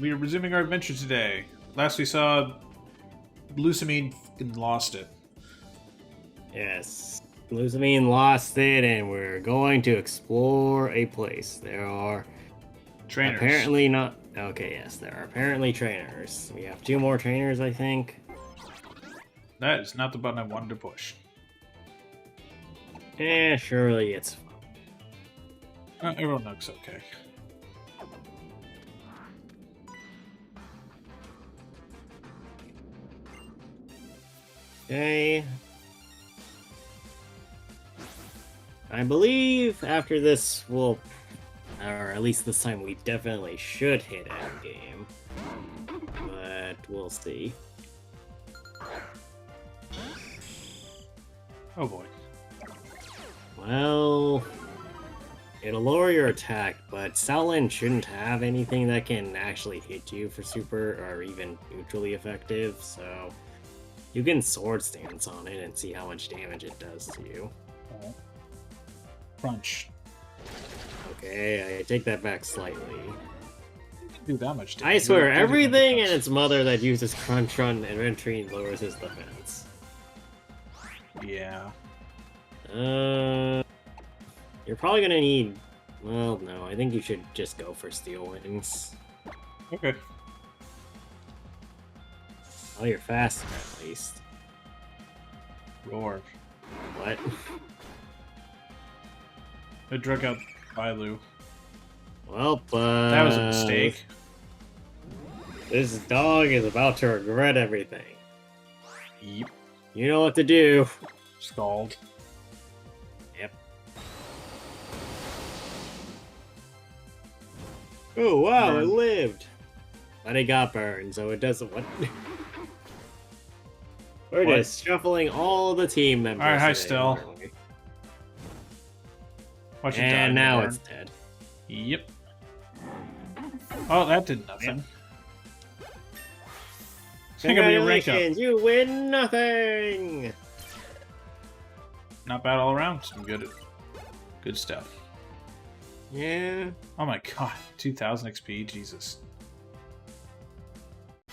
we are resuming our adventure today. Last we saw Lusamine and lost it. Yes. Lusamine lost it, and we're going to explore a place. There are Trainers. apparently not... Okay, yes, there are apparently trainers. We have 2 more trainers, I think. That is not the button I wanted to push. Surely it's... Everyone looks okay. Okay. I believe after this we'll... Or at least this time we definitely should hit endgame. But we'll see. Oh boy. Well... It'll lower your attack, but Stoutland shouldn't have anything that can actually hit you for super or even neutrally effective, so... You can Sword Stance on it and see how much damage it does to you. Crunch. Okay, I take that back slightly. Do that much damage. I swear, everything and its mother that uses Crunch on Adventuring lowers his defense. Yeah. You're probably gonna need... Well, no, I think you should just go for Steel Wings. Okay. Oh, you're faster at least. Roar. What? I drug out Bailu. Well, That was a mistake. This dog is about to regret everything. Yep. You know what to do. Scald. Yep. Oh, wow, it lived! But it got burned, so it doesn't... What? We're What? just shuffling all the team members. Alright, hi, today, Stell. aren't we? Watch it die in And the now burn. it's dead. Yep. Oh, that did nothing. Think of your rank up. Congratulations, you win nothing! Not bad all around. Some good stuff. Yeah. Oh my god, 2000 XP, Jesus.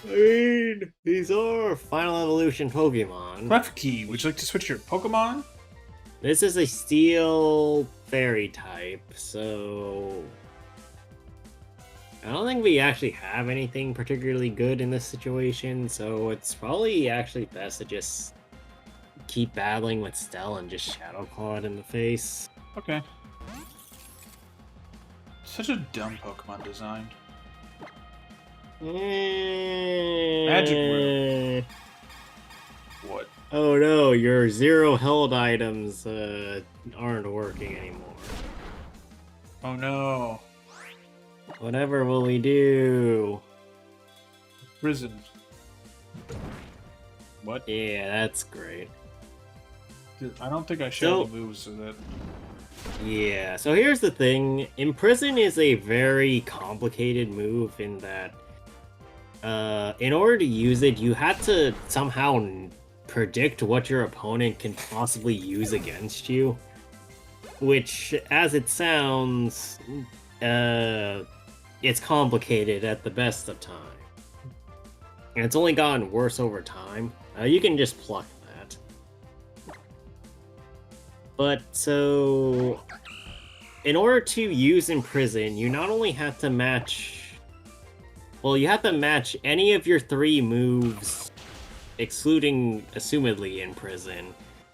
I mean, these are Final Evolution Pokemon. Lefkey, would you like to switch your Pokemon? This is a Steel Fairy type, so... I don't think we actually have anything particularly good in this situation, so it's probably actually best to just keep battling with Stell and just Shadow Claw it in the face. Okay. Such a dumb Pokemon design. Magic Room. What? Oh no, your 0 held items aren't working anymore. Oh no. Whatever will we do? Prison. What? Yeah, that's great. I don't think I showed So- the moves so that... Yeah, so here's the thing. Imprison is a very complicated move in that in order to use it, you have to somehow predict what your opponent can possibly use against you. Which, as it sounds, it's complicated at the best of time. And it's only gotten worse over time. You can just pluck that. But, so... In order to use Imprison, you not only have to match... Well, you have to match any of your 3 moves, excluding, assumedly, Imprison,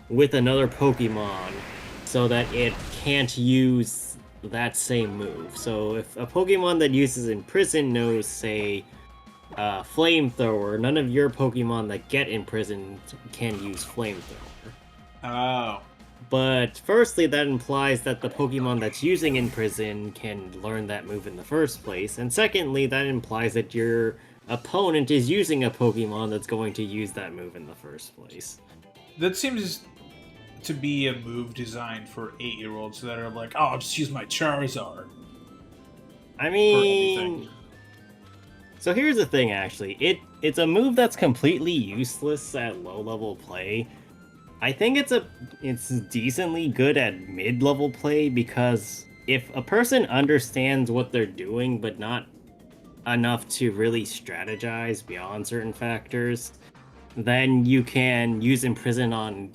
with another Pokemon, so that it can't use that same move. So if a Pokemon that uses Imprison knows, say, Flamethrower, none of your Pokemon that get Imprisoned can use Flamethrower. Oh. But firstly, that implies that the Pokemon that's using Imprison can learn that move in the first place, and secondly, that implies that your opponent is using a Pokemon that's going to use that move in the first place. That seems to be a move designed for 8-year-olds that are like, oh, I'll just use my Charizard. I mean... So here's the thing, actually. It's a move that's completely useless at low-level play. I think it's decently good at mid-level play, because if a person understands what they're doing but not enough to really strategize beyond certain factors, then you can use Imprison on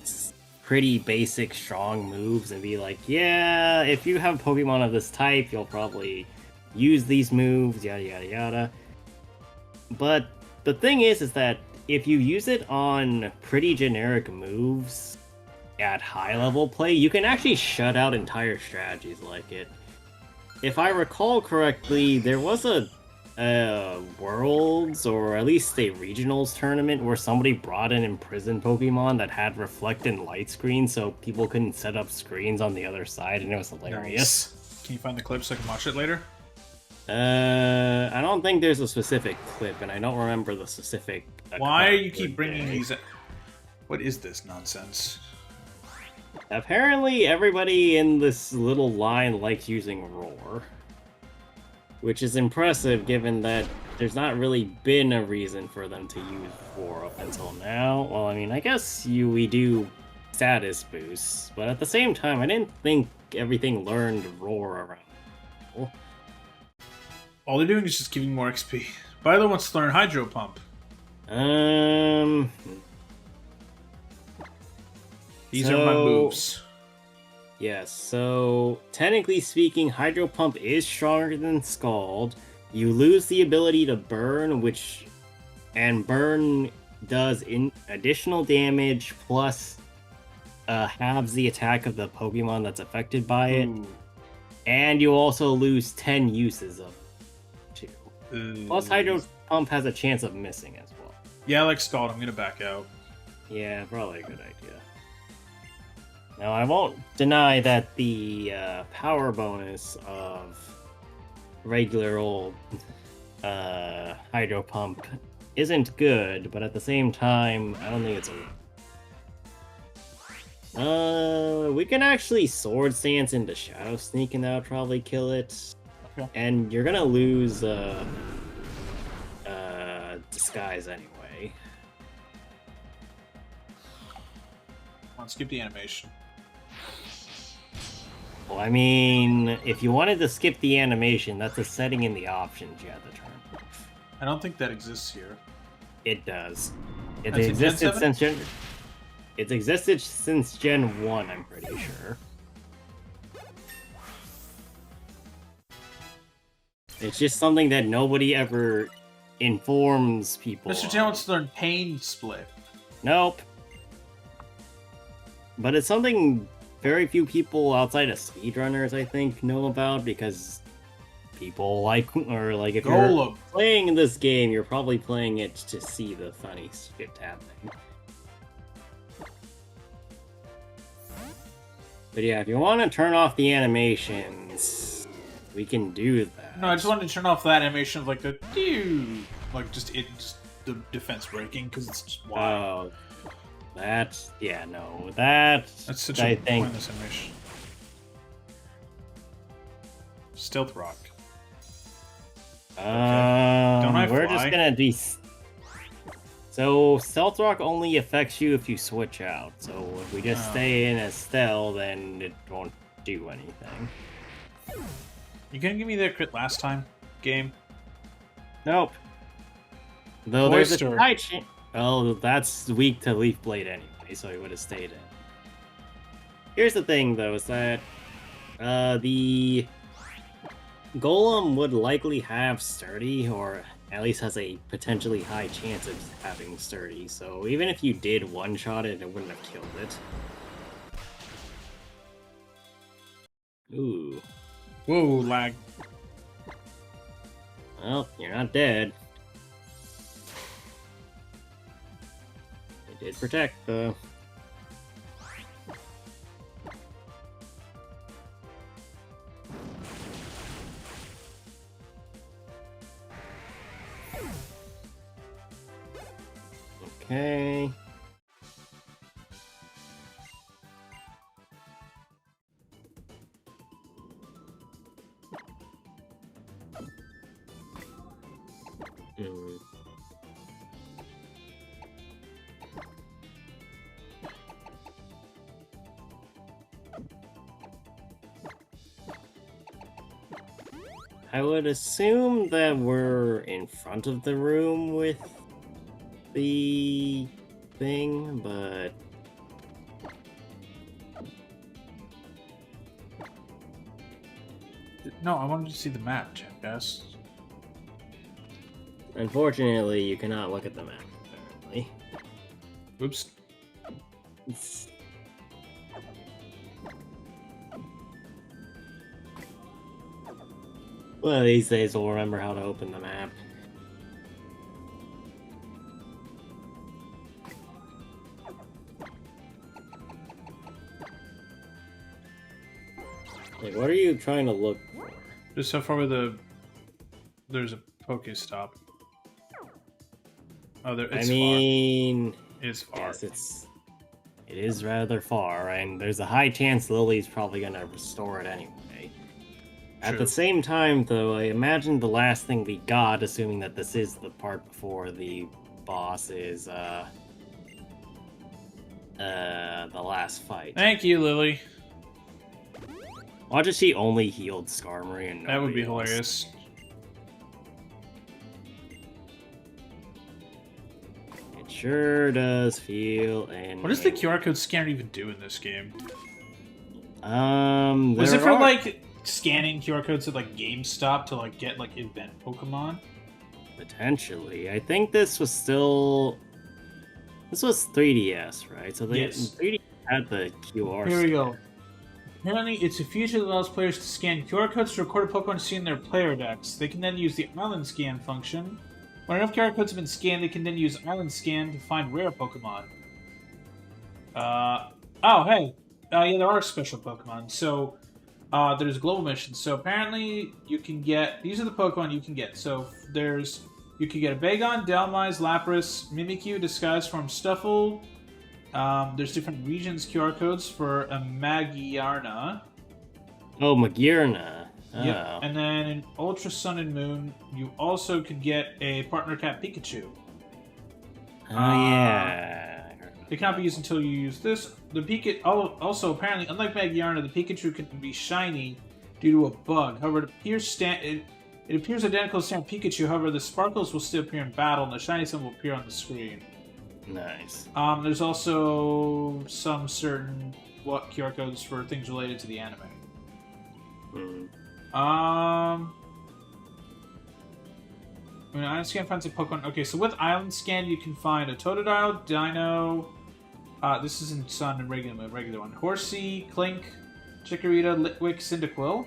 pretty basic, strong moves and be like, yeah, if you have Pokemon of this type, you'll probably use these moves, yada yada yada. But the thing is that if you use it on pretty generic moves at high level play, you can actually shut out entire strategies like it. If I recall correctly, there was a Worlds, or at least a Regionals tournament where somebody brought an imprisoned Pokemon that had reflect and light screens so people couldn't set up screens on the other side, and it was hilarious. Nice. Can you find the clip so I can watch it later? I don't think there's a specific clip, and I don't remember the specific... Why do you keep bringing these... What is this nonsense? Apparently, everybody in this little line likes using Roar. Which is impressive, given that there's not really been a reason for them to use Roar up until now. Well, I mean, I guess we do status boosts, but at the same time, I didn't think everything learned Roar around. All they're doing is just giving more XP. Violet wants to learn Hydro Pump. These are my moves. Yes, so technically speaking, Hydro Pump is stronger than Scald. You lose the ability to Burn, and Burn does additional damage plus halves the attack of the Pokemon that's affected by it. Ooh. And you also lose 10 uses of it too. Plus Hydro Pump has a chance of missing as well. Yeah, I like Scald. I'm gonna back out. Yeah, probably a good idea. Now, I won't deny that the power bonus of regular old Hydro Pump isn't good, but at the same time, I don't think it's a... we can actually Sword Stance into Shadow Sneak, and that would probably kill it. Okay. And you're gonna lose Disguise anyway. Let's skip the animation. Well, I mean, if you wanted to skip the animation, that's a setting in the options you have to turn. I don't think that exists here. It does. It's That's in Gen existed 7? since It's existed since Gen 1, I'm pretty sure. It's just something that nobody ever informs people Mr. on. Tail wants to learn Pain Split. Nope. But it's something very few people outside of speedrunners, I think, know about, because people like if Golem. you're playing this game, you're probably playing it to see the funny shit happening. But yeah, if you want to turn off the animations, we can do that. No, I just wanted to turn off that animation of like the just the defense breaking, because it's just wild. Oh, that's That's such I a think pointless animation. Stealth Rock. Don't I we're fly? just gonna be. So Stealth Rock only affects you if you switch out. So if we just stay in as Stealth, then it won't do anything. You gonna give me that crit last time, game? Nope. Though there's a Cloister. high chance. Oh, that's weak to Leaf Blade anyway, so he would have stayed in. Here's the thing, though, is that the Golem would likely have Sturdy, or at least has a potentially high chance of having Sturdy, so even if you did one-shot it, it wouldn't have killed it. Ooh. Whoa, lag. Well, you're not dead. It did protect, though. Okay. I would assume that we're in front of the room with the thing, but No, I wanted to see the map, Jackass. unfortunately, you cannot look at the map, apparently. Oops. Well, these days we'll remember how to open the map. Like, what are you trying to look for? Just how far there's a Pokestop. Oh, there. It's I mean, far. It's far. yes, it is rather far, and there's a high chance Lily's probably gonna restore it anyway. At the True. same time, though, I imagine the last thing we got, assuming that this is the part before the boss, is the last fight. Thank you, Lily. Watch if she only healed Skarmory and That would be nobody else. hilarious. It sure does feel. And What does the QR code scanner even do in this game? Was there it for are- like scanning QR codes at like GameStop to like get like event Pokemon? Potentially? I think this was 3DS, right? So they Yes. 3DS had the QR. Here we scanner. go. Apparently, it's a feature that allows players to scan QR codes to record a Pokemon seen in their player decks. They can then use the Island Scan function. When enough QR codes have been scanned, they can then use Island Scan to find rare Pokemon. Oh, hey. Yeah, there are special Pokemon. So, there's global missions. So, apparently, you can get... These are the Pokemon you can get. So, you can get a Bagon, Dhelmise, Lapras, Mimikyu, Disguise Form, Stuffle. There's different regions QR codes for a Magiarna. Oh, Magirna. Oh. Yep. And then in Ultra Sun and Moon, you also could get a Partner Cat Pikachu. Oh, yeah. It cannot be used until you use this. The Pikachu also apparently, unlike Magiarna, the Pikachu can be shiny due to a bug. However, it appears identical to standard Pikachu. However, the sparkles will still appear in battle, and the shiny symbol will appear on the screen. Nice. There's also some certain QR codes for things related to the anime. Hmm. When Island Scan finds a Pokemon. Okay, so with Island Scan, you can find a Totodile, Dino. This is in Sun and regular one. Horsey, Clink, Chikorita, Litwick, Cyndaquil.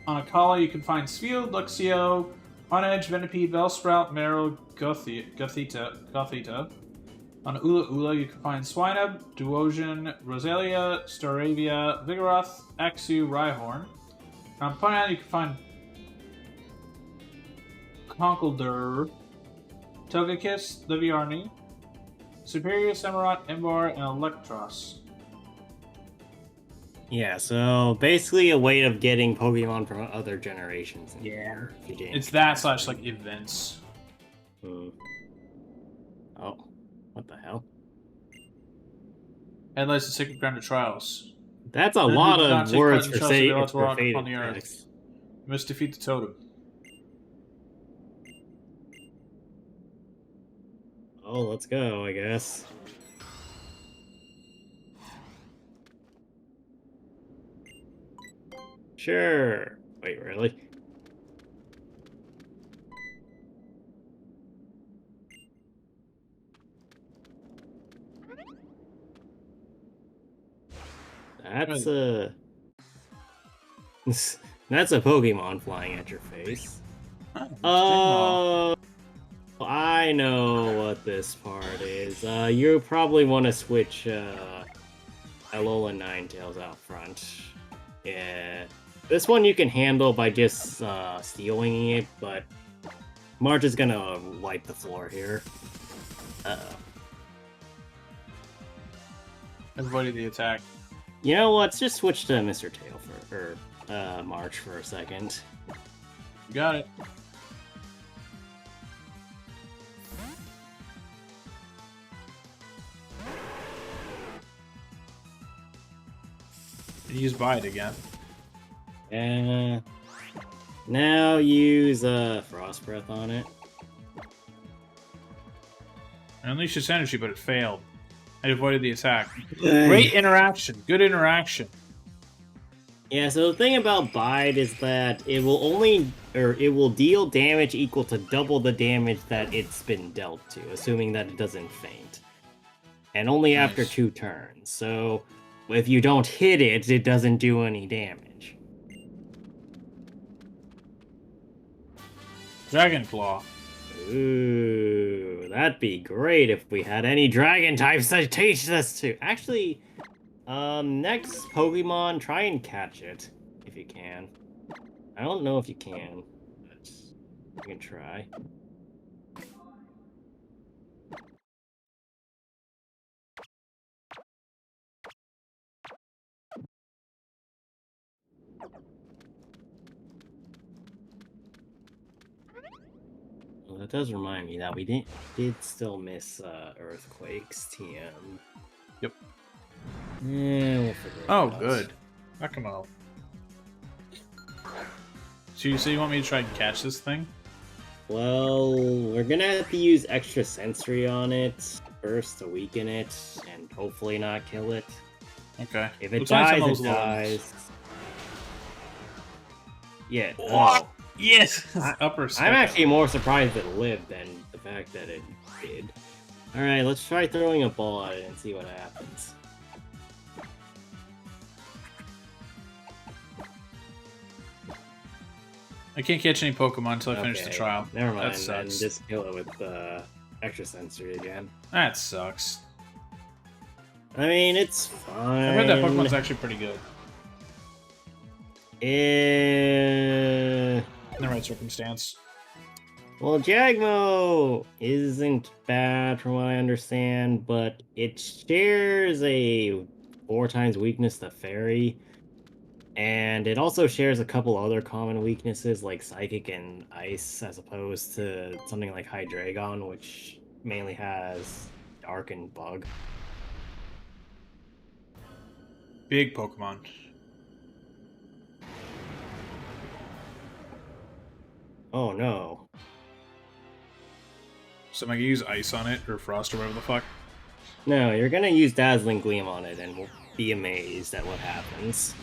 On Akala, you can find Spheal, Luxio, On-Edge, Venipede, Bellsprout, Meryl, Gothita. On Ula Ula, you can find Swinub, Duosion, Roselia, Staravia, Vigoroth, Axew, Rhyhorn. On Ponyan, you can find Conkeldurr, Togekiss, Liviarny, Superior, Samurott, Embar, and Electros. Yeah, so basically a way of getting Pokemon from other generations. Yeah. The game. It's that / like events. Hmm. Oh, what the hell? And lies the sacred ground of trials. That's a Then lot who did not of take words part in for the trials of the say Electro Rock for upon the earth. Phoenix. You must defeat the totem. Oh, let's go, I guess. Sure. Wait, really? That's a... That's a Pokemon flying at your face. Oh, I know what this part is. You probably want to switch Alola Ninetales out front. Yeah. This one you can handle by just stealing it, but March is gonna wipe the floor here. Uh-oh. Everybody the attack. You know what? Let's just switch to Mr. Tail for March for a second. You got it. Use Bite again. Now use Frost Breath on it. And unleash its energy, but it failed. I avoided the attack. Great interaction. Good interaction. Yeah, so the thing about Bide is that it will deal damage equal to double the damage that it's been dealt to, assuming that it doesn't faint. And only after Nice. 2 turns. So if you don't hit it, it doesn't do any damage. Dragon Claw. Ooh, that'd be great if we had any dragon types to teach us to. Actually, next Pokemon, try and catch it if you can. I don't know if you can, but you can try. Well, that does remind me that we did still miss Earthquakes TM. Yep. Yeah, we'll figure it Oh, out. good. Akamo. So you say you want me to try and catch this thing? Well, we're gonna have to use extra sensory on it first to weaken it, and hopefully not kill it. Okay. If it Looks like some dies, of it those little dies. Yeah. What? Yes! Upper I'm spectrum. actually more surprised it lived than the fact that it did. Alright, let's try throwing a ball at it and see what happens. I can't catch any Pokemon until I finish the Okay, trial. Never mind, That then sucks. just kill it with extra sensory again. That sucks. I mean, it's fine. I heard that Pokemon's actually pretty good. Eh, In the right circumstance. Well, Jagmo isn't bad from what I understand, but it shares a 4 times weakness to Fairy. And it also shares a couple other common weaknesses like Psychic and Ice, as opposed to something like Hydreigon, which mainly has Dark and Bug. Big Pokemon. Oh no. So am I gonna use Ice on it, or Frost, or whatever the fuck? No, you're gonna use Dazzling Gleam on it and we'll be amazed at what happens.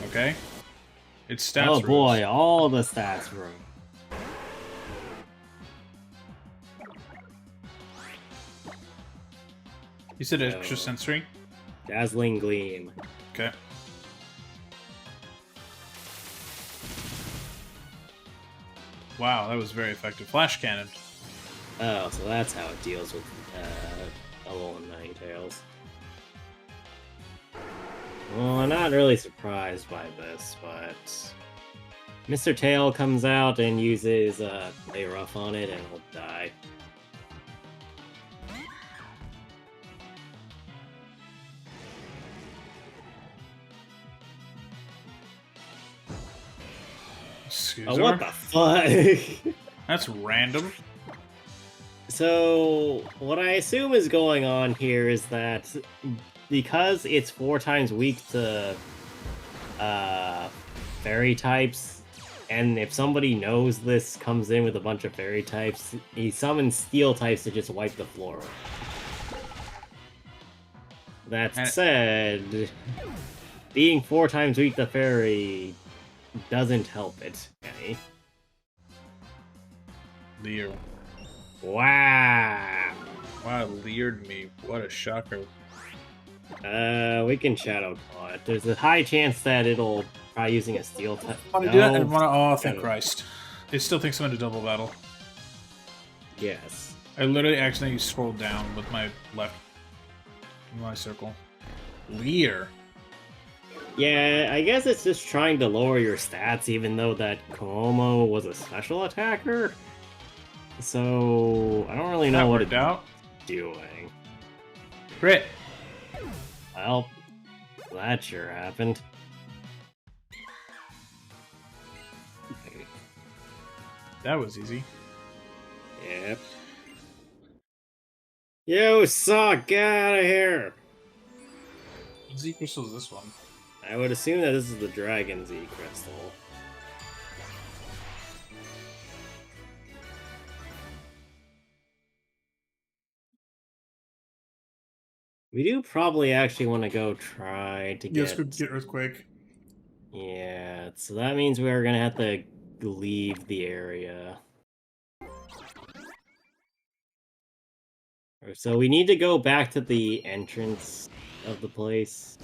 Okay. It's stats Oh boy, rules. all the stats room. You said So- extra sensory? Dazzling Gleam. Okay. Wow, that was very effective. Flash Cannon. Oh, so that's how it deals with Double and Ninetales. Well, I'm not really surprised by this, but Mr. Tail comes out and uses Play Rough on it and he'll die. Excuse Oh, me. what the fuck? That's random. So, what I assume is going on here is that because it's 4 times weak to fairy types, and if somebody knows this, comes in with a bunch of fairy types, he summons steel types to just wipe the floor. That And- said, being 4 times weak to fairy doesn't help it any. Leer. Wow. Wow, it leered me. What a shocker. We can Shadow Claw it. There's a high chance that it'll try using a steel type. Want to do that? I want to. Oh, thank Shadow- Christ! It still thinks I'm in a double battle. Yes. I literally accidentally scrolled down with my left, my circle. Leer. Yeah, I guess it's just trying to lower your stats, even though that Komomo was a special attacker. So I don't really know That what worked it's out. doing. Crit. Well, that sure happened. That was easy. Yep. Yo, suck! Get out of here! Z crystal is this one. I would assume that this is the Dragon Z crystal. We do probably actually want to go try to Yeah, let's get... go get Earthquake. Yeah, so that means we're gonna have to leave the area. So we need to go back to the entrance of the place.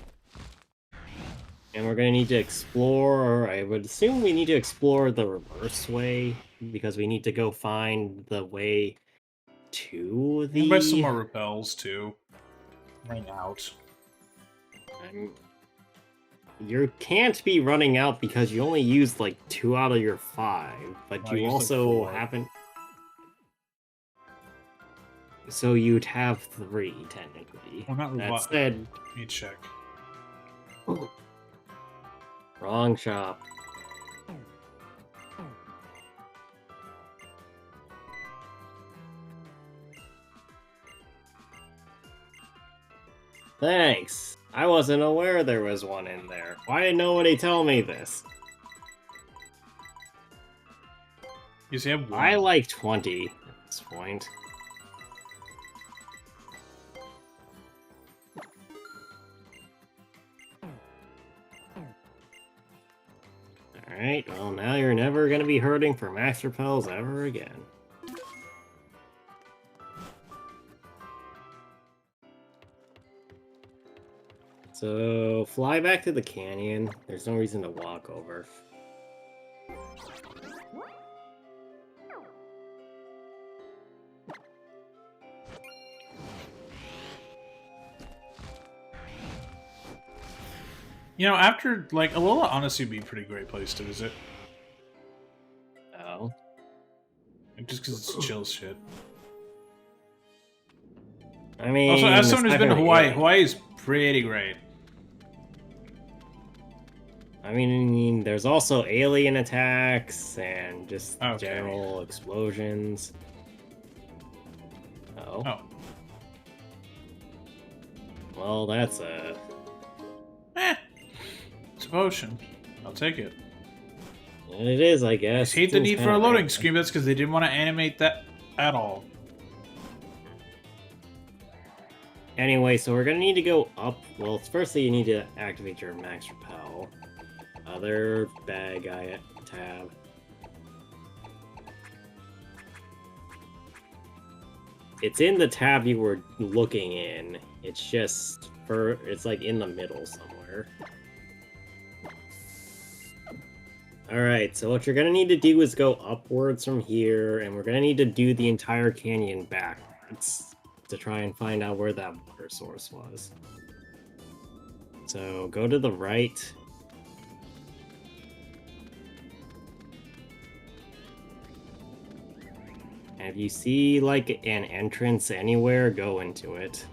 And we're gonna need to explore, or I would assume we need to explore the reverse way, because we need to go find the way to We can buy some the... more repels too. Running out. You can't be running out because you only used like 2 out of your 5, but I you used, like, also 4. haven't... So you'd have 3, technically. Well, not That revive. said... Let me check. Wrong shop. Thanks. I wasn't aware there was one in there. Why didn't nobody tell me this? You see, I have 1. I like 20 at this point. Alright, well now you're never gonna be hurting for max repels ever again. So, fly back to the canyon. There's no reason to walk over. You know, after, like, Alola honestly would be a pretty great place to visit. Oh. Like, just because it's chill as shit. I mean... Also, as it's someone who's not been to gonna Hawaii, be- Hawaii is pretty great. I mean, there's also alien attacks and just Okay. general explosions. Oh. Oh. Well, that's a... It's a potion. I'll take it. It is, I I guess. hate the Seems need for kinda a loading random. screen, but that's because they didn't want to animate that at all. Anyway, so we're gonna need to go up. Well, firstly, you need to activate your max repel. Other bad guy tab. It's in the tab you were looking in. It's just it's like in the middle somewhere. Alright, so what you're gonna need to do is go upwards from here, and we're gonna need to do the entire canyon backwards to try and find out where that water source was. So go to the right. And if you see like an entrance anywhere, go into it.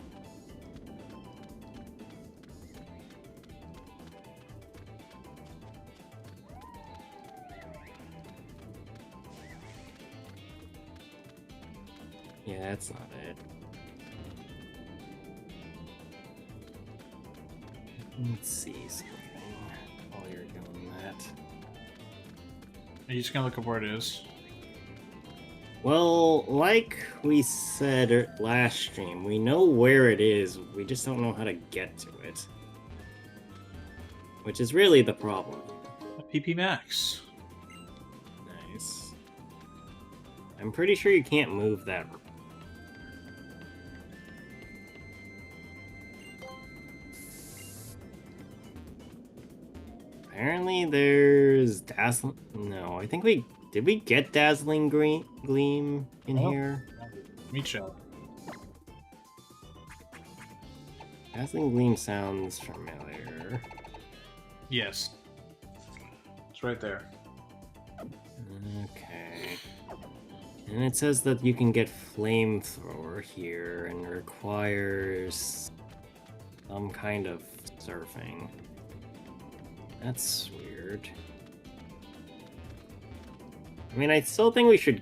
Yeah, that's not it. Let's see something while you're doing that. Are you just gonna look up where it is? Well, like we said last stream, we know where it is, we just don't know how to get to it. Which is really the problem. A PP Max. Nice. I'm pretty sure you can't move that. Apparently there's dazzling... No, I think we... Did we get Dazzling Gleam in Oh. here? Me check. Dazzling Gleam sounds familiar. Yes. It's right there. Okay. And it says that you can get Flamethrower here and requires some kind of surfing. That's weird. I mean, I still think we should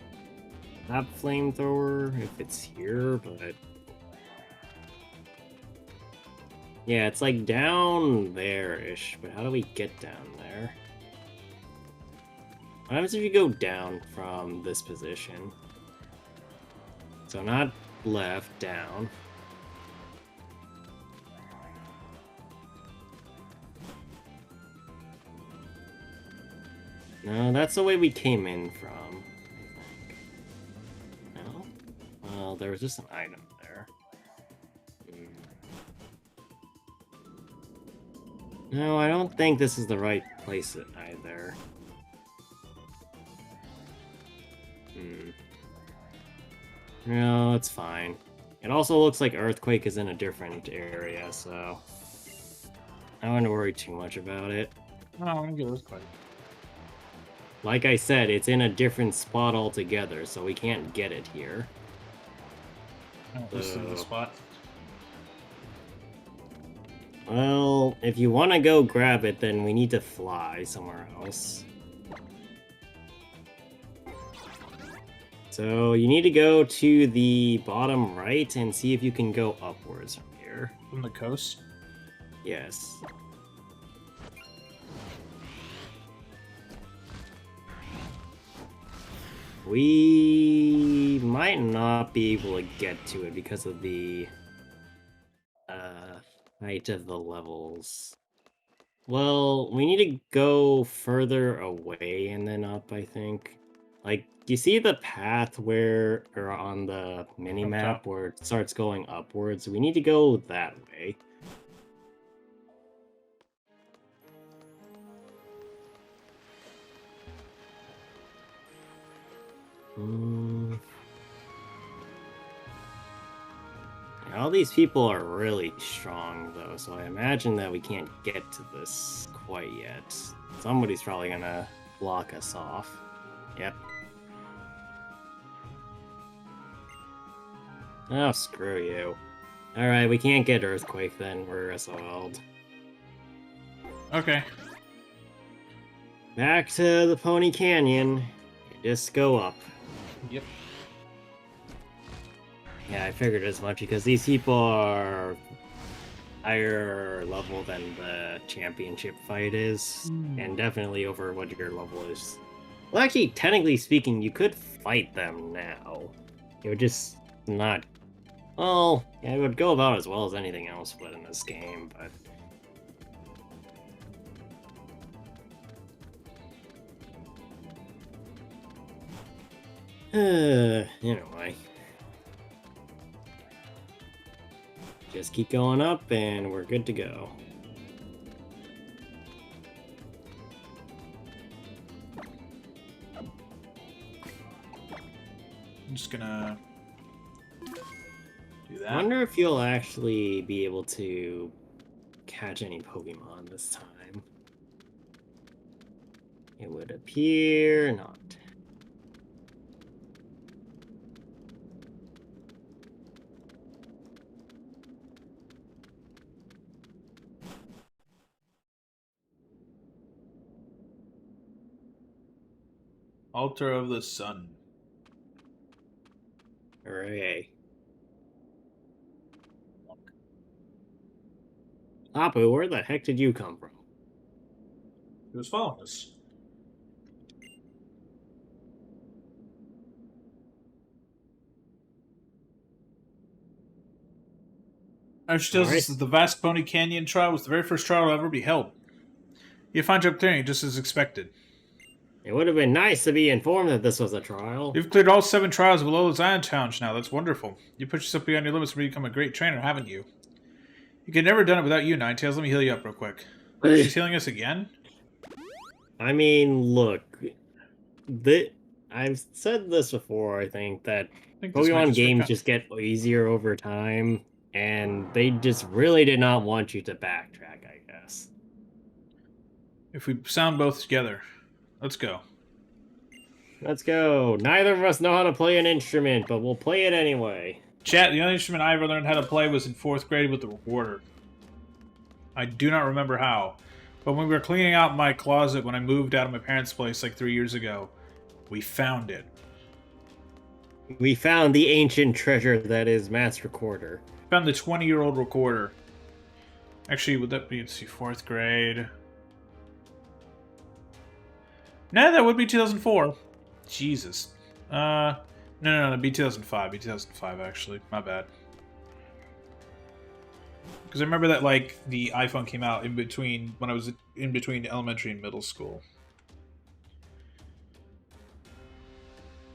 have Flamethrower if it's here, but... Yeah, it's like down there-ish, but how do we get down there? What happens if you go down from this position? So not left, down. No, that's the way we came in from, I think. No? Well, there was just an item there. No, I don't think this is the right place either. No, it's fine. It also looks like Earthquake is in a different area, so I wouldn't worry too much about it. No, I'm gonna get Earthquake. Like I said, it's in a different spot altogether, so we can't get it here. This is the spot. Well, if you want to go grab it, then we need to fly somewhere else. So you need to go to the bottom right and see if you can go upwards from here. From the coast? Yes. We might not be able to get to it because of the height of the levels. Well, we need to go further away and then up, I think. Like, you see the path where, or on the mini-map where it starts going upwards? We need to go that way. All these people are really strong, though, so I imagine that we can't get to this quite yet. Somebody's probably gonna block us off. Yep. Oh, screw you. Alright, we can't get Earthquake then, we're SOL'd. Okay. Back to the Pony Canyon. Just go up. Yep. Yeah, I figured as much because these people are higher level than the championship fight is, and definitely over what your level is. Well, actually, technically speaking, you could fight them now. It would just not... Well, yeah, it would go about as well as anything else would in this game, but... Anyway. Just keep going up and we're good to go. I'm just gonna do that. I wonder if you'll actually be able to catch any Pokemon this time. It would appear not. Altar of the Sun. Hooray. Apu, where the heck did you come from? He was following us. She tells us that the vast Pony Canyon trial was the very first trial to ever be held. You find your clearing just as expected. It would have been nice to be informed that this was a trial. You've cleared all 7 trials below the Zion Challenge now. That's wonderful. You pushed yourself beyond your limits to become a great trainer, haven't you? You could never have done it without you, Ninetales. Let me heal you up real quick. She's healing us again? I mean, look. I've said this before, I think, that Pokemon games just get easier over time, and they just really did not want you to backtrack, I guess. If we sound both together. Let's go. Let's go. Neither of us know how to play an instrument, but we'll play it anyway. Chat, the only instrument I ever learned how to play was in 4th grade with the recorder. I do not remember how. But when we were cleaning out my closet when I moved out of my parents' place like 3 years ago, we found it. We found the ancient treasure that is Mass Recorder. Found the 20-year-old recorder. Actually, would that be, let's see, 4th grade? No, that would be 2004. Jesus. No, that'd be 2005. Be 2005, actually. My bad. Because I remember that, like, the iPhone came out in between, when I was in between elementary and middle school.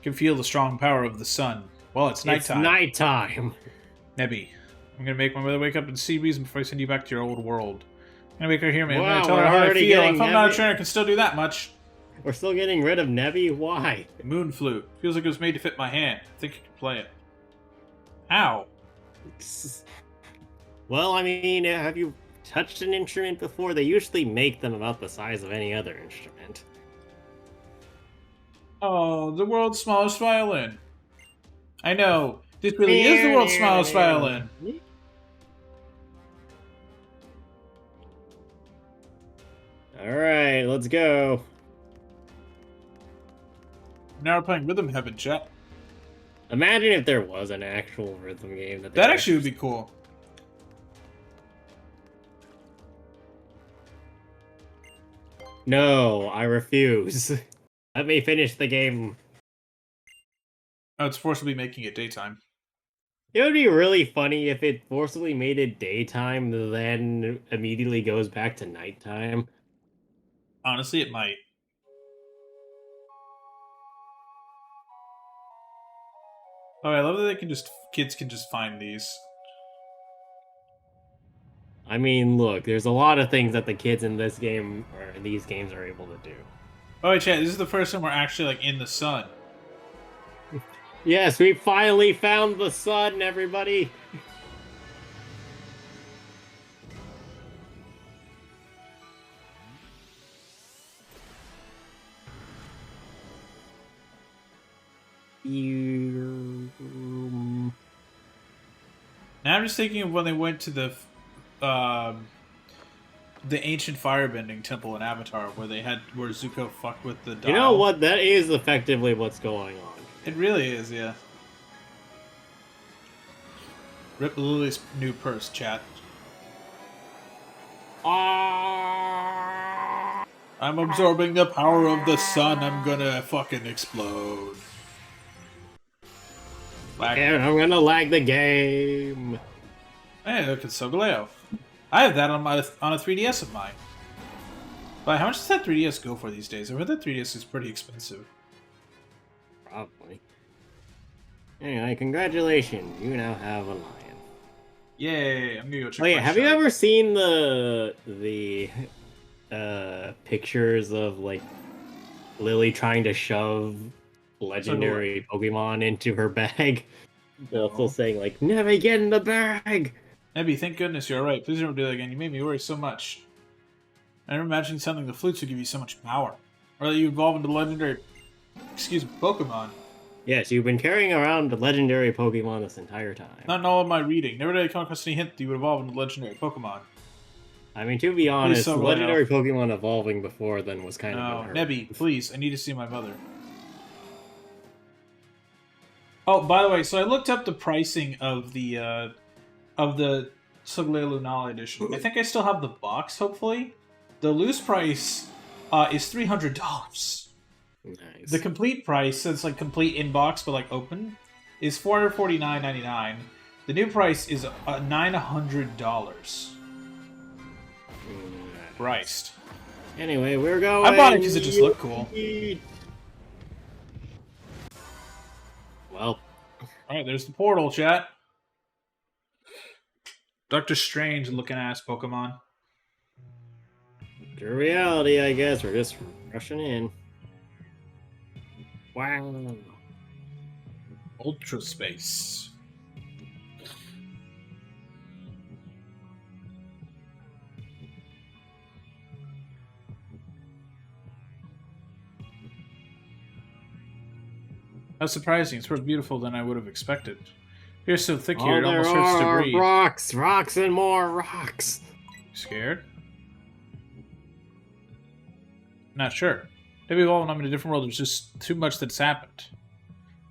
Can feel the strong power of the sun. Well, it's nighttime. It's nighttime. Nebby, I'm gonna make my mother wake up and see reason before I send you back to your old world. I'm gonna make her hear me. I'm Wow, gonna tell her we're how I already feel. getting If I'm not a Nebby. trainer, I can still do that much. We're still getting rid of Nebby? Why? Moon flute. Feels like it was made to fit my hand. I think I can play it. Ow. Well, I mean, have you touched an instrument before? They usually make them about the size of any other instrument. Oh, the world's smallest violin. I know. This really is the world's smallest violin. Alright, let's go. Now we're playing Rhythm Heaven, chat. Imagine if there was an actual rhythm game. That actually would be cool. No, I refuse. Let me finish the game. Oh, it's forcibly making it daytime. It would be really funny if it forcibly made it daytime, then immediately goes back to nighttime. Honestly, it might. Oh, I love that they can just kids can just find these. I mean, look, there's a lot of things that the kids in this game or in these games are able to do. Oh, wait, chat. This is the first time we're actually like in the sun. Yes, we finally found the sun, everybody. Now I'm just thinking of when they went to the ancient firebending temple in Avatar, where Zuko fucked with the dial. You know what? That is effectively what's going on. It really is, yeah. Rip Lily's new purse, chat. I'm absorbing the power of the sun. I'm gonna fucking explode. And I'm gonna lag the game. Hey, look, it's Sogaleo. I have that on a 3DS of mine. But how much does that 3DS go for these days? I heard that 3DS is pretty expensive. Probably. Anyway, congratulations. You now have a lion. Yay! I'm gonna go check. Oh yeah, have you ever seen the pictures of like Lily trying to shove legendary Pokemon into her bag? Also saying like, "Never get in the bag." Nebby, thank goodness you're alright. Please don't do that again. You made me worry so much. I never imagined something the flutes would give you so much power, or that you evolve into legendary, Pokemon. Yes, you've been carrying around a legendary Pokemon this entire time. Not in all of my reading. Never did I come across any hint that you would evolve into legendary Pokemon. I mean, to be honest, so legendary Pokemon evolving before then was kind of unheard. Nebby, please, I need to see my mother. Oh, by the way, so I looked up the pricing of the Sogaleo Lunala edition. I think I still have the box, hopefully. The loose price is $300. Nice. The complete price, so it's like complete in box but like open, is $449.99. The new price is $900. Christ. Anyway, we're going. I bought it because it just looked cool. Well, alright, there's the portal, chat. Doctor Strange looking ass Pokemon. to reality, I guess. We're just rushing in. Wow. Ultra Space. How surprising. It's more beautiful than I would have expected. You're so thick here, it almost hurts to breathe. Rocks, rocks, and more rocks. Scared? Not sure. Maybe we've all I'm in a different world. There's just too much that's happened.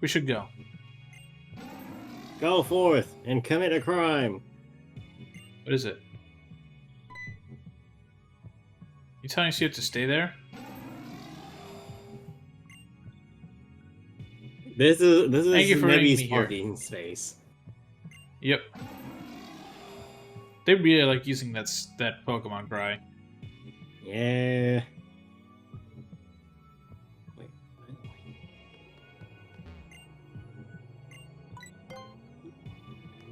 We should go. Go forth and commit a crime. What is it? You telling us you have to stay there? This is Thank you for bringing Nebby's me here. parking space. Yep. They really like using that Pokemon cry. Yeah.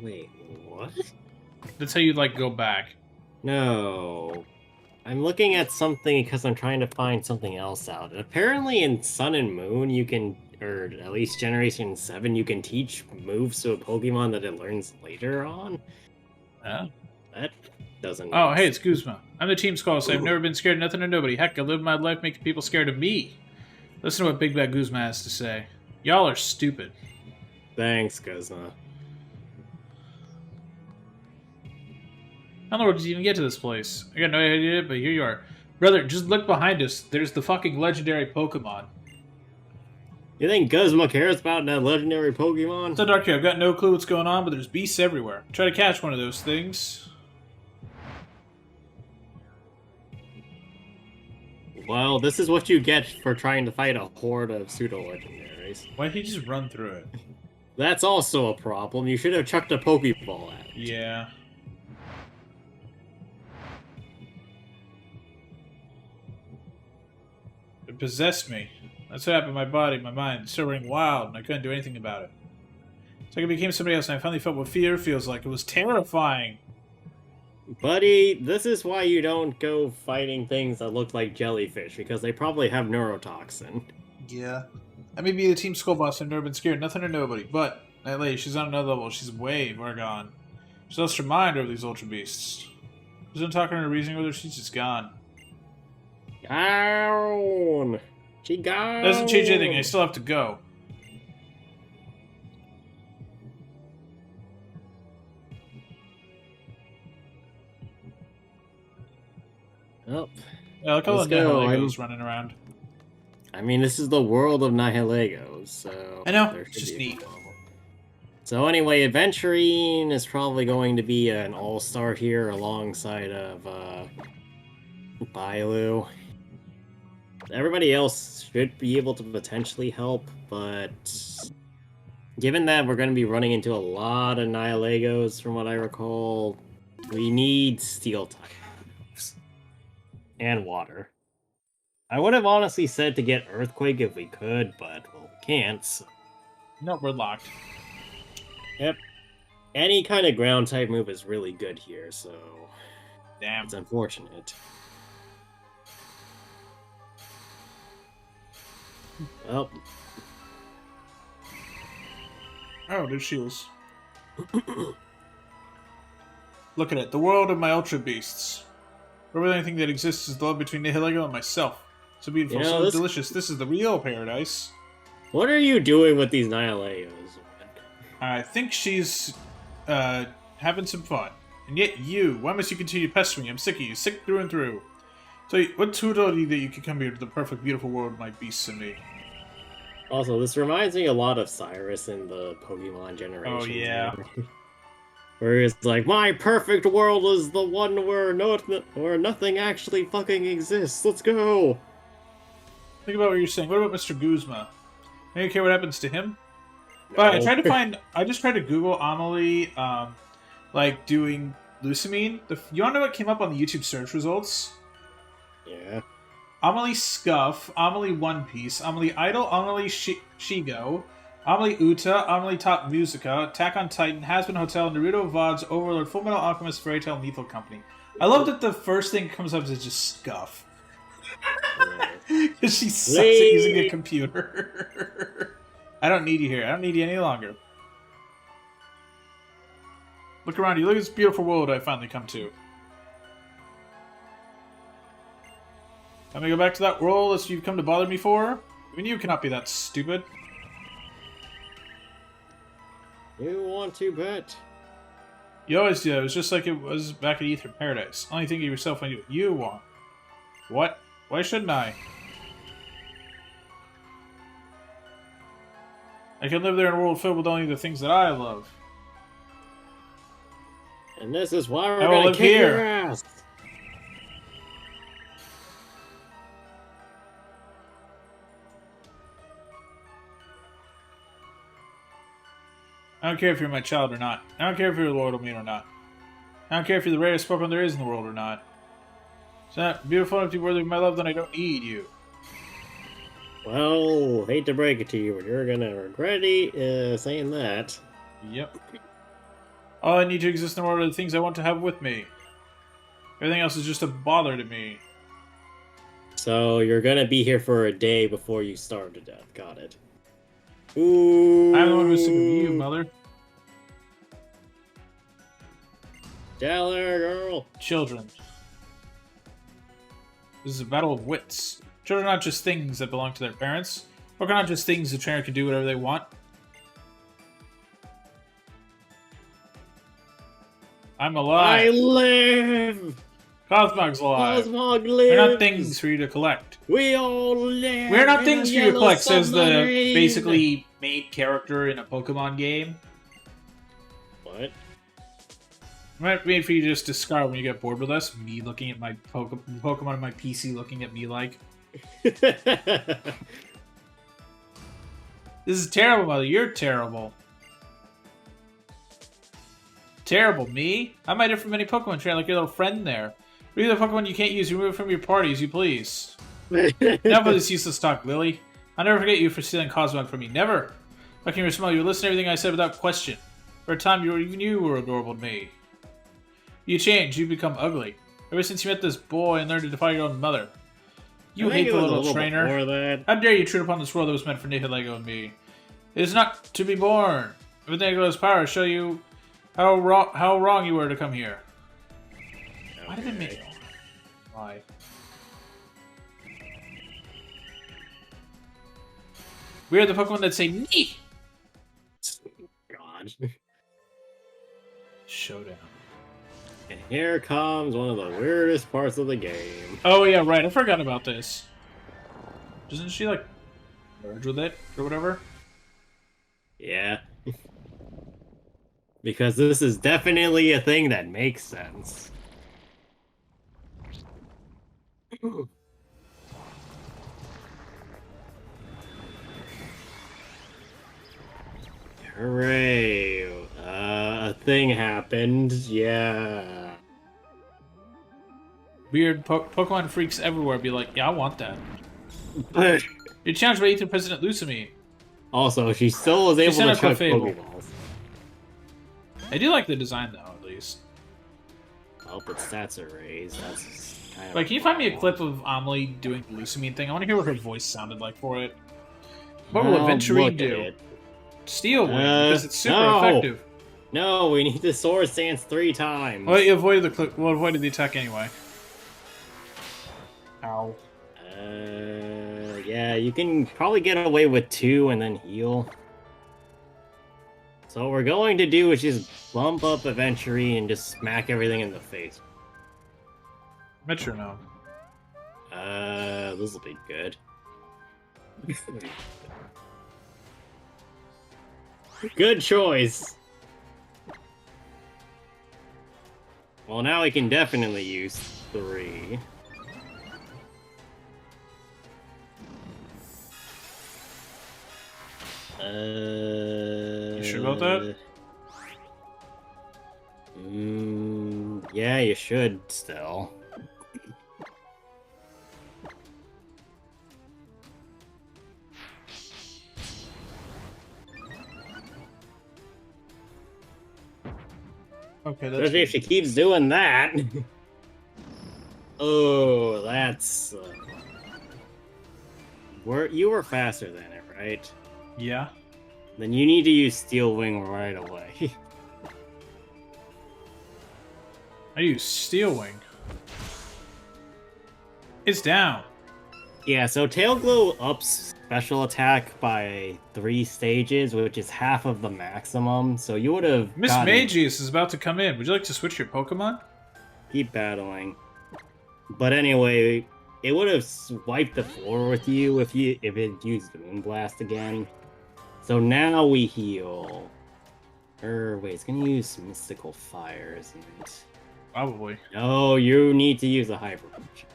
Wait, what? That's how you, like, go back. No. I'm looking at something because I'm trying to find something else out. Apparently in Sun and Moon you can, or at least Generation 7, you can teach moves to a Pokemon that it learns later on. Oh. That doesn't Oh, make hey, it's sense. Guzma. I'm the team Skull, so I've never been scared of nothing or nobody. Heck, I live my life making people scared of me. Listen to what Big Bad Guzma has to say. Y'all are stupid. Thanks, Guzma. How in the world did you even get to this place? I got no idea, but here you are. Brother, just look behind us. There's the fucking legendary Pokemon. You think Guzma cares about that legendary Pokemon? So dark here, I've got no clue what's going on, but there's beasts everywhere. Try to catch one of those things. Well, this is what you get for trying to fight a horde of pseudo-legendaries. Why did he just run through it? That's also a problem. You should have chucked a Pokeball at it. Yeah. It possessed me. That's what happened to my body, my mind. It's still running wild, and I couldn't do anything about it. It's like I became somebody else, and I finally felt what fear feels like. It was terrifying. Buddy, this is why you don't go fighting things that look like jellyfish, because they probably have neurotoxin. Yeah. I may be the team school boss, I've never been scared, nothing or nobody, but that lady, she's on another level. She's way far gone. She's lost her mind over these ultra beasts. There's no talking or reasoning with her, she's just gone. Gone! She gone! Doesn't change anything, I still have to go. Oh, Yeah, look how let's the go. Nihilegos running around. I mean, this is the world of Nihilegos, so... I know, there it's should just be a neat. problem. So anyway, Adventurine is probably going to be an all-star here alongside of, Bailu. Everybody else should be able to potentially help, but... given that we're going to be running into a lot of Nihilegos, from what I recall, we need Steel types. And Water. I would have honestly said to get Earthquake if we could, but, well, we can't, so... No, we're locked. Yep. Any kind of ground type move is really good here, so... Damn. it's unfortunate. Well... Oh, there she is. Look at it. The world of my Ultra Beasts. The only thing that exists is the love between Nihilego and myself. So beautiful, You know, so this- delicious. This is the real paradise. What are you doing with these Nihilegos? I think she's having some fun. And yet you, why must you continue pestering me? I'm sick of you, sick through and through. So what told you that you could come here to the perfect, beautiful world of my beasts and me? Also, this reminds me a lot of Cyrus in the Pokemon generation. Oh, yeah. Where it's like, my perfect world is the one where nothing actually fucking exists. Let's go! Think about what you're saying. What about Mr. Guzma? Do you care what happens to him? But I No. tried to find. I just tried to Google Amelie, like doing Lusamine. You want to know what came up on the YouTube search results? Yeah. Amelie Scuff, Amelie One Piece, Amelie Idol, Amelie Shigo, Amelie Uta, Amelie Top Musica, Attack on Titan, Hazbin Hotel, Naruto VODs, Overlord, Fullmetal Alchemist, Fairy Tail, Lethal Company. I love that the first thing that comes up is just Scuff. Because she sucks at using a computer. I don't need you here. I don't need you any longer. Look around you. Look at this beautiful world I finally come to. Time to go back to that world as you've come to bother me for? Even you cannot be that stupid. You want to bet? You always do. It was just like it was back at Ether Paradise. Only think of yourself when you want. What? Why shouldn't I? I can live there in a world filled with only the things that I love. And this is why we're I will gonna live kick here. your ass. I don't care if you're my child or not. I don't care if you're loyal to me or not. I don't care if you're the rarest Pokemon there is in the world or not. It's not beautiful enough to be worthy of my love, then I don't need you. Well, hate to break it to you, but you're gonna regret saying that. Yep. All I need to exist in the world are the things I want to have with me. Everything else is just a bother to me. So you're gonna be here for a day before you starve to death. Got it. Ooh. I'm the one who's sick of you, mother. Tell her, girl. Children. This is a battle of wits. Children are not just things that belong to their parents. Or not just things the trainer can do whatever they want. I'm alive. I live. Cosmog's alive. Cosmog lives. We're not things for you to collect. We all live. We're not things for you to collect, says the submarine. basically main character in a Pokemon game. What? Might made for you to just discard when you get bored with us. Me looking at my Pokemon on my PC looking at me like. This is terrible, mother. You're terrible. Terrible. Me? I might have from any Pokemon trainer like your little friend there. Remove the Pokemon you can't use. Remove it from your party as you please. Enough of this useless talk, Lily. I'll never forget you for stealing Cosmog from me. Never. I can smell you. Listen to everything I said without question. For a time, even you were adorable to me. You changed. You become ugly. Ever since you met this boy and learned to defy your own mother. You hate the little trainer. How dare you intrude upon this world that was meant for Nihilego and me? It is not to be born. With Nihilego's power, show you how wrong you were to come here. Okay. Why did it make... Why? We are the Pokemon that say "Nee." God. Showdown. And here comes one of the weirdest parts of the game. Oh yeah, right. I forgot about this. Doesn't she like merge with it or whatever? Yeah. Because this is definitely a thing that makes sense. Hooray! A thing happened. Yeah. Weird Pokemon freaks everywhere be like, yeah, I want that. You're challenged by Ethan President Lusamine. Also, she still was able to chuck Pokeballs. I do like the design though, at least. I hope its stats are raised. That's kind of. Like, can you find me a clip of Amelie doing the Lusamine thing? I want to hear what her voice sounded like for it. What will Aventurine do? Steel Wing, because it's super effective. No, we need the Swords Dance 3 times. Well, you avoided the clip. Well, avoided the attack anyway. Ow. Yeah, you can probably get away with 2 and then heal. So what we're going to do is just bump up Aventurine and just smack everything in the face. Metronome. This will be good. Good choice. Well, now we can definitely use 3. You sure about that? Yeah, you should still. Okay, that's especially if she keeps doing that. Oh, that's... you were faster than it, right? Yeah. Then you need to use Steel Wing right away. I use Steel Wing. It's down. Yeah, so Tail Glow ups special attack by 3 stages, which is half of the maximum. So you would have. Miss Magius is about to come in. Would you like to switch your Pokemon? Keep battling. But anyway, it would have wiped the floor with you if it used Moonblast again. So now we heal. Wait, it's gonna use Mystical Fire, isn't it? Probably. No, you need to use a Hyper Punch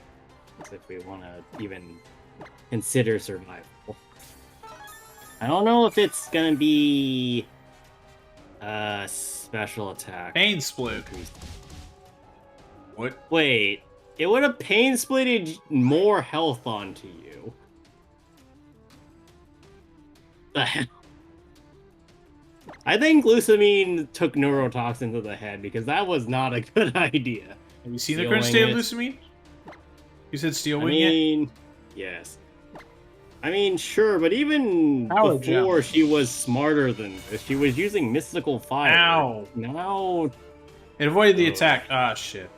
if we want to even consider survival. I don't know if it's gonna be special attack. Pain Split. What? Wait, it would have Pain Splitted more health onto you. The hell? I think Lusamine took neurotoxin to the head because that was not a good idea. Have you seen the Steel current Wing state of it. Lusamine? You said Steel I Wing it? mean, yes. I mean, sure, but even Power Gem. before she was smarter than this, she was using mystical fire. Ow. Now, It avoided the attack. Ah, shit.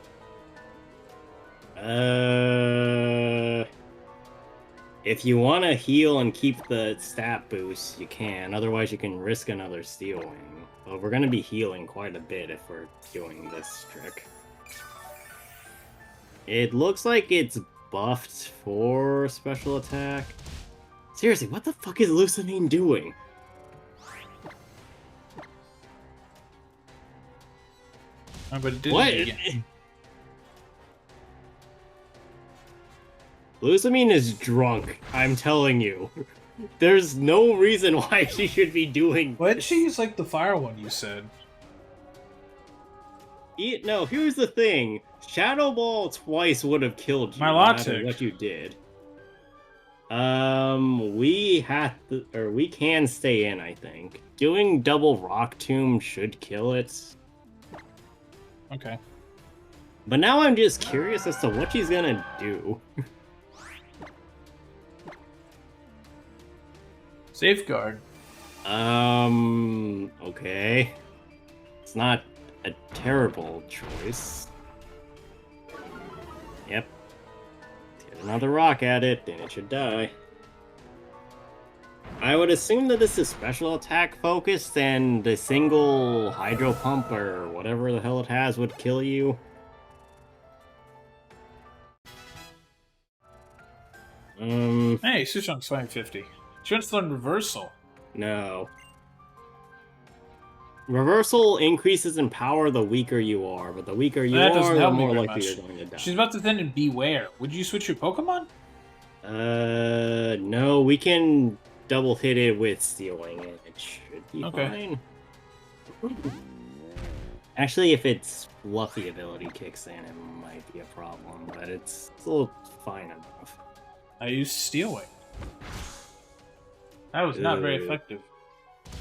if you want to heal and keep the stat boost, you can. Otherwise, you can risk another Steel Wing. But we're going to be healing quite a bit if we're doing this trick. It looks like it's buffed for special attack. Seriously, what the fuck is Lusamine doing? Oh, but it did What? it again. Lusamine is drunk, I'm telling you. There's no reason why she should be doing Why did she use, like, the fire one you said? No, here's the thing. Shadow Ball twice would have killed you, no matter Milotic. what you did. We can stay in, I think. Doing double Rock Tomb should kill it. Okay. But now I'm just curious as to what she's gonna do. Safeguard. Okay. It's not a terrible choice. Yep. Get another rock at it, and it should die. I would assume that this is special attack focused, and the single hydro pump or whatever the hell it has would kill you. Hey, Sushunk's 550. Chance learn reversal. No. Reversal increases in power the weaker you are, but the weaker you That doesn't are, the help me more very likely much. you're going to die. She's about to send in Beware. Would you switch your Pokemon? No, we can double hit it with Stealing, and it should be Okay. fine. Actually, if its Fluffy ability kicks in, it might be a problem, but it's still fine enough. I used Steel Wing. That was not very effective.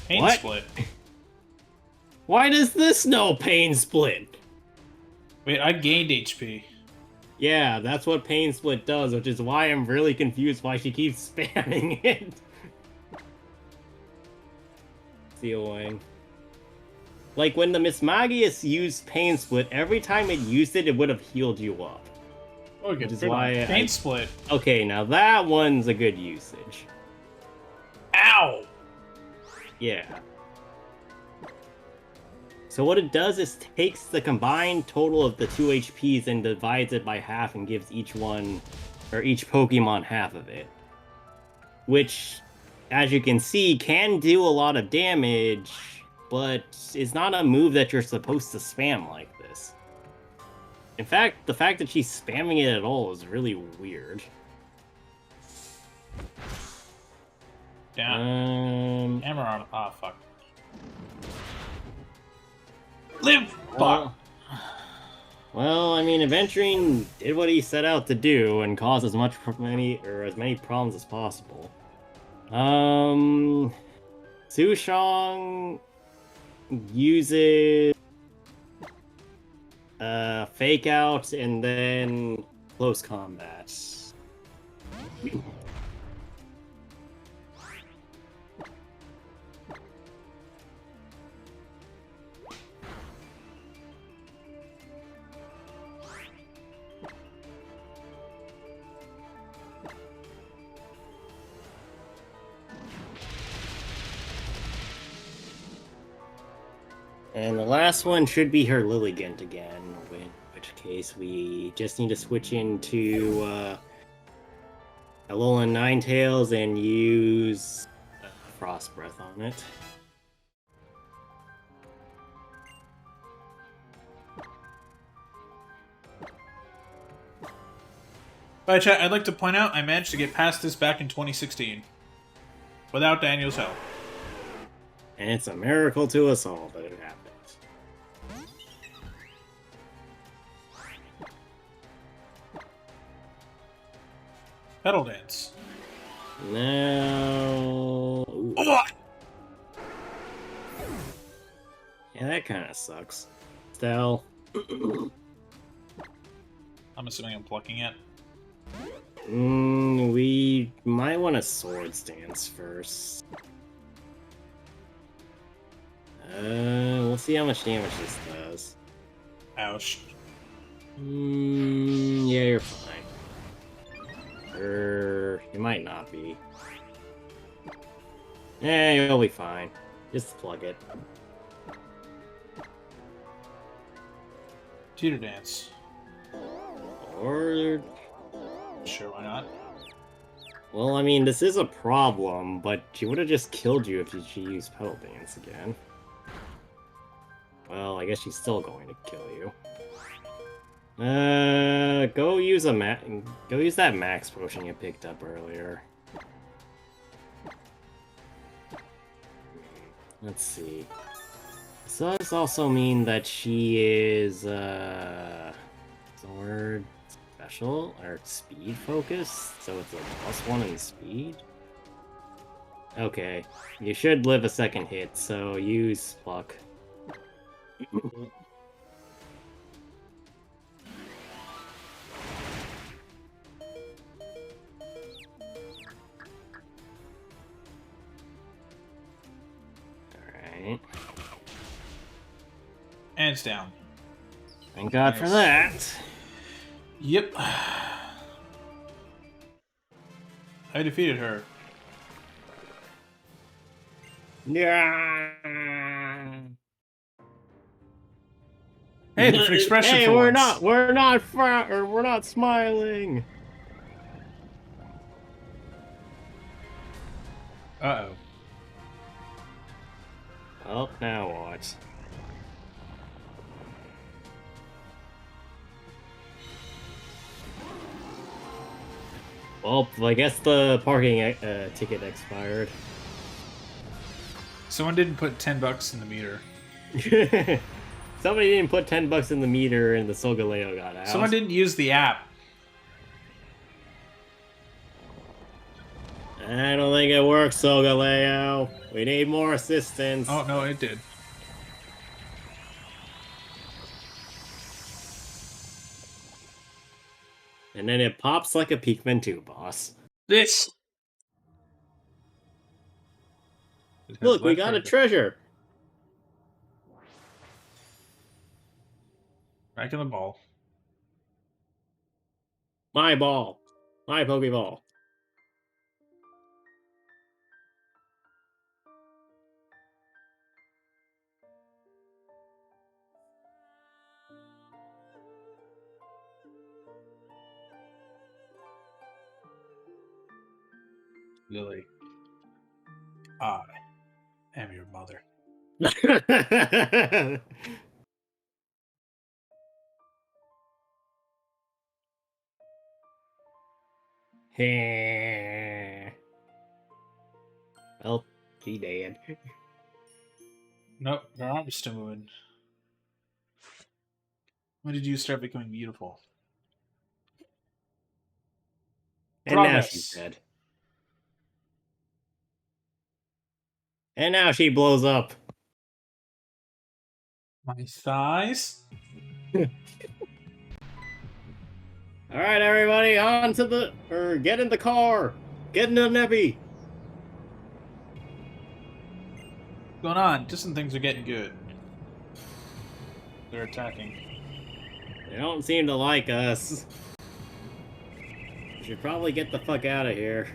Pain What? Split. Why does this know Pain Split? Wait, I gained HP. Yeah, that's what Pain Split does, which is why I'm really confused why she keeps spamming it. Steel Wing. Like, when the Miss Magius used Pain Split, every time it used it, it would have healed you up. Oh, good. Which is Good why on. Pain Split. Okay, now that one's a good usage. Ow! Yeah. So what it does is takes the combined total of the 2 HPs and divides it by half and gives each one, or each Pokemon half of it. Which, as you can see, can do a lot of damage, but is not a move that you're supposed to spam like this. In fact, the fact that she's spamming it at all is really weird. Down. Hammer arm. Ah, fuck. Live! Fuck! Well, I mean, Adventuring did what he set out to do and cause as many problems as possible. Sushong uses Fake Out and then Close Combat. And the last one should be her Lilligant again, in which case we just need to switch into Alolan Ninetales and use Frost Breath on it. By chat, I'd like to point out I managed to get past this back in 2016. Without Daniel's help. And it's a miracle to us all that it happened. Pedal Dance. Now... Oh! Yeah, that kind of sucks. Still. I'm assuming I'm plucking it. We might want a Swords Dance first. We'll see how much damage this does. Ouch. Yeah, you're fine. You might not be. Yeah, you'll be fine. Just plug it. Teeter dance. Or... Sure, why not? Well, I mean, this is a problem, but she would have just killed you if she used Pedal Dance again. Well, I guess she's still going to kill you. Go use that max potion you picked up earlier. Let's see. So does also mean that she is sword special or speed focused, so it's a +1 in speed. Okay, you should live a second hit, so use pluck. Alright. And it's down. Thank God for Nice. that. Yep. I defeated her. Yeah. Hey, different expression Hey, for we're once. we're not smiling. Uh-oh. Oh, now what? Well, I guess the parking ticket expired. Someone didn't put $10 in the meter. Somebody didn't put $10 in the meter and the Solgaleo got out. Someone didn't use the app. I don't think it works, Solgaleo. We need more assistance. Oh, no, it did. And then it pops like a Pikmin 2 boss. This! Look, we got a treasure! Back in the ball. My ball. My Pokeball. Lily. I am your mother. Well, she dead. Nope, her arm's still moving. When did you start becoming beautiful? And now Progress. she's dead. And now she blows up. My thighs? Alright, everybody, on to get in the car! Get in the Neppy! What's going on? Distant things are getting good. They're attacking. They don't seem to like us. We should probably get the fuck out of here.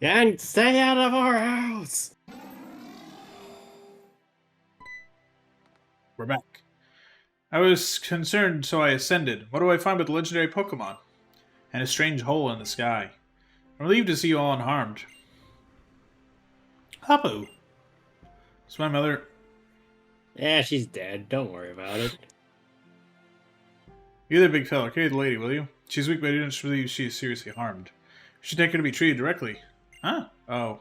And stay out of our house! We're back. I was concerned, so I ascended. What do I find but the legendary Pokemon? And a strange hole in the sky. I'm relieved to see you all unharmed. Hapu! Is my mother... Yeah, she's dead. Don't worry about it. You're the big fella. Carry the lady, will you? She's weak, but I didn't believe she is seriously harmed. Should take her to be treated directly. Huh? Oh.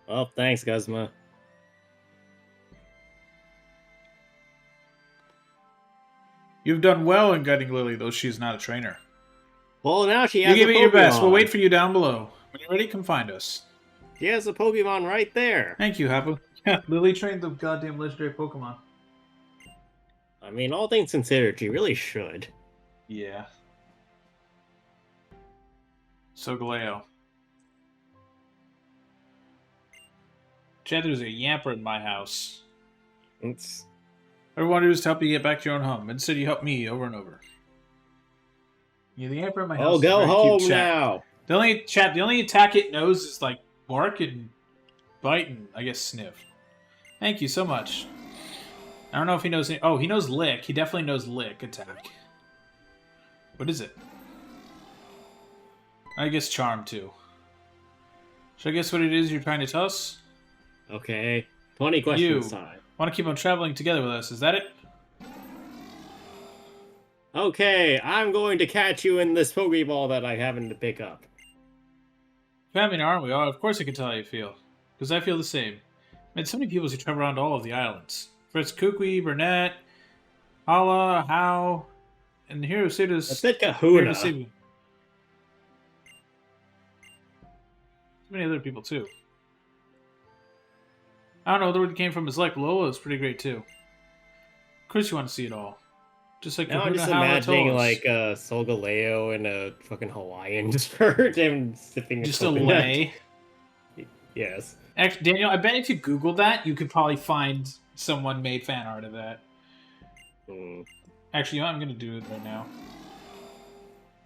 Oh, thanks, Guzma. You've done well in guiding Lily, though she is not a trainer. Well, now she You has a gave it your best. We'll Pokemon. wait for you down below. When you're ready, come find us. She has a Pokemon right there. Thank you, Hapu. Yeah, Lily trained the goddamn legendary Pokemon. I mean, all things considered, she really should. Yeah. Solgaleo. Chad, there's a Yamper in my house. It's... All I wanted was to help you get back to your own home. Instead, you helped me over and over. Yeah, the Yamper in my house. Oh, is go very home cute, Chat. now. The only attack it knows is like bark and bite and I guess sniff. Thank you so much. I don't know if he knows. Oh, he knows lick. He definitely knows lick attack. What is it? I guess charm too. Should I guess what it is you're trying to tell us? Okay, 20 questions time. Want to keep on traveling together with us? Is that it? Okay, I'm going to catch you in this Pokeball that I happen to pick up. Family, aren't we? Oh, of course I can tell how you feel. Because I feel the same. Met so many people who travel around all of the islands. First Kukui, Burnett, Hala, How, and here who saved us. I said Here Kahuna. to save me. So many other people too. I don't know where it came from. Is like Lola is pretty great too. Of course, you want to see it all. Just like Now I'm Kahuna, just Hala, imagining Tolos. like Solgaleo in a fucking Hawaiian shirt and sipping Just a a coconut. lay. Yes. Actually, Daniel, I bet if you Googled that, you could probably find someone made fan art of that. Mm. Actually, you know what? I'm going to do it right now.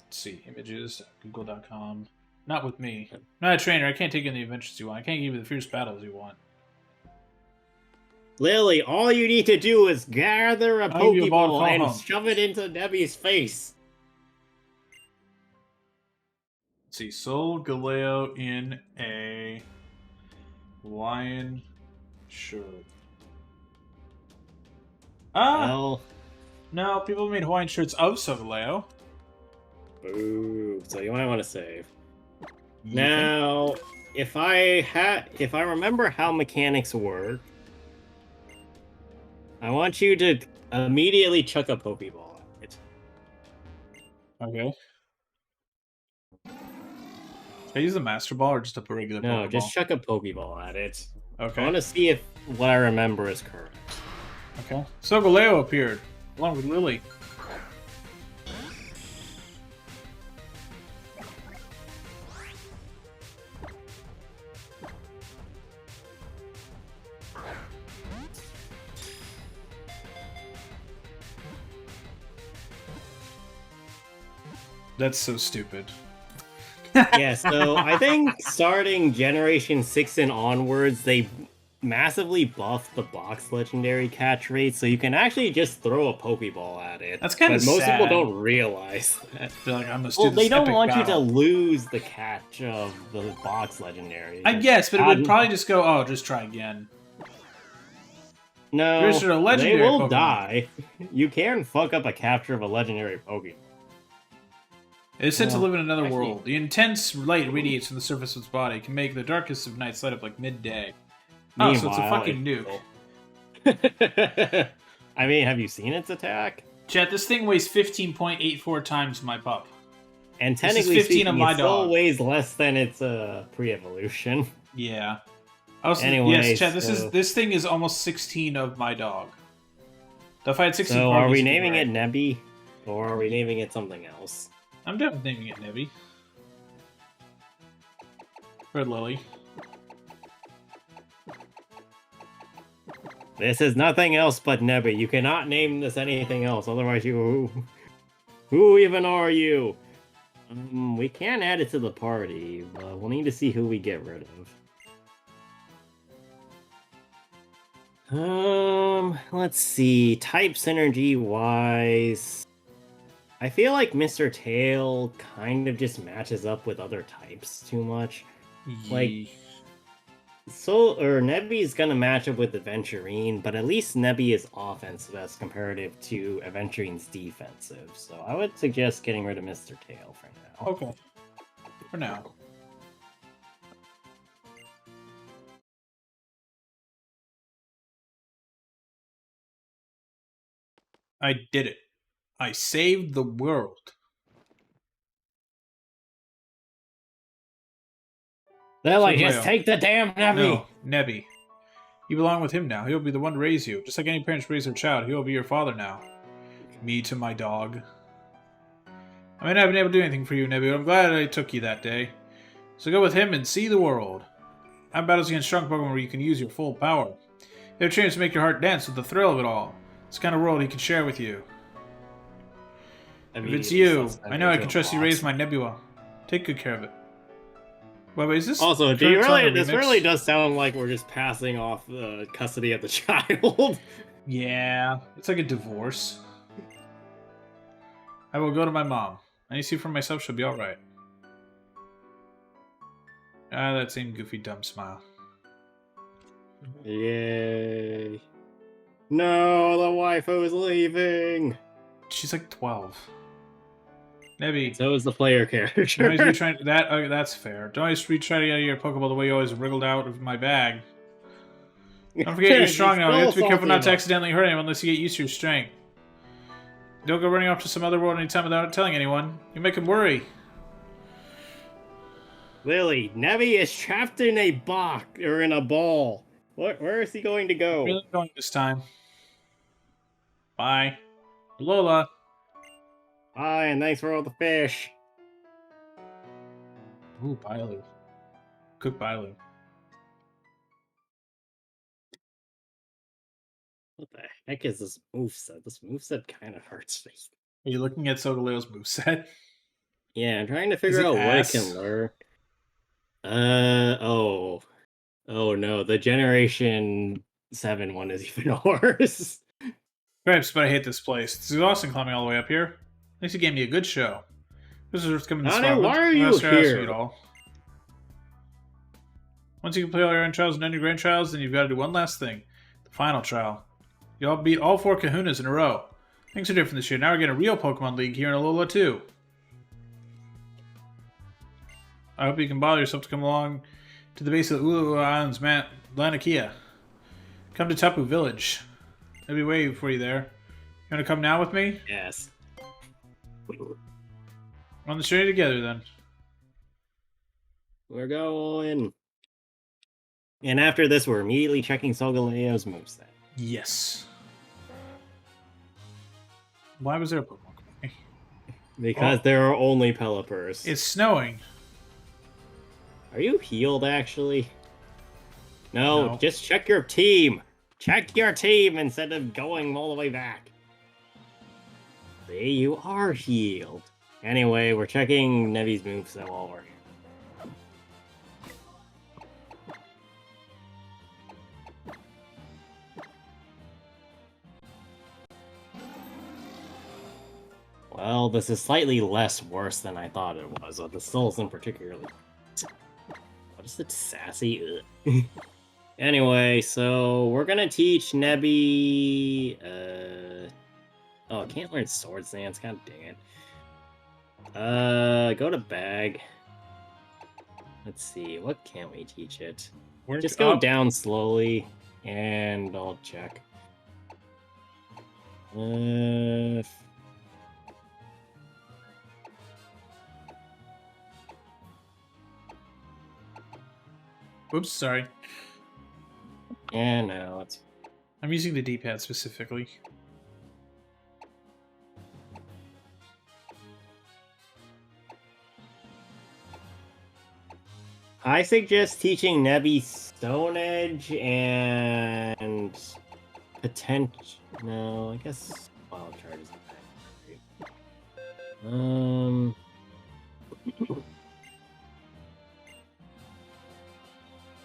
Let's see. Images, google.com. Not with me. I'm not a trainer. I can't take you on the adventures you want. I can't give you the fierce battles you want. Lily, all you need to do is gather a I'll give you a ball to Pokeball call and home. shove it into Debbie's face. Let's see. Solgaleo in a Hawaiian shirt. Well, No, people made Hawaiian shirts of Solgaleo. boo. So you might want to save. Now, if I remember how mechanics work, I want you to immediately chuck a Pokeball at it. Okay. Should I use the Master Ball or just a regular No, Pokeball? just chuck a Pokeball at it. Okay. I want to see if what I remember is correct. Okay. Solgaleo appeared, along with Lily. That's so stupid. Yeah, so I think starting Generation 6 and onwards, they massively buffed the box legendary catch rate, so you can actually just throw a Pokeball at it. That's kinda But most sad. people don't realize that. I feel like I'm gonna do Well, this they don't epic want battle. you to lose the catch of the box legendary. I guess, but it would Add- probably just go, oh, just try again. No, Yours are a legendary they will Pokemon. die. You can fuck up a capture of a legendary Pokemon. It is said to Well, live in another actually- world. The intense light radiates from the surface of its body, can make the darkest of nights light up like midday. Oh, so it's a Meanwhile, fucking nuke. I mean, have you seen its attack? Chat, this thing weighs 15.84 times my pup. And This is technically 15 speaking, of my it still dog. weighs less than its pre-evolution. Yeah. Also, Anyways, yes, Chat, so- this thing is almost 16 of my dog. If I had 16 So, are corgis, we it'd be naming great. it Nebby, or are we naming it something else? I'm definitely naming it Nebby. Or Lily. This is nothing else but Nebby. You cannot name this anything else, otherwise you... Who even are you? We can add it to the party, but we'll need to see who we get rid of. Let's see. Type synergy wise, I feel like Mr. Tail kind of just matches up with other types too much. Like, Ye- Nebby is gonna match up with Aventurine, but at least Nebby is offensive as comparative to Aventurine's defensive. So I would suggest getting rid of Mr. Tail for now. Okay. For now. I did it. I saved the world. They're like, just Solgaleo. take the damn Nebby! No, Nebby. You belong with him now. He'll be the one to raise you. Just like any parents raise their child, he will be your father now. Me to my dog. I may not have been able to do anything for you, Nebby, but I'm glad I took you that day. So go with him and see the world. I'm battles against strong Pokemon where you can use your full power. They have trainers to make your heart dance with the thrill of it all. It's the kind of world he can share with you. If it's you, I know I can trust you to raise my Nebula. Take good care of it. Wait, is this Also, do you really? This remix? really does sound like we're just passing off custody of the child. Yeah, it's like a divorce. I will go to my mom. I see for myself she'll be alright. Ah, that same goofy dumb smile. Yay. No, the waifu is leaving. She's like 12. Nebby. So is the player character. Don't always retry that. Okay, that's fair. Don't always retry to get out of your Pokeball the way you always wriggled out of my bag. Don't forget you're strong now. You have to be careful not to accidentally hurt anyone unless you get used to your strength. Don't go running off to some other world anytime without telling anyone. You make him worry. Lily, Nebby is trapped in a box or in a ball. Where is he going to go? Really going this time. Bye. Lola. Bye, and thanks for all the fish. Ooh, Bailu. Cook Bailu. What the heck is this moveset? This moveset kind of hurts me. Are you looking at Solgaleo's moveset? Yeah, I'm trying to figure out what it can learn. Oh no, the Generation 7 one is even worse. Perhaps, but I hate this place. It's exhausting climbing all the way up here. At least you gave me a good show. This is coming this far. Why are you here? At all. Once you complete all your own trials and your grand trials, then you've got to do one last thing. The final trial. You'll beat all 4 Kahunas in a row. Things are different this year. Now we're getting a real Pokemon League here in Alola too. I hope you can bother yourself to come along to the base of the Ulu Islands, Lanikia. Come to Tapu Village. I'll be waiting for you there. You want to come now with me? Yes. On the journey together, then. We're going. And after this, we're immediately checking Solgaleo's moveset. Yes. Why was there a Pokemon coming? Because there are only Pelipper's. It's snowing. Are you healed, actually? No, just check your team. Check your team instead of going all the way back. See, you are healed. Anyway, we're checking Nebby's moveset while we're here. Well, this is slightly less worse than I thought it was, but this still isn't particularly... What is it? Sassy? Anyway, so we're gonna teach Nebby... Oh, I can't learn Swords Dance, god dang it. Go to Bag. Let's see, what can't we teach it? Just go down slowly, and I'll check. Oops, sorry. Yeah, no, it's... I'm using the D-pad specifically. I suggest teaching Nebby Stone Edge and... potential... No, I guess... Wild Charge isn't that great.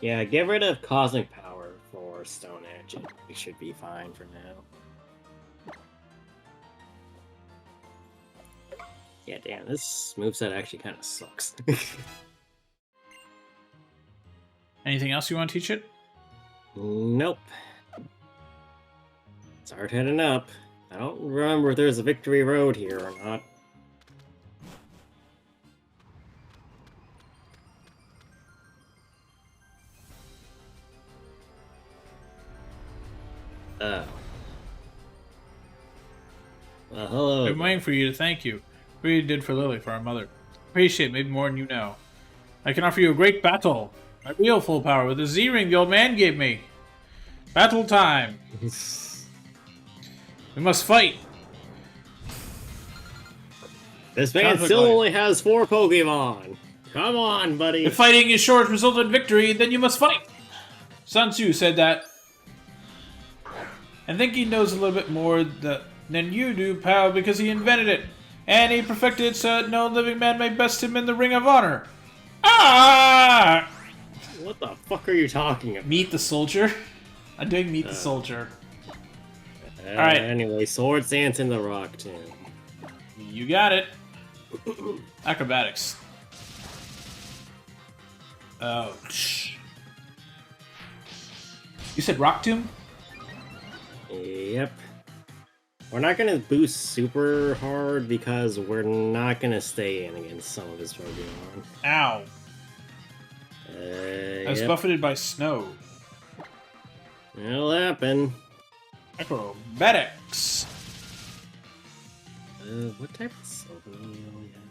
Yeah, get rid of Cosmic Power for Stone Edge, and we should be fine for now. Yeah, damn, this moveset actually kind of sucks. Anything else you want to teach it? Nope. Start heading up. I don't remember if there's a Victory Road here or not. Oh. Well, hello. I've been waiting for you to thank you. What you did for Lily, for our mother. Appreciate it, maybe more than you know. I can offer you a great battle. My real full power with the Z-ring the old man gave me. Battle time. We must fight. This man still only has 4 Pokemon. Come on, buddy. If fighting is short result in victory, then you must fight. Sun Tzu said that. I think he knows a little bit more than you do, pal, because he invented it. And he perfected it so that no living man may best him in the Ring of Honor. Ah! What the fuck are you talking about? Meet the Soldier? I'm doing Meet the Soldier. Alright. Anyway, Sword Dance in the Rock Tomb. You got it. Acrobatics. Oh, You said Rock Tomb? Yep. We're not gonna boost super hard because we're not gonna stay in against some of his Pokemon. Ow. I was buffeted by snow. It'll happen. Acrobatics. What type of Silver do we have?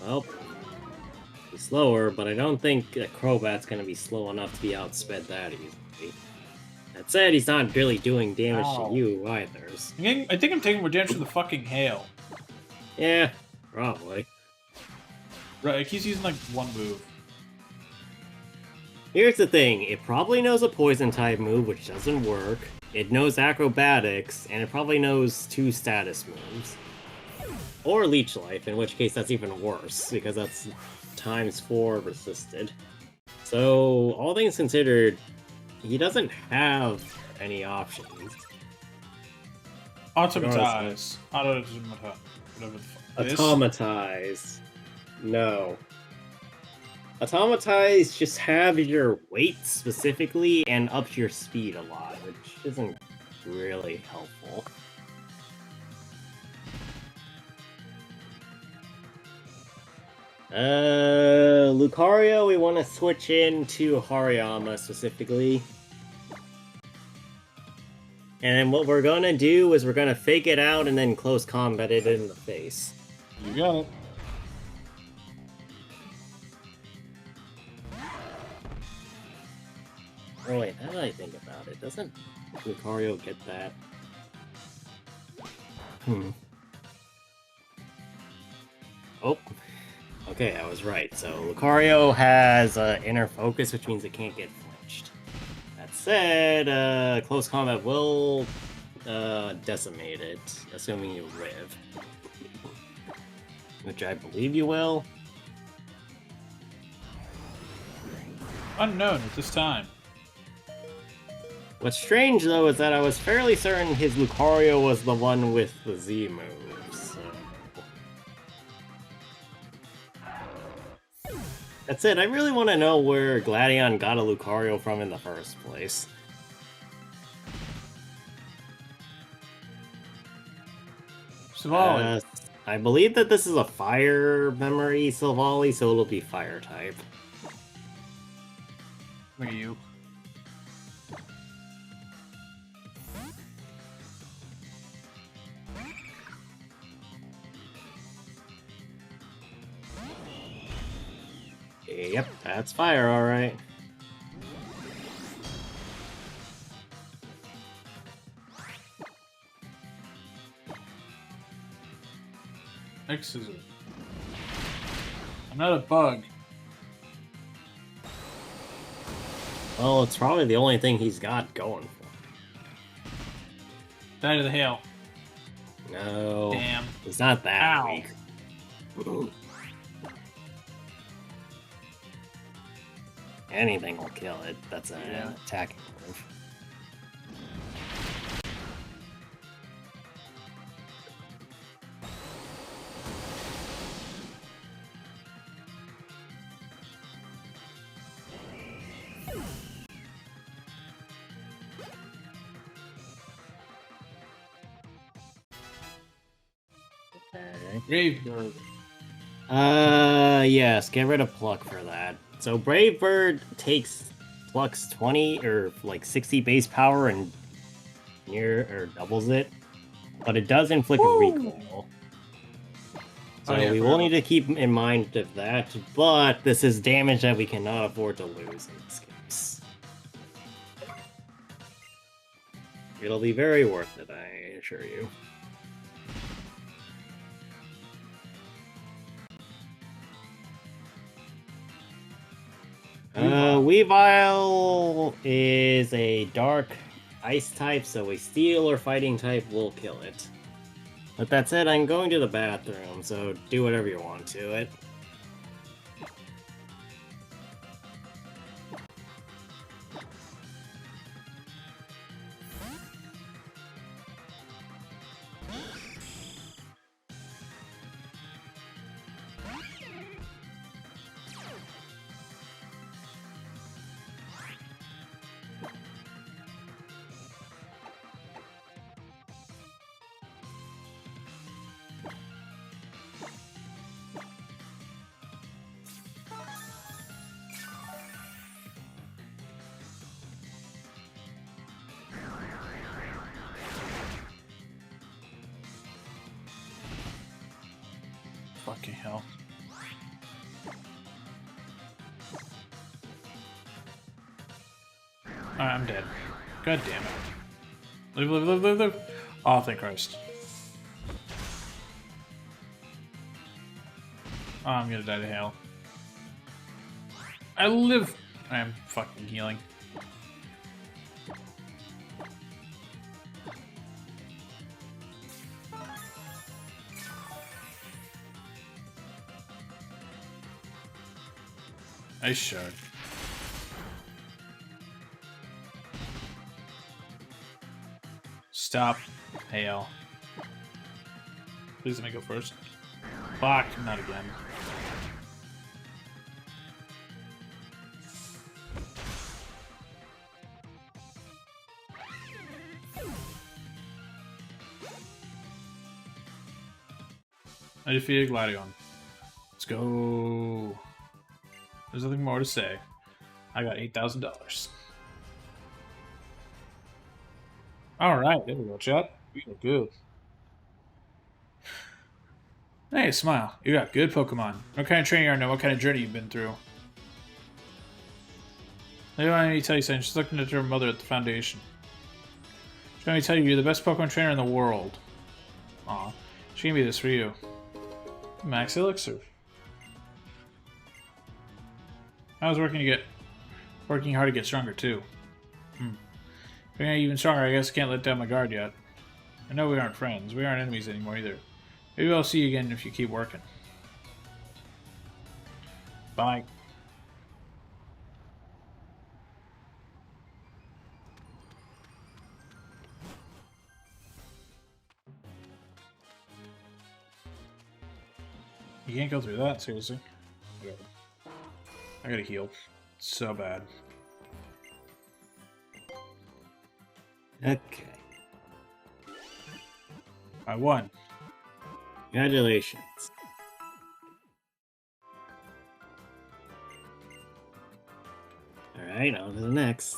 Well, he's slower, but I don't think a Crobat's gonna be slow enough to be outsped that easily. That said, he's not really doing damage to you either. I think I'm taking more damage from the fucking hail. Yeah, probably. Right, he's using like one move. Here's the thing, it probably knows a poison type move, which doesn't work. It knows acrobatics, and it probably knows 2 status moves. Or Leech Life, in which case that's even worse, because that's ×4 resisted. So, all things considered, he doesn't have any options. Automatize. Automatize. No. Automatize just have your weight specifically and ups your speed a lot, which isn't really helpful. Lucario, we want to switch into Hariyama specifically. And then what we're gonna do is we're gonna fake it out and then close combat it in the face. You got it. Oh wait, how do I think about it? Doesn't Lucario get that? Oh. Okay, I was right. So Lucario has inner focus, which means it can't get flinched. That said, close combat will decimate it, assuming you live. Which I believe you will. Unknown at this time. What's strange, though, is that I was fairly certain his Lucario was the one with the Z moves. So. That's it. I really want to know where Gladion got a Lucario from in the first place. Silvally. I believe that this is a fire memory Silvally, so it'll be fire type. Look at you. Yep, that's fire, alright. X is it? I'm not a bug. Well, it's probably the only thing he's got going for him. Die to the hail. No. Damn. He's not that weak. Anything will kill it. That's an attacking move. Okay. Gravebird. Yes, get rid of Pluck for that. So Brave Bird takes plus 20 or like 60 base power and near or doubles it, but it does inflict recoil. So Oh, yeah, we will need to keep in mind of that, but this is damage that we cannot afford to lose in this case. It'll be very worth it, I assure you. Weavile is a dark ice type, so a steel or fighting type will kill it. But that said, I'm going to the bathroom, so do whatever you want to it. Fucking hell. Alright, I'm dead. God damn it. Live, live, live, live, live. Oh, thank Christ. Oh, I'm gonna die to hail. I live. I am fucking healing. Nice shot. Stop. Hail. Please let me go first. Fuck, not again. I defeated Gladion. Let's go. There's nothing more to say. I got $8,000. Alright, there we go, chat. We are good. Hey, Smile. You got good Pokemon. What kind of training you are now? What kind of journey you've been through? Let me tell you something. She's looking at her mother at the foundation. Let me tell you, you're the best Pokemon trainer in the world. Aw. She gave me this for you. Max Elixir. I was working hard to get stronger too. If you're even stronger, I guess I can't let down my guard yet. I know we aren't friends. We aren't enemies anymore either. Maybe I'll see you again if you keep working. Bye. You can't go through that, seriously. Whatever. I gotta heal. So bad. Okay. I won. Congratulations. Alright, on to the next.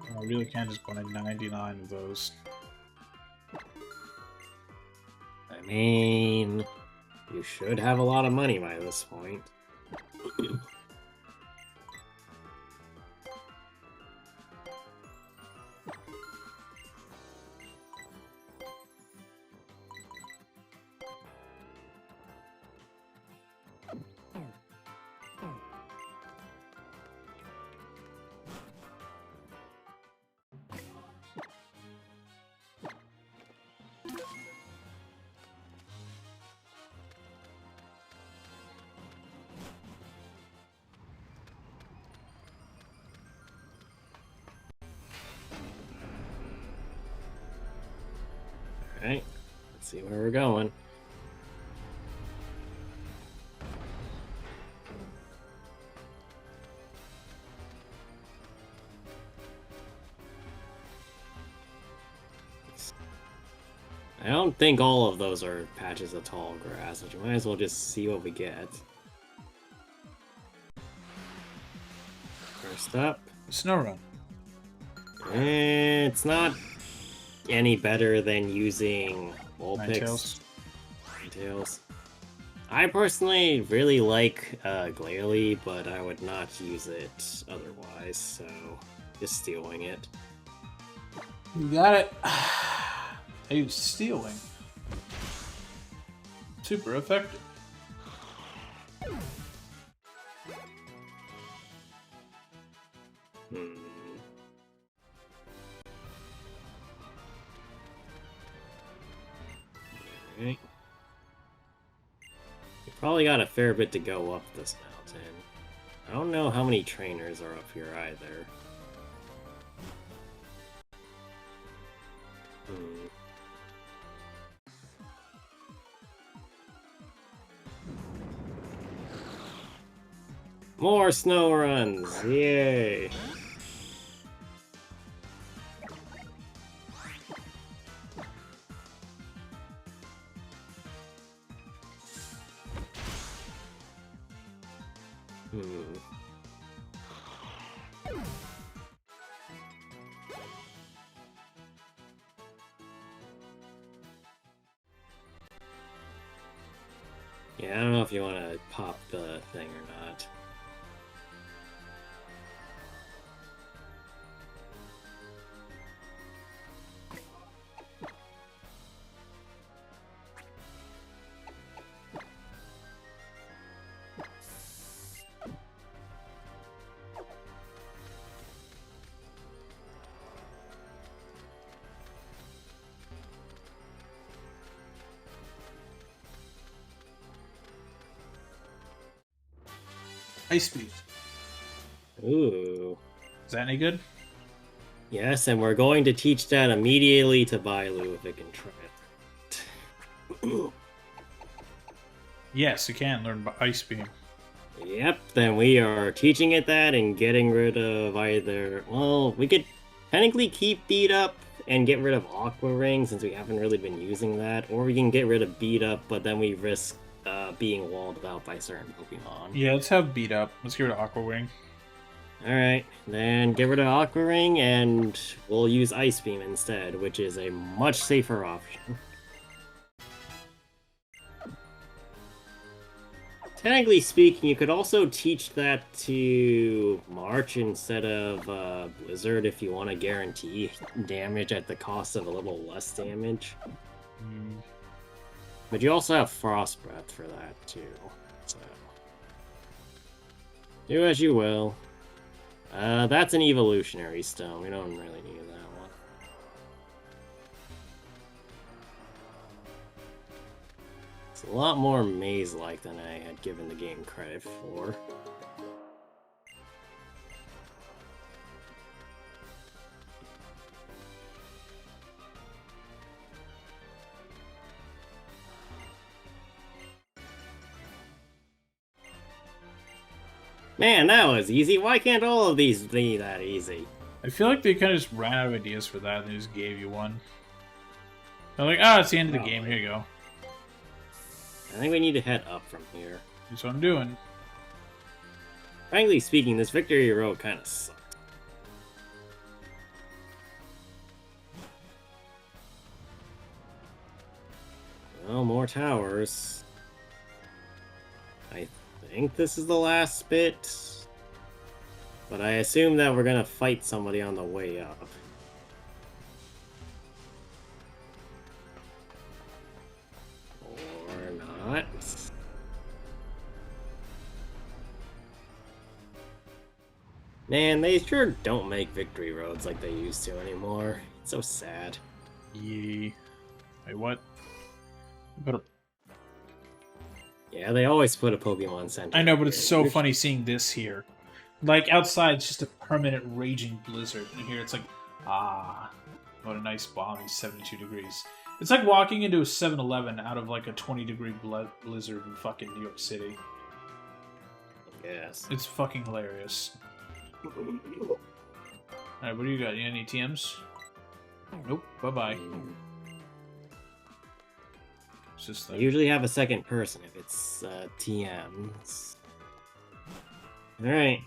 I really can't just buy 99 of those. I mean, you should have a lot of money by this point. Alright, let's see where we're going. I don't think all of those are patches of tall grass, but you might as well just see what we get. First up. Snow Run. It's not any better than using Ninetales. Ninetales. I personally really like Glalie, but I would not use it otherwise, so just stealing it. You got it. I use Steel Wing. Super effective. Alright. You probably got a fair bit to go up this mountain. I don't know how many trainers are up here either. More snow runs! Yay! Yeah, I don't know if you want to pop the thing or not. Ice Speed. Ooh. Is that any good? Yes, and we're going to teach that immediately to Bailu if it can try it. Yes, you can learn Ice Beam. Yep, then we are teaching it that and getting rid of either... Well, we could technically keep Beat Up and get rid of Aqua Ring since we haven't really been using that, or we can get rid of Beat Up, but then we risk being walled out by certain Pokemon. Yeah, let's have Beat Up. Let's get rid of Aqua Wing. Alright, then get rid of Aqua Ring and we'll use Ice Beam instead, which is a much safer option. Technically speaking, you could also teach that to March instead of Blizzard if you want to guarantee damage at the cost of a little less damage. But you also have Frost Breath for that too, so do as you will. That's an evolutionary stone. We don't really need that one. It's a lot more maze-like than I had given the game credit for. Man, that was easy. Why can't all of these be that easy? I feel like they kind of just ran out of ideas for that and they just gave you one. They're like, ah, it's the end of the game. Here you go. I think we need to head up from here. That's what I'm doing. Frankly speaking, this Victory Road kind of sucks. Well, more towers. I think this is the last bit, but I assume that we're gonna fight somebody on the way up. Or not. Man, they sure don't make victory roads like they used to anymore. It's so sad. Yee. Wait, what? But Yeah, they always put a Pokemon Center. I know, but it's so funny seeing this here. Like, outside, it's just a permanent raging blizzard. And here it's like, ah, what a nice balmy 72 degrees. It's like walking into a 7-Eleven out of like a 20-degree blizzard in fucking New York City. Yes. It's fucking hilarious. Alright, what do you got? You got any TMs? Nope. Bye-bye. It's just I like... usually have a second person if it's TMs. Alright.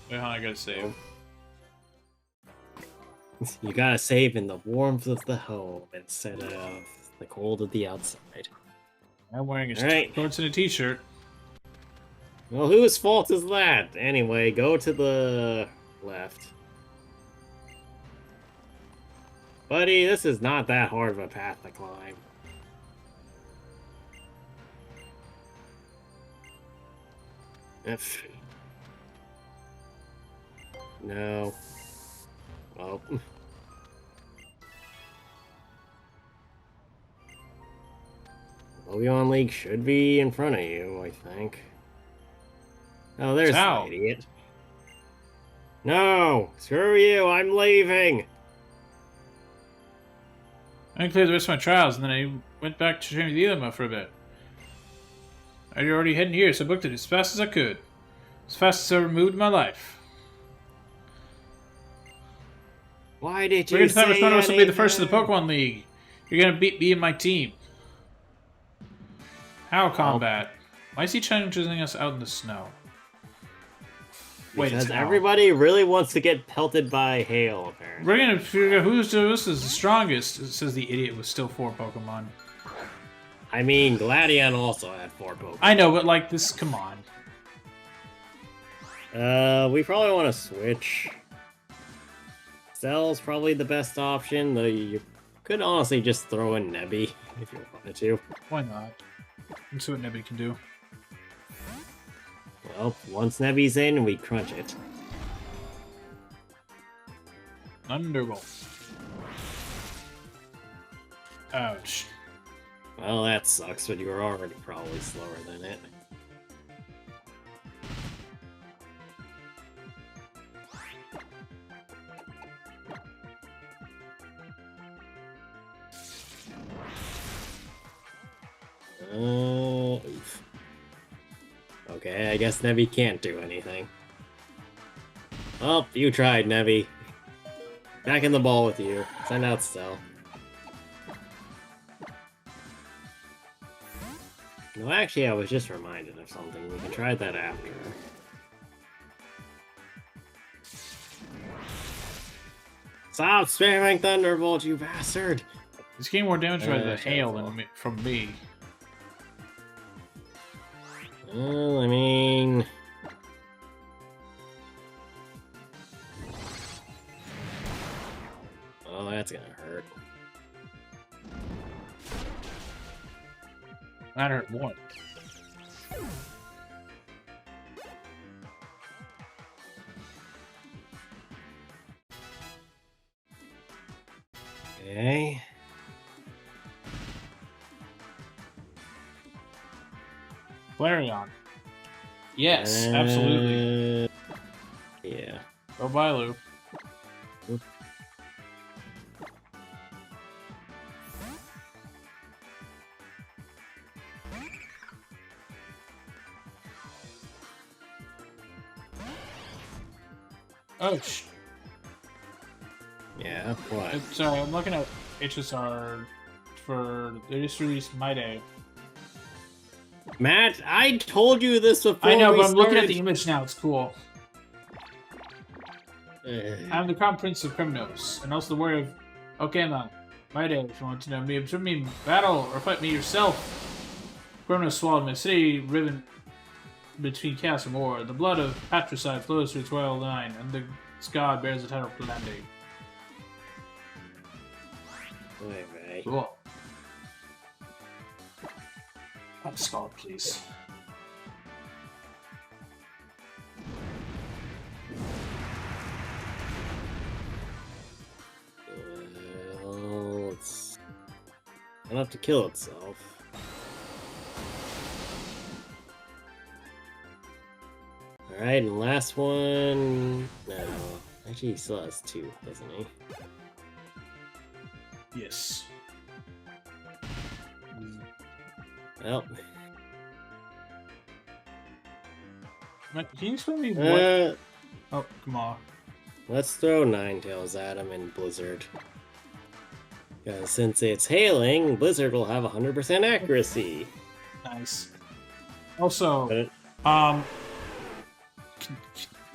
Wait, I gotta save. You gotta save in the warmth of the home instead of the cold of the outside. I'm wearing a Alright. shorts and a t-shirt. Well, whose fault is that? Anyway, go to the left. Buddy, this is not that hard of a path to climb. If... No. Well... Obion League should be in front of you, I think. Oh, there's the idiot. No! Screw you, I'm leaving! I cleared the rest of my trials, and then I went back to train with the Elima for a bit. I'd already heading here, so I booked it as fast as I could. As fast as I ever moved in my life. Why did you We're gonna say time us will be the anything? first of the Pokemon League. You're gonna beat me and my team. How combat? Why is he challenging us out in the snow? Wait, Because it's how? everybody really wants to get pelted by hail, apparently. We're gonna figure out who's the strongest, says the idiot with still 4 Pokemon. I mean, Gladion also had 4 Pokemon. I know, but like this, come on. We probably want to switch. Cell's probably the best option, though you could honestly just throw in Nebby if you wanted to. Why not? Let's see what Nebby can do. Well, once Nebby's in, we crunch it. Thunderbolt. Ouch. Well, that sucks, but you were already probably slower than it. Oof. Okay, I guess Nebby can't do anything. Oh, you tried, Nebby. Back in the ball with you. Send out Cell. No, actually, I was just reminded of something. We can try that after. Stop spamming Thunderbolt, you bastard! He's getting more damage by the hail than from me. Well, I mean... Oh, that's gonna hurt. That hurt more. Okay. Flareon. Yes, absolutely. Yeah. Go Bailu. Oop. Oh, Yeah, what? sorry, I'm looking at HSR for... They just released My Day. Matt, I told you this before. I know, we but I'm looking at started. the image now. It's cool. I'm the Crown Prince of Criminals, and also the warrior of Okama. My Day, if you want to know me. Observe me in battle, or fight me yourself. Criminals swallowed my city, riven between chaos and war. The blood of patricide flows through its royal line, and the god bears the title of Calamity. Wait. Cool. Have Scald, please. It's enough to kill itself. Alright, and last one... No. Actually, he still has 2, doesn't he? Yes. Well... Can you explain me what... Oh, come on. Let's throw Ninetales at him in Blizzard. Since it's hailing, Blizzard will have 100% accuracy. Nice. Also, But um,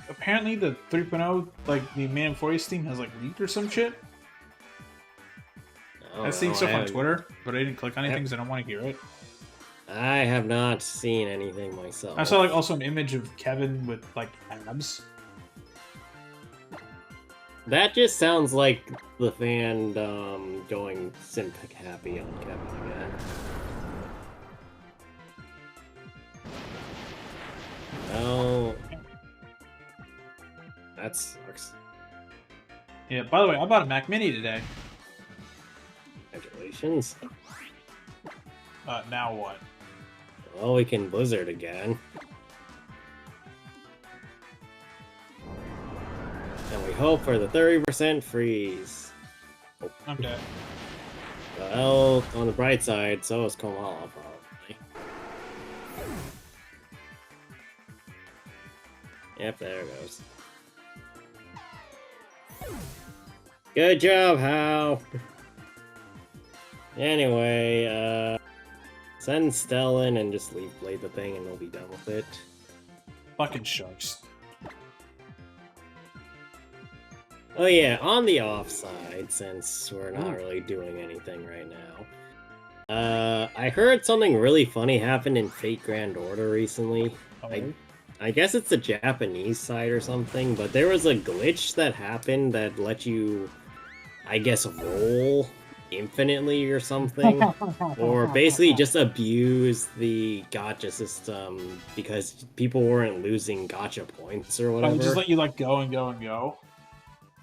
apparently the 3.0, like the Man Forest theme, has like leaked or some shit. I've seen stuff on Twitter, but I didn't click on anything because I don't want to hear it. I have not seen anything myself. I saw like also an image of Kevin with like abs. That just sounds like the fan going simp happy on Kevin again. Oh, that sucks. Yeah. By the way, I bought a Mac Mini today. Congratulations. Now what? Well, we can Blizzard again. And we hope for the 30% freeze. Oh. I'm dead. Well, on the bright side, so is Komala, probably. Yep, there it goes. Good job, Hal! Anyway, send Stellan and just leave Blade the thing and we'll be done with it. Fucking sharks. Oh yeah, on the offside, since we're not really doing anything right now. I heard something really funny happened in Fate Grand Order recently. Oh. I guess it's the Japanese side or something, but there was a glitch that happened that let you, I guess, roll infinitely or something. Or basically just abuse the gacha system because people weren't losing gacha points or whatever. Just let you like go and go and go.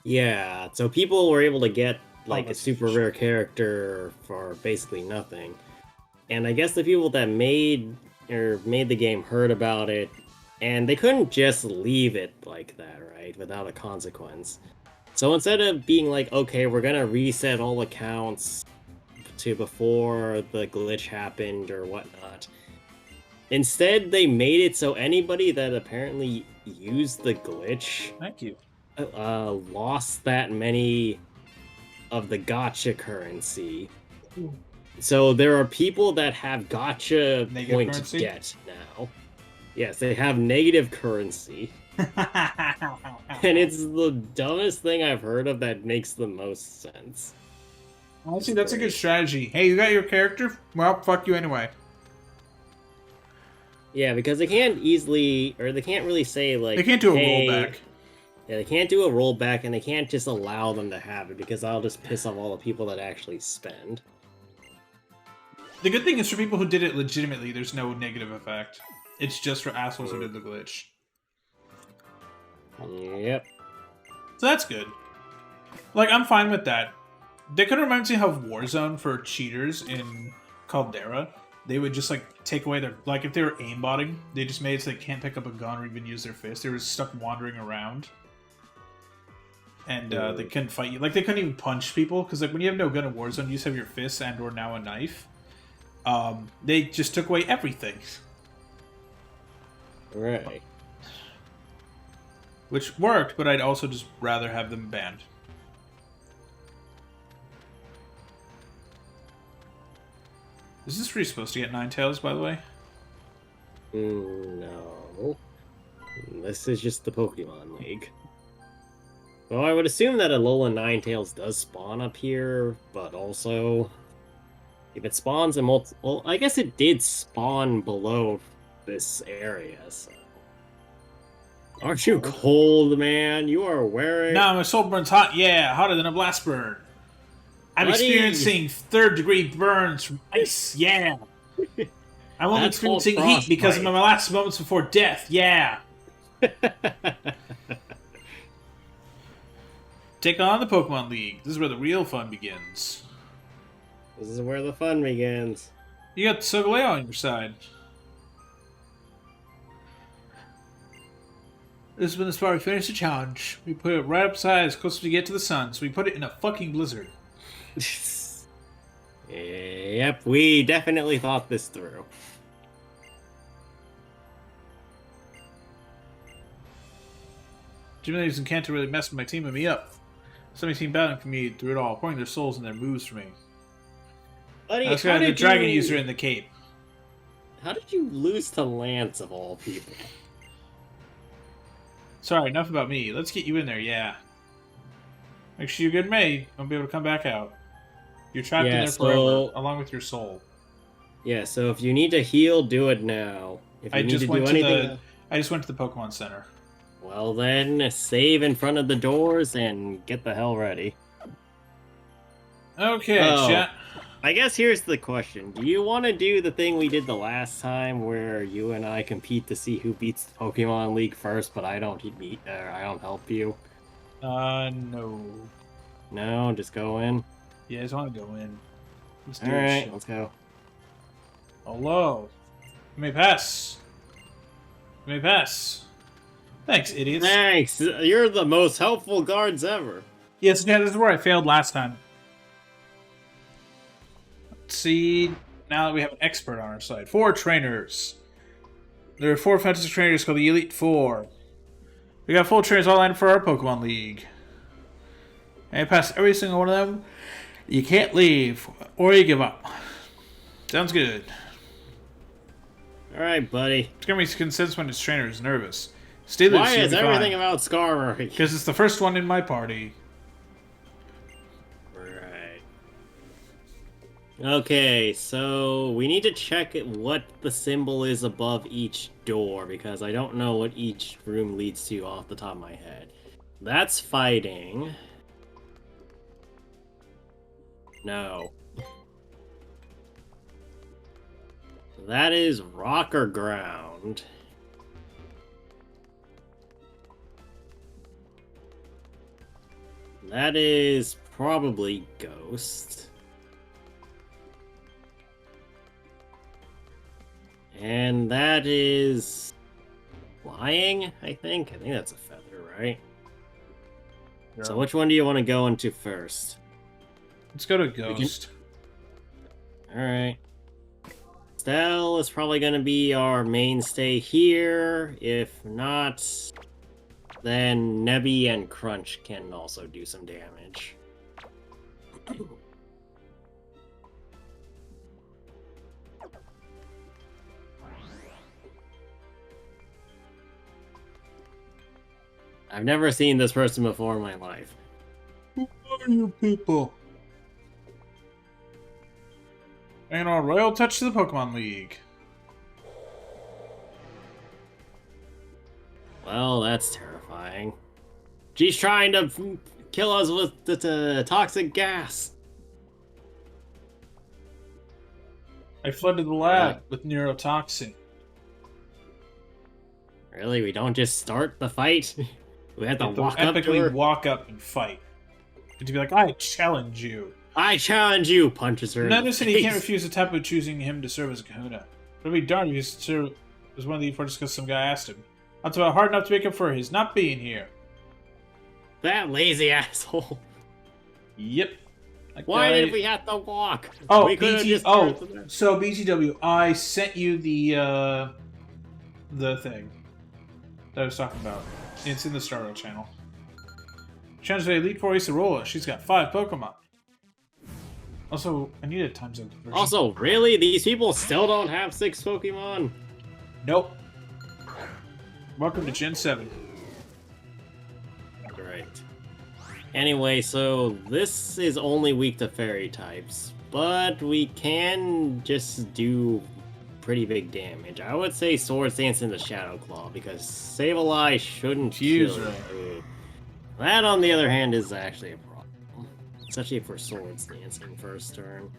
Yeah, so people were able to get like a that's super rare character for basically nothing. And I guess the people that made the game heard about it, and they couldn't just leave it like that, right? Without a consequence. So instead of being like, okay, we're gonna reset all accounts to before the glitch happened or whatnot, instead they made it so anybody that apparently used the glitch Thank you. lost that many of the gacha currency. So there are people that have gacha Negative point currency? debt now. Yes, they have negative currency. And it's the dumbest thing I've heard of that makes the most sense. Honestly, that's a good strategy. Hey, you got your character? Well, fuck you anyway. Yeah, because they can't easily, or they can't really say like... They can't do a hey, rollback. Yeah, they can't do a rollback, and they can't just allow them to have it, because that'll just piss off all the people that actually spend. The good thing is for people who did it legitimately, there's no negative effect. It's just for assholes who did the glitch. Yep. So that's good. Like, I'm fine with that. They could remind me how Warzone for cheaters in Caldera, they would just, like, take away their... Like, if they were aimbotting, they just made it so they can't pick up a gun or even use their fist. They were stuck wandering around. And they couldn't fight you. Like, they couldn't even punch people, because, like, when you have no gun in Warzone, you just have your fists and or now a knife. They just took away everything. Right. Which worked, but I'd also just rather have them banned. Is this where you're supposed to get Ninetales, by the way? No. This is just the Pokemon League. Well, I would assume that Alola Ninetales does spawn up here, but also... If it spawns in multiple... Well, I guess it did spawn below this area, so... Aren't you cold, man? You are wearing... No, my soul burns hot. Yeah, hotter than a blast burn. I'm experiencing third-degree burns from ice. Yeah. I'm only experiencing heat because of my last moments before death. Yeah. Take on the Pokemon League. This is where the real fun begins. This is where the fun begins. You got Solgaleo on your side. This has been the spot we finished the challenge. We put it right upside as close as we get to the sun, so we put it in a fucking blizzard. Yep, we definitely thought this through. Jimmy's and Kanto really messed with my team and me up. Somebody's been battling for me through it all, pouring their souls and their moves for me. Buddy, That's how got the did dragon you... user in the cape. How did you lose to Lance, of all people? Sorry, enough about me. Let's get you in there, yeah. Make sure you're good, May. Won't be able to come back out. You're trapped in there forever, along with your soul. Yeah, so if you need to heal, do it now. If you need to do anything... I just went to the Pokemon Center. Well then, save in front of the doors and get the hell ready. Okay, chat. I guess here's the question. Do you want to do the thing we did the last time where you and I compete to see who beats the Pokemon League first, but I don't help you? No. No, just go in? Yeah, I just want to go in. Let's do Alright, let's go. Hello. You may pass. You may pass. Thanks, idiots. Thanks! You're the most helpful guards ever. Yes, yeah, this is where I failed last time. Let's see, now that we have an expert on our side. 4 trainers. There are 4 fantasy trainers called the Elite Four. We got full trainers all lined up for our Pokemon League. And I passed every single one of them. You can't leave, or you give up. Sounds good. Alright, buddy. It's gonna be consents when his trainer is nervous. Stay loose. Why is everything about Skarmory? Because it's the first one in my party. Right. Okay, so we need to check what the symbol is above each door, because I don't know what each room leads to off the top of my head. That's fighting. No. That is rock or ground. That is probably ghost. And that is flying, I think. I think that's a feather, right? Yeah. So which one do you want to go into first? Let's go to ghost. Alright. Stell is probably going to be our mainstay here. If not, then Nebby and Crunch can also do some damage. I've never seen this person before in my life. Who are you people? And our royal touch to the Pokemon League. Well, that's terrifying. She's trying to kill us with the toxic gas. I flooded the lab with neurotoxin. Really? We don't just start the fight? We have to walk up and fight. And to be like, I challenge you. I challenge you, punches her. Noticing he can't refuse a Tapu choosing him to serve as a kahuna. But be darned if he serve as one of the Fortis because some guy asked him. That's about hard enough to make up for his not being here. That lazy asshole. Yep. Why did we have to walk? Oh, so BTW, I sent you the thing that I was talking about. It's in the Starro channel. Challenge the Elite Four Acerola. She's got 5 Pokemon. Also, I need a time zone conversion. Also, really? These people still don't have 6 Pokemon? Nope. Welcome to Gen 7. Great. Anyway, so this is only weak to fairy types, but we can just do pretty big damage. I would say Swords Dance into Shadow Claw, because Sableye shouldn't kill you. That, on the other hand, is actually a problem. Especially if we're Swords Dancing first turn.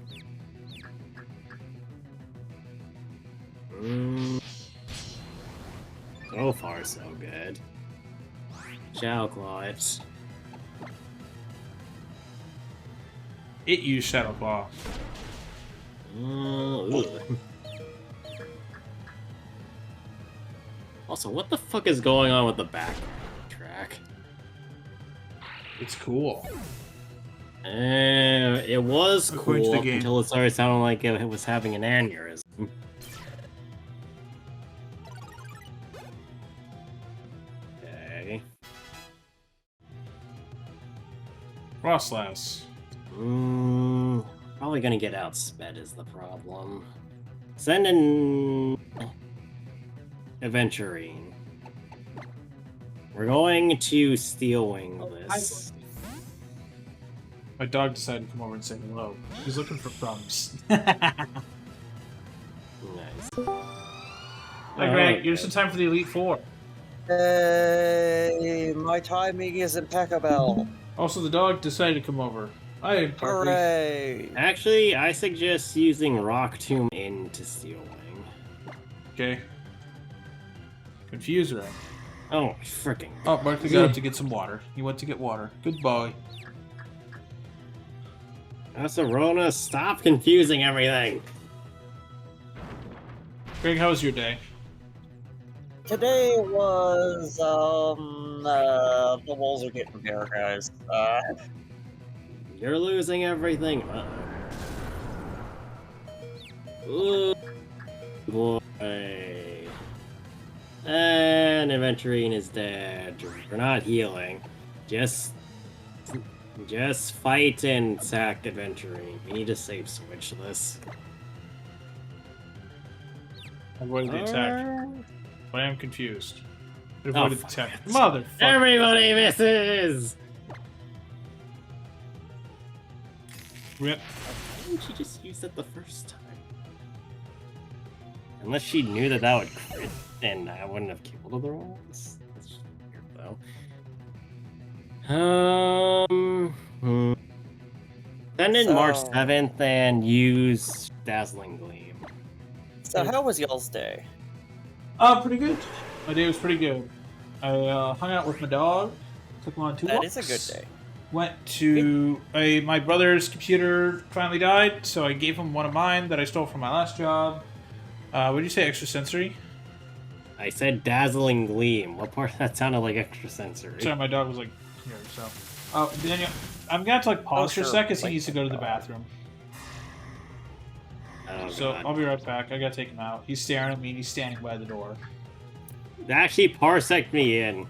So far, so good. Shadow Claw it. It used Shadow Claw. Also, what the fuck is going on with the background track? It's cool. It was cool until it started sounding like it was having an aneurysm. Okay. Frostlass. Probably gonna get outsped is the problem. Send an Aventurine. We're going to Steel Wing this. My dog decided to come over and say hello. He's looking for crumbs. Nice. Like, Greg, you're just in time for the Elite Four. Hey, my timing is impeccable. Also, the dog decided to come over. Hi, Parkley. Hooray! Actually, I suggest using Rock Tomb into Steel Wing. Okay. Confuse her. Oh, freaking. Oh, Barkley got up to get some water. He went to get water. Good boy. Rona, stop confusing everything. Greg, how was your day? Today was, the walls are getting bare, guys. You're losing everything. Ooh, boy. And Aventurine is dead. We're not healing. Just fight and sack Aventurine. We need to save switch this. Avoided the attack. But I am confused. It Oh, avoided the attack. Motherfucker. Everybody misses! Rip. Why didn't she just use it the first time? Unless she knew that would crit, and I wouldn't have killed otherwise. That's just weird, though. Send in March 7th and use Dazzling Gleam. So how was y'all's day? Pretty good. My day was pretty good. I hung out with my dog. Took him on 2 walks. That is a good day. Went to my brother's computer finally died, so I gave him one of mine that I stole from my last job. What did you say, extrasensory? I said Dazzling Gleam. What part of that sounded like extrasensory? Sorry, my dog was like here. So, Daniel, I'm gonna have to like pause for a sure. sec because he needs to go to the bathroom. Oh, So God. I'll be right back. I gotta take him out. He's staring at me. And he's standing by the door. Actually, parsec me in.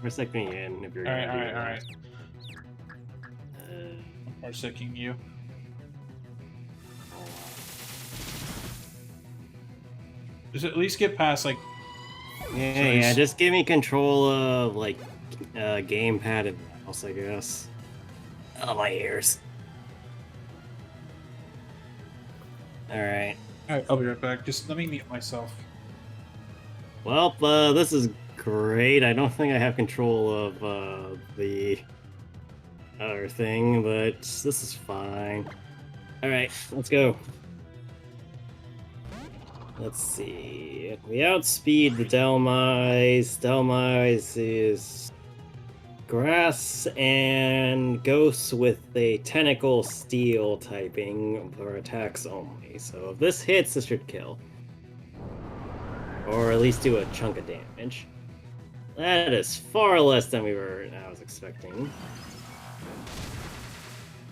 Parsec me in if you're All right, gonna all do right, all that. right. I'm parsecing you. Just at least get past like. Yeah, just give me control of, like, gamepad and mouse, I guess. Oh, my ears. Alright. All right, I'll be right back. Just let me mute myself. Well, this is great. I don't think I have control of, the other thing, but this is fine. Alright, let's go. Let's see. We outspeed the Delmise. Delmise is grass and ghosts with a tentacle steel typing for attacks only. So if this hits, this should kill. Or at least do a chunk of damage. That is far less than I was expecting.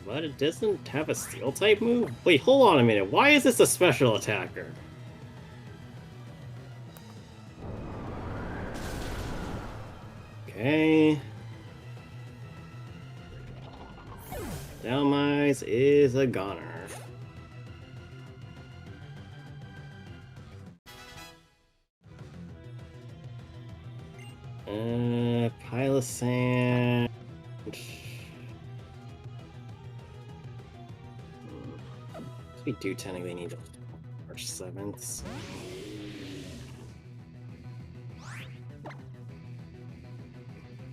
But it doesn't have a steel type move? Wait, hold on a minute. Why is this a special attacker? Okay. Delmise is a goner. Pile of sand. We do technically need March 7th. So.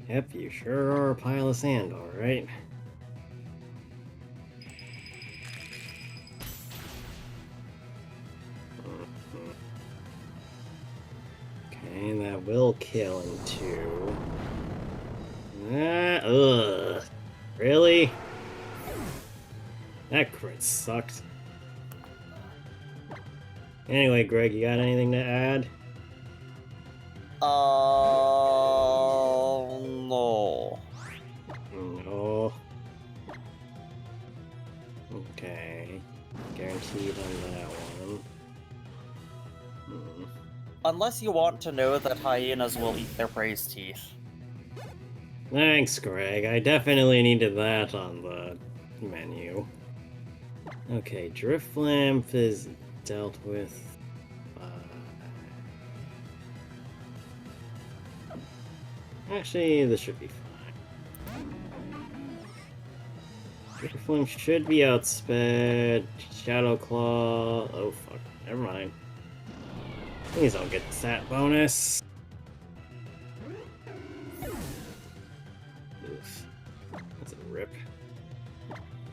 Yep, you sure are a pile of sand, alright. Okay, that will kill in 2. Ugh. Really? That crit sucked. Anyway, Greg, you got anything to add? No. No. Okay. Guaranteed on that one. Unless you want to know that hyenas will eat their prey's teeth. Thanks, Greg. I definitely needed that on the menu. Okay, Drift Lamp is dealt with. Actually, this should be fine. Drift Lamp should be outsped. Shadow Claw. Oh, fuck. Never mind. Please don't get the stat bonus. Oof. That's a rip.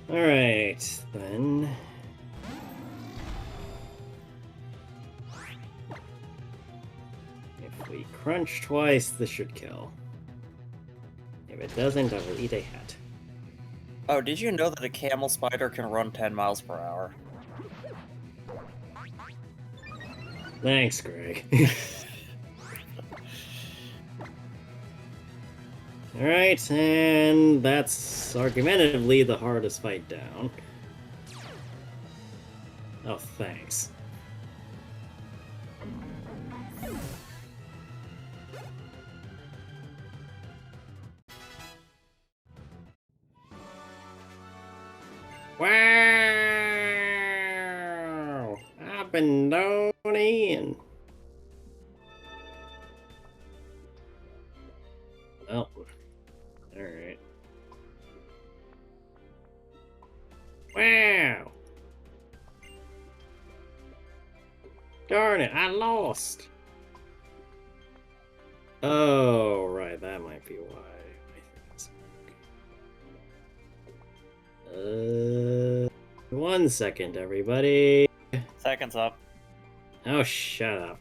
Alright, then. If we crunch twice, this should kill. If it doesn't, I will eat a hat. Oh, did you know that a camel spider can run 10 miles per hour? Thanks, Greg. Alright, and that's argumentatively the hardest fight down. Oh, thanks. Wow! I've been donating. Oh, alright. Wow! Darn it, I lost! Oh, right, that might be why. One second, everybody. Seconds up. Oh, shut up.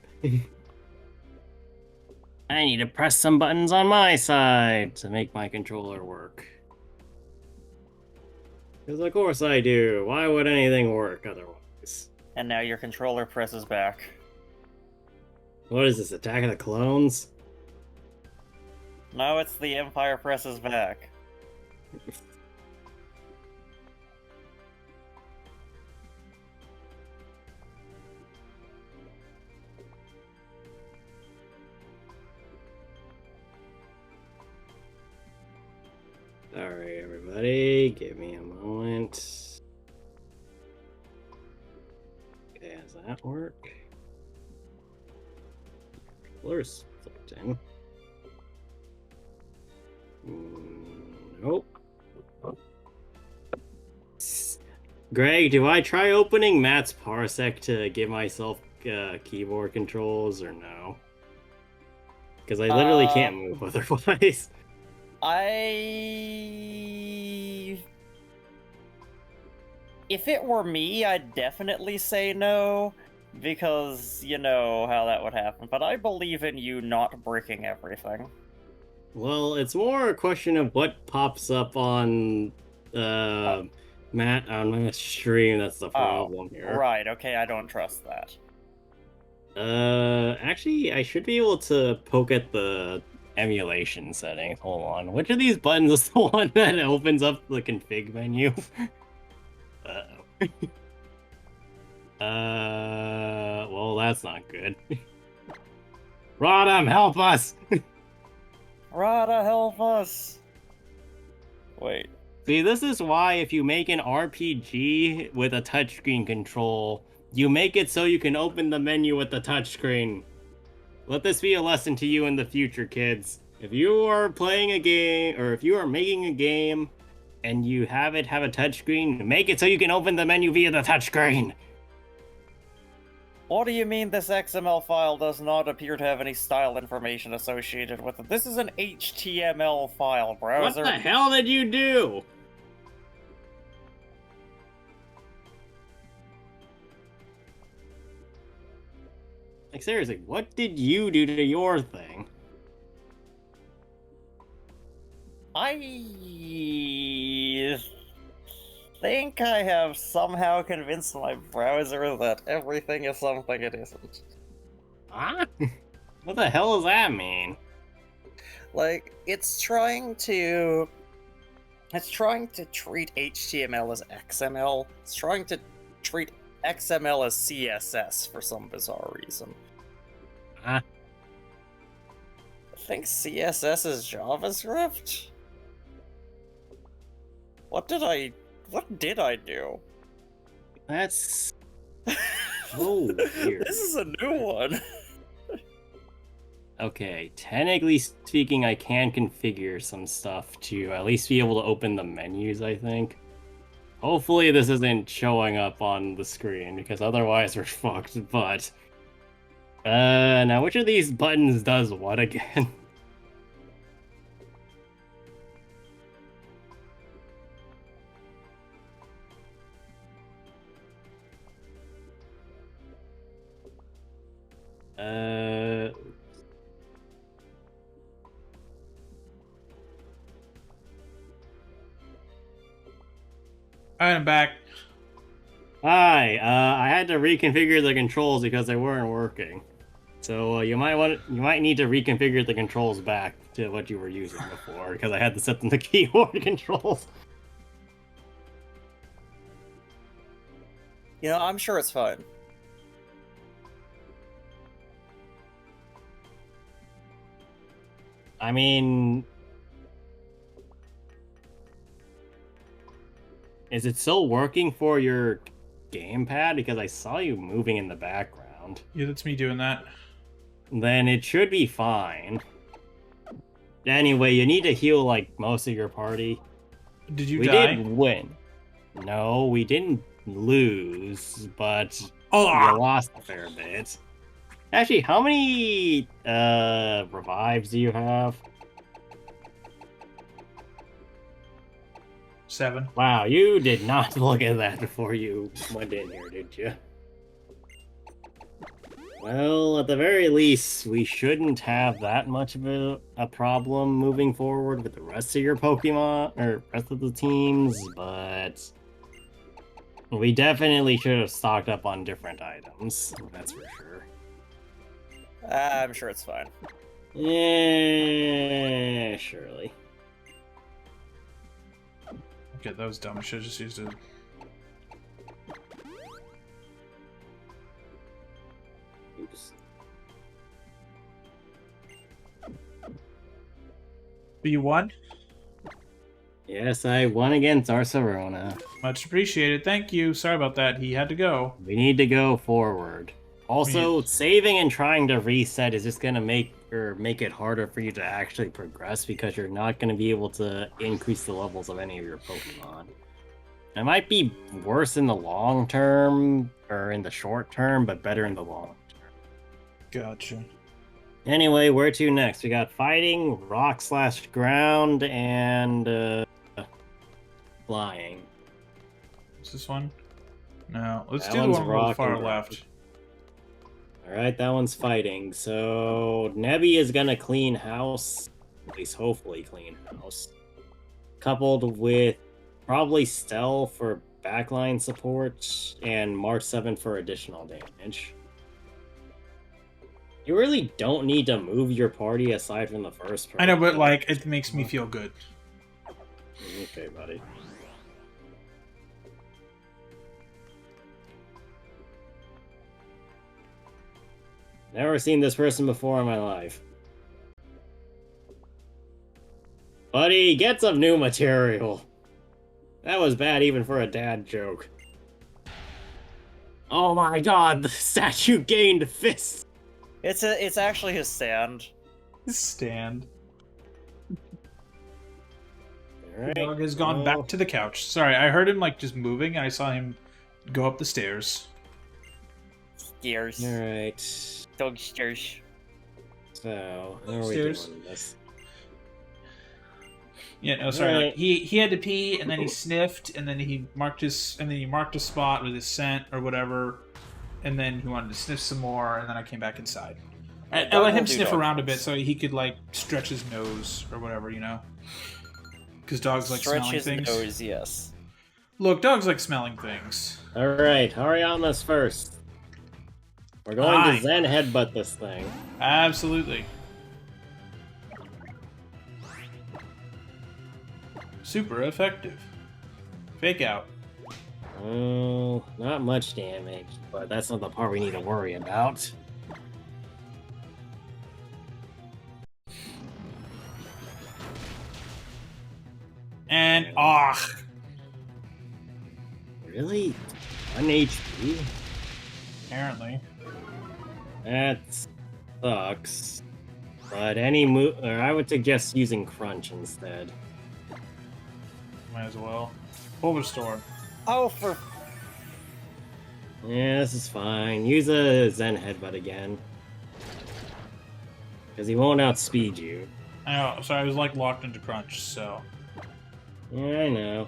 I need to press some buttons on my side to make my controller work. Because of course I do. Why would anything work otherwise? And now your controller presses back. What is this, Attack of the Clones? No, it's the Empire presses back. Alright, everybody, give me a moment. Okay, does that work? Controller's flipped in. Nope. Greg, do I try opening Matt's Parsec to give myself keyboard controls or no? Because I literally can't move otherwise. If it were me, I'd definitely say no, because you know how that would happen, but I believe in you not breaking everything. Well, it's more a question of what pops up on Matt on my stream. That's the problem here. Right, okay, I don't trust that. Actually, I should be able to poke at the emulation settings. Hold on. Which of these buttons is the one that opens up the config menu? Uh-oh. Well, that's not good. Rodham, help us! Rada, help us! Wait. See, this is why if you make an RPG with a touchscreen control, you make it so you can open the menu with the touchscreen. Let this be a lesson to you in the future, kids. If you are playing a game, or if you are making a game, and you have it have a touchscreen, make it so you can open the menu via the touchscreen. What do you mean this XML file does not appear to have any style information associated with it? This is an HTML file, browser. What the hell did you do? Like, seriously, what did you do to your thing? I think I have somehow convinced my browser that everything is something it isn't. Huh? What the hell does that mean? Like, it's trying to treat HTML as XML. It's trying to treat XML as CSS for some bizarre reason. Huh? think CSS is JavaScript? What did I do? That's so weird. This is a new one. Okay, technically speaking, I can configure some stuff to at least be able to open the menus, I think. Hopefully this isn't showing up on the screen, because otherwise we're fucked, but... now which of these buttons does what again? Alright, I'm back. Hi, I had to reconfigure the controls because they weren't working. So you might need to reconfigure the controls back to what you were using before, because I had to set them to keyboard controls. You know, I'm sure it's fine. I mean... Is it still working for your gamepad? Because I saw you moving in the background. Yeah, that's me doing that. Then it should be fine. Anyway, you need to heal, like, most of your party. Did you We die? did win. No, we didn't lose, but Oh, you lost a fair bit. Actually, how many revives do you have? 7. Wow, you did not look at that before you went in here, did you? Well, at the very least, we shouldn't have that much of a problem moving forward with the rest of your Pokemon, or rest of the teams, but... We definitely should have stocked up on different items, that's for sure. I'm sure it's fine. Yeah, surely. Okay, that was dumb. I should have just used it. Oops. But you won? Yes, I won against Arcerona. Much appreciated. Thank you. Sorry about that. He had to go. We need to go forward. Also, saving and trying to reset is just gonna make it harder for you to actually progress because you're not gonna be able to increase the levels of any of your Pokemon. It might be worse in the long term or in the short term, but better in the long term. Gotcha. Anyway, where to next? We got fighting, rock/ground, and flying. What's this one? No, let's That do the one's one on the rock far and left. Alright, that one's fighting. So, Nebby is gonna clean house. At least hopefully clean house. Coupled with probably Stell for backline support and March 7 for additional damage. You really don't need to move your party aside from the first person. I know, but like, it makes me feel good. Okay, buddy. Never seen this person before in my life. Buddy, get some new material. That was bad even for a dad joke. Oh my god, the statue gained fists! It's actually his stand. Stand. Alright. The dog has gone back to the couch. Sorry, I heard him like just moving, and I saw him go up the stairs. Stairs. Alright. Dog stairs. So, how are we Stairs. doing this? Yeah, no, sorry. Alright. Like, he had to pee, and then he sniffed, and then he marked a spot with his scent or whatever, and then he wanted to sniff some more, and then I came back inside. I let him sniff around a bit so he could like stretch his nose or whatever, you know. Because dogs like Stretch smelling his things. nose, yes. Look, dogs like smelling things. Alright, Hariyama's first. We're going Aye. to Zen Headbutt this thing. Absolutely. Super effective. Fake out. Oh, not much damage, but that's not the part we need to worry about. And Really? 1 HP? apparently. That sucks. But any move, or I would suggest using Crunch instead. Might as well. Over store. Oh, for Yeah, this is fine. Use a Zen Headbutt again. Because he won't outspeed you. I know, so I was like locked into crunch, so. Yeah, I know.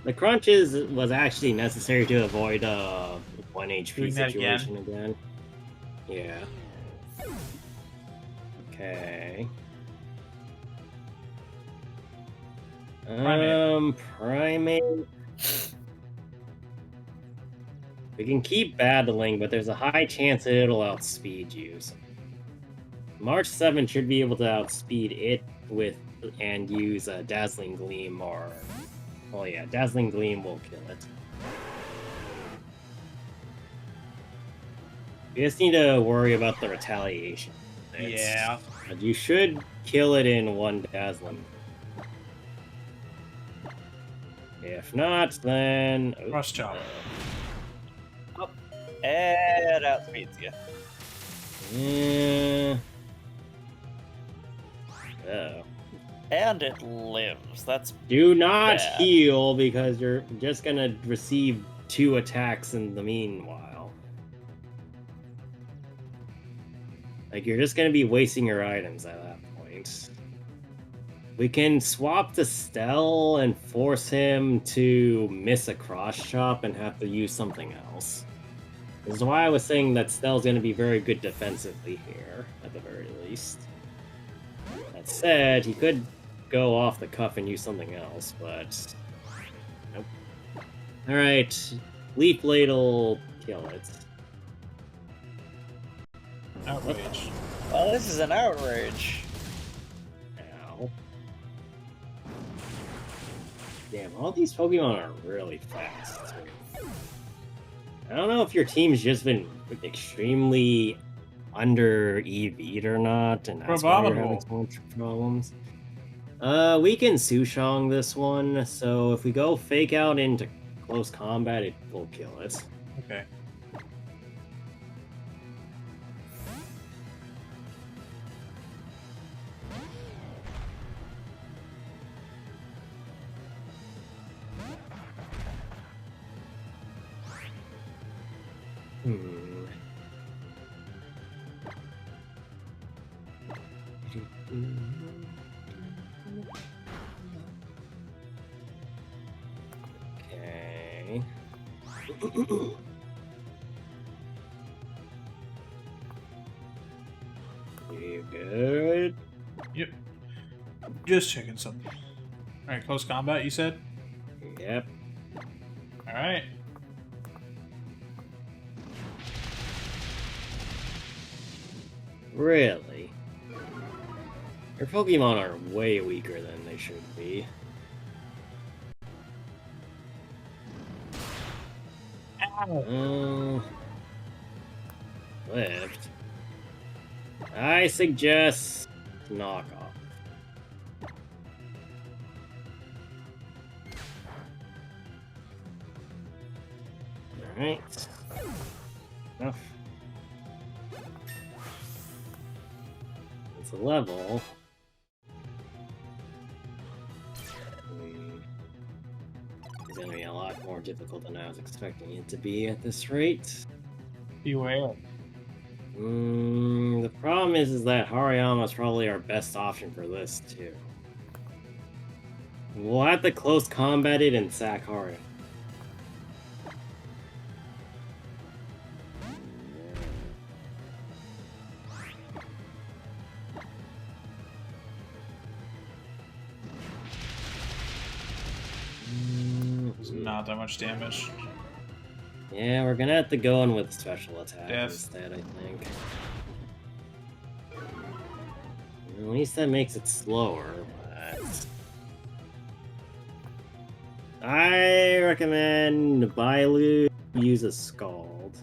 The crunch was actually necessary to avoid a 1 HP Doing that situation again. Yeah. Okay. Primate. We can keep battling, but there's a high chance that it'll outspeed you. So March 7 should be able to outspeed it and use a Dazzling Gleam or... Oh yeah, Dazzling Gleam will kill it. You just need to worry about the retaliation. Yeah. But you should kill it in 1 Dazzling. If not, then... Cross chop. and outspeeds you. Yeah. Oh. And it lives. That's Do not bad. heal because you're just gonna receive 2 attacks in the meanwhile. Like, you're just gonna be wasting your items at that point. We can swap to Stell and force him to miss a cross chop and have to use something else. This is why I was saying that Stell's gonna be very good defensively here, at the very least. That said, he could go off the cuff and use something else, but... Nope. Alright, Leaf Blade will kill it. Outrage. Well, this is an outrage. Ow. Damn, all these Pokemon are really fast, too. I don't know if your team's just been extremely under EV'd or not, and that's why you're having so much problems. We can Sushong this one, so if we go Fake Out into close combat, it will kill it. Okay. Okay. You good? Yep. Just checking something. Alright, close combat, you said? Yep. Alright. Really? Your Pokemon are way weaker than they should be. Lift. I suggest knock off. Alright. Enough. It's a level. It's gonna be a lot more difficult than I was expecting it to be at this rate. Beware. The problem is that Hariyama is probably our best option for this, too. We'll have to close combat it and sack Hariyama. It's not that much damage. Yeah, we're gonna have to go in with special attack Death. instead, I think. At least that makes it slower, but... I recommend Bailu use a Scald.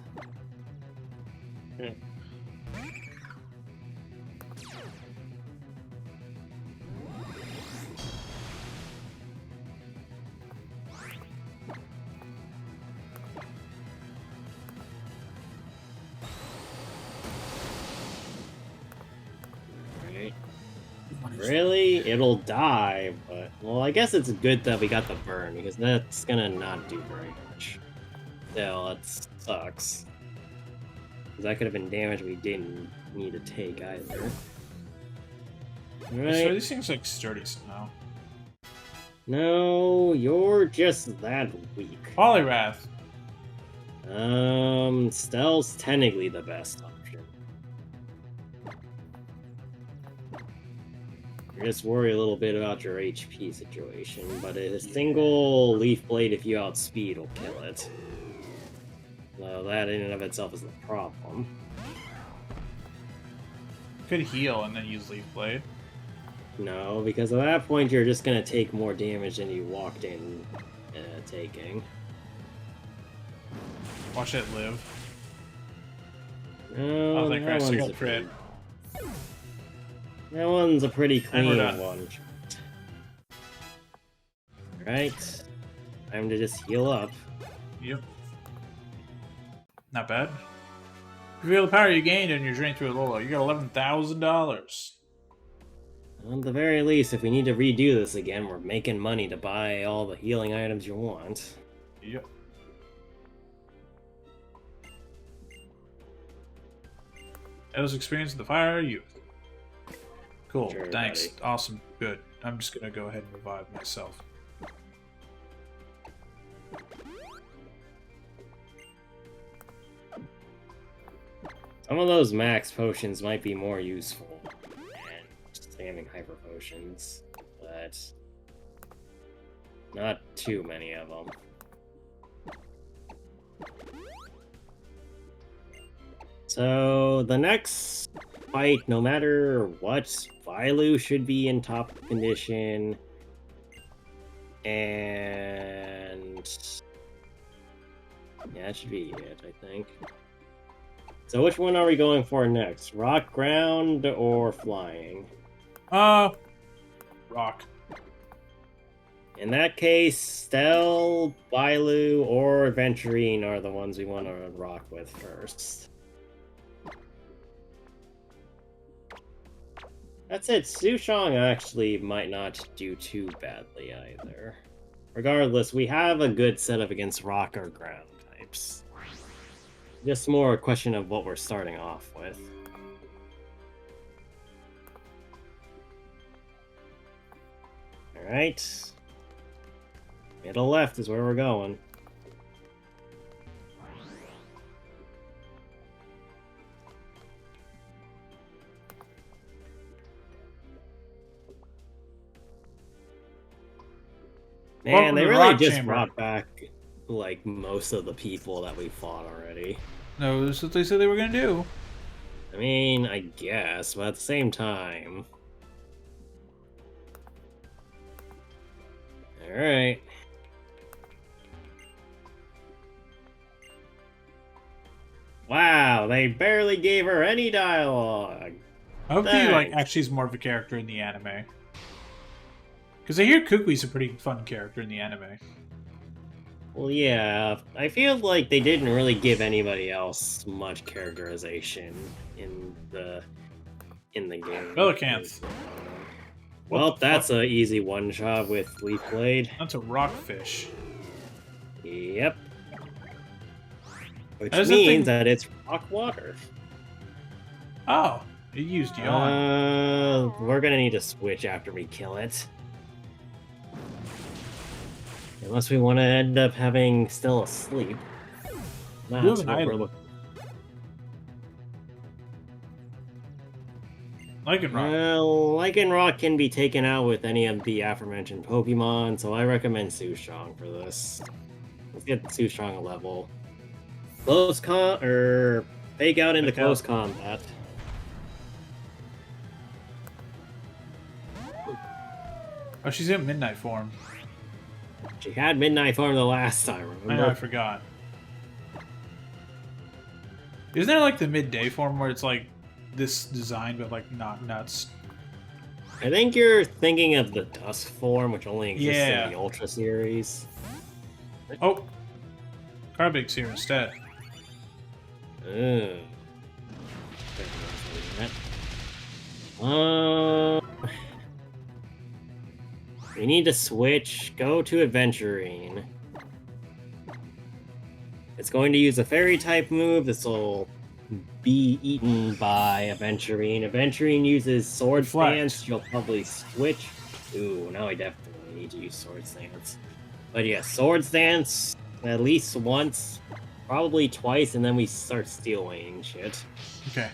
Really? It'll die, but... Well, I guess it's good that we got the burn, because that's gonna not do very much. Still, it sucks. Because that could have been damage we didn't need to take, either. So Right. these things like sturdy somehow. No, you're just that weak. Polyrath. Stealth's technically the best option. I just worry a little bit about your HP situation, but a single Leaf Blade, if you outspeed, will kill it. So that in and of itself is the problem. Could heal and then use Leaf Blade. No, because at that point you're just gonna take more damage than you walked in taking. Watch it live. No, Oh, thank that Christ, I one's got crit. That one's a pretty And we're clean done. one. Right. Time to just heal up. Yep. Not bad. If you feel the power you gained and you're draining through a Lolo, you got $11,000. At the very least, if we need to redo this again, we're making money to buy all the healing items you want. Yep. Those experiencing the fire youth. Cool. Sure, Thanks. buddy. Awesome. Good. I'm just gonna go ahead and revive myself. Some of those max potions might be more useful than just spamming hyper potions, but not too many of them. So the next fight, no matter what, Vailu should be in top condition, and yeah, that should be it, I think. So which one are we going for next? Rock, ground, or flying? Rock. In that case, Stell, Bailu, or Aventurine are the ones we want to rock with first. That's it. Sushang actually might not do too badly either. Regardless, we have a good setup against rock or ground types. Just more a question of what we're starting off with. Alright. Middle left is where we're going. Man, Welcome they to the really rock just chamber. brought back, like, most of the people that we fought already. No, this is what they said they were gonna do. I mean, I guess, but at the same time... Alright. Wow, they barely gave her any dialogue. I hope he like Thanks. actually is more of a character in the anime. Because I hear Kukui's a pretty fun character in the anime. Well, yeah, I feel like they didn't really give anybody else much characterization in the game. Pelicanth. What Well, the that's fuck? a easy one shot with Leaf Blade. That's a rockfish. Yep. Which As a thing- means that it's rock water. Oh, it used yawn. We're gonna need to switch after we kill it. Unless we want to end up having still asleep. have That's an what we're item. looking. Lycanroc. Well, Lycanroc can be taken out with any of the aforementioned Pokemon, so I recommend Sushang for this. Let's get Sushang a level. Fake out into Fake out. close combat. Oh, she's in midnight form. She had Midnight Form the last time, remember? I know, I forgot. Isn't there like the midday form where it's like this design but like not nuts? I think you're thinking of the Dusk form, which only exists Yeah. in the Ultra series. Oh, Carbig's here instead. Uh, We need to switch. Go to Adventurine. It's going to use a fairy type move. This will be eaten by Aventurine. Aventurine uses Sword Reflect. Stance. You'll probably switch. Ooh, now I definitely need to use Sword Stance. But yeah, Sword Stance at least once, probably twice, and then we start Steel Wing shit. Okay.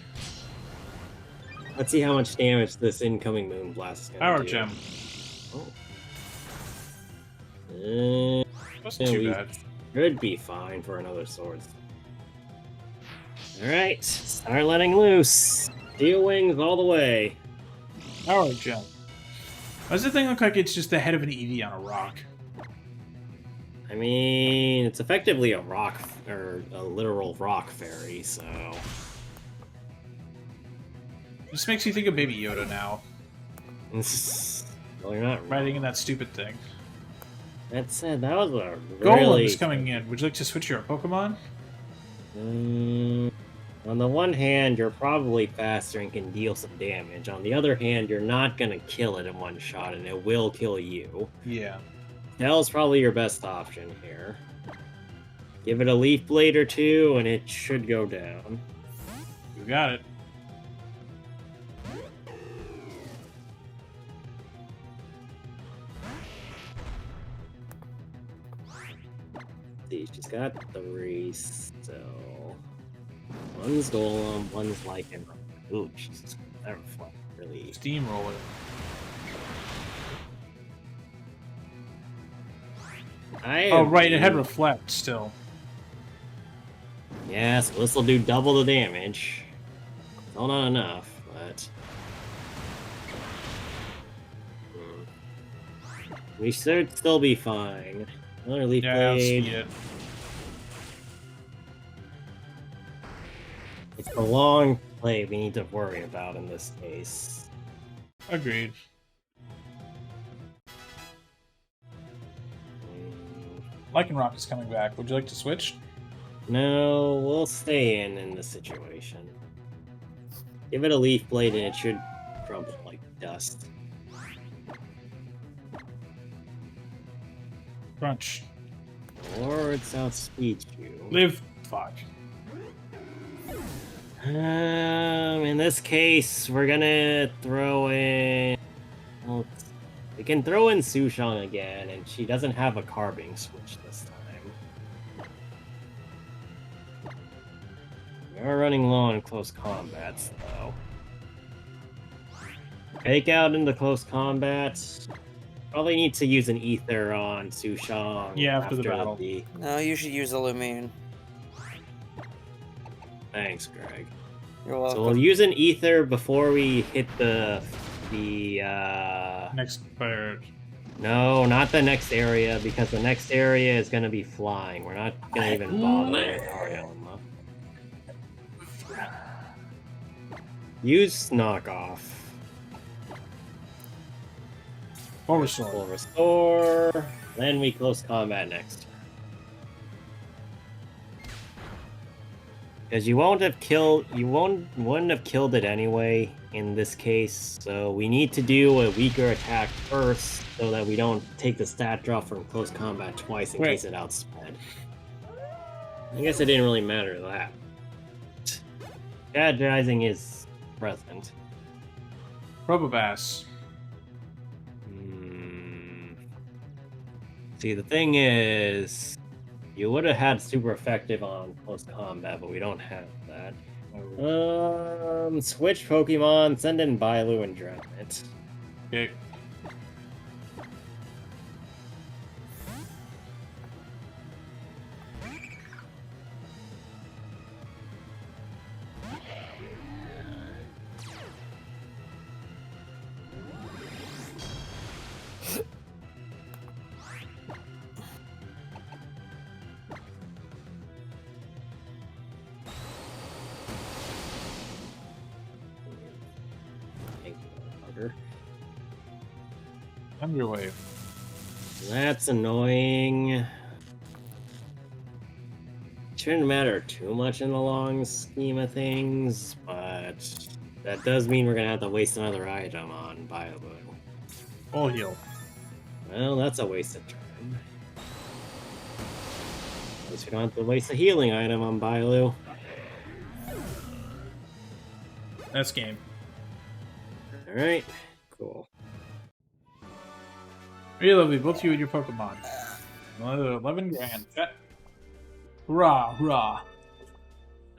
Let's see how much damage this incoming Moonblast is gonna Power do. Gem. Oh. Wasn't too bad. Should be fine for another sword. Alright, start letting loose. Steel Wings all the way. Power Gem. Why does the thing look like it's just the head of an Eevee on a rock? I mean, it's effectively a rock, or a literal rock fairy, so... This makes you think of Baby Yoda now. Well, you're not Riding in that stupid thing. That said, that was a Golem really... is coming in. Would you like to switch your Pokemon? On the one hand, you're probably faster and can deal some damage. On the other hand, you're not gonna kill it in one shot, and it will kill you. Yeah. Tail's probably your best option here. Give it a Leaf Blade or two, and it should go down. You got it. See, she's got 3, so... One's Golem, one's Lycan. Ooh, Jesus. That reflect really... Steamroller. Oh, right, it had Reflect still. Yeah, so this will do double the damage. Still not enough, but... We should still be fine. Another Leaf Yeah, Blade. speed it. It's the long play we need to worry about in this case. Agreed. Lycanroc is coming back. Would you like to switch? No, we'll stay in this situation. Give it a Leaf Blade and it should crumble like dust. Crunch. Or it's outspeed you. Live. Fuck. In this case, we're gonna throw in... Well, we can throw in Sushang again, and she doesn't have a Carbing switch this time. We are running low on close combats, though. Fake out into close combats. Probably need to use an Ether on Sushang. Yeah, after the battle. No, you should use Lusamine. Thanks, Greg. You're welcome. So we'll use an Ether before we hit the Next bird. No, not the next area, because the next area is going to be flying. We're not going to even bother with Arielma. Use knockoff. Full restore. Full restore. Then we close combat next. Because you wouldn't have killed it anyway in this case, so we need to do a weaker attack first so that we don't take the stat drop from close combat twice in case it outsped. I guess it didn't really matter that. Strategizing is present. Probobass. See, the thing is, you would have had super effective on close combat, but we don't have that. Switch Pokemon, send in Bailu and drown it. Okay. Underwave. That's annoying. Shouldn't matter too much in the long scheme of things, but that does mean we're gonna have to waste another item on Bailu. Full heal. Well, that's a waste of time. At least we don't have to waste a healing item on Bailu. That's game. Alright, cool. Really lovely, both you and your Pokemon. Another 11 grand. Chat. Hurrah, hurrah.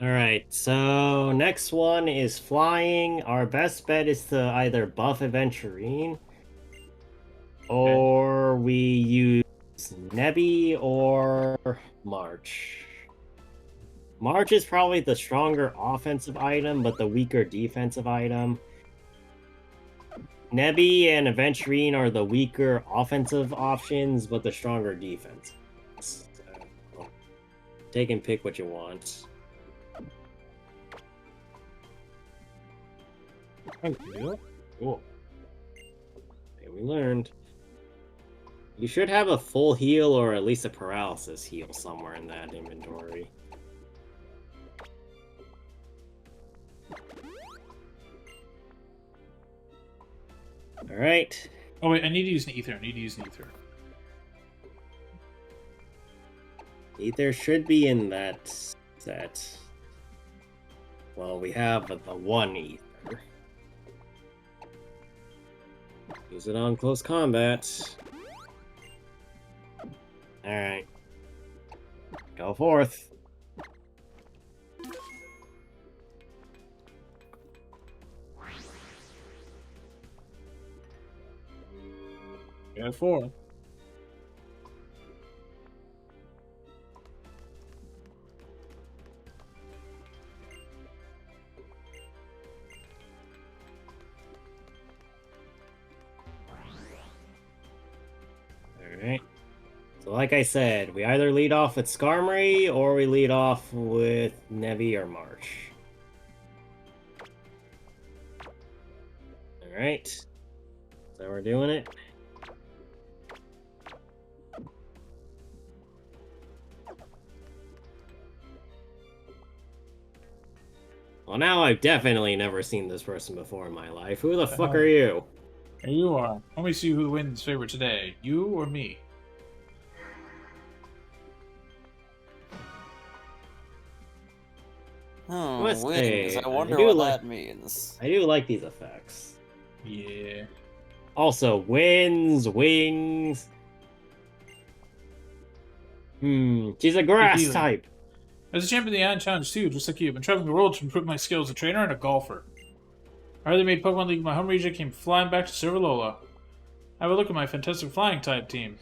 Alright, so next one is flying. Our best bet is to either buff Aventurine, or we use Nebby or March. March is probably the stronger offensive item, but the weaker defensive item. Nebby and Aventurine are the weaker offensive options, but the stronger defense. So, take and pick what you want. Cool. Okay, we learned. You should have a full heal or at least a paralysis heal somewhere in that inventory. Alright. Oh wait, I need to use an ether. Ether should be in that set. Well, we have the one ether. Use it on close combat. Alright. Go forth. Yeah, 4. Alright. So like I said, we either lead off with Skarmory or we lead off with Nevi or March. Alright. So we're doing it. Well, now I've definitely never seen this person before in my life. Who the fuck are you? Here you are. Let me see who wins favor today. You or me? Must Wings. say, I wonder I do what like- that means. I do like these effects. Yeah. Also, wings. She's a grass healing. type. As a champion of the Island Challenge too, just like you, I've been traveling the world to improve my skills as a trainer and a golfer. I already made Pokemon League in my home region, came flying back to Silverlola. Have a look at my fantastic flying type team.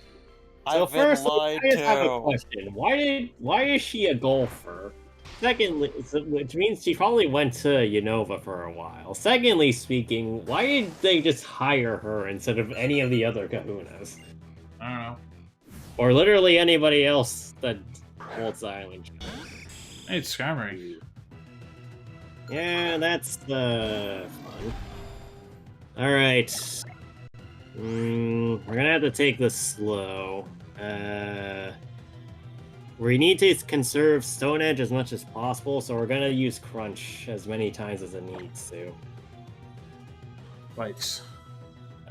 So I've been first, lied I just have a to. question. Why is she a golfer? Secondly, which means she probably went to Unova for a while. Secondly speaking, why did they just hire her instead of any of the other kahunas? I don't know. Or literally anybody else that holds the island. Hey, it's Skarmory. Yeah, that's fun. Alright. We're gonna have to take this slow. We need to conserve Stone Edge as much as possible, so we're gonna use Crunch as many times as it needs to. Bikes.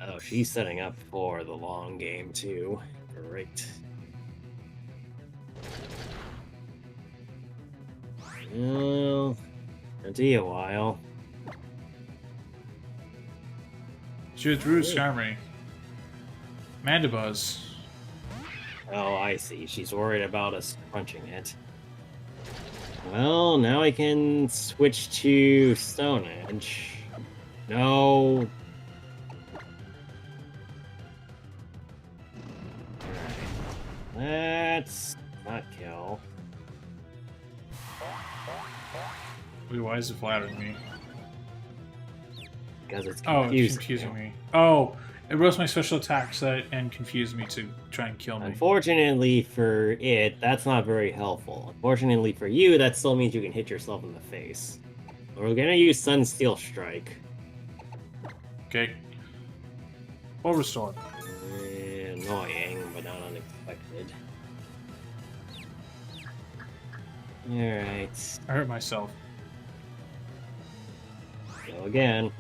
Oh, she's setting up for the long game, too. Great. Well, it'll be a while. She withdrew Skarmory. Mandibuzz. Oh, I see. She's worried about us crunching it. Well, now I can switch to Stone Edge. No. Let's not kill. Wait, why is it flattering me? Because it's Oh, confusing. it's confusing me. Oh, it rose my special attack set and confused me to try and kill me. Unfortunately for it, that's not very helpful. Unfortunately for you, that still means you can hit yourself in the face. We're gonna use Sunsteel Strike. Okay. Full restore. Annoying, but not unexpected. Alright. I hurt myself. Go again.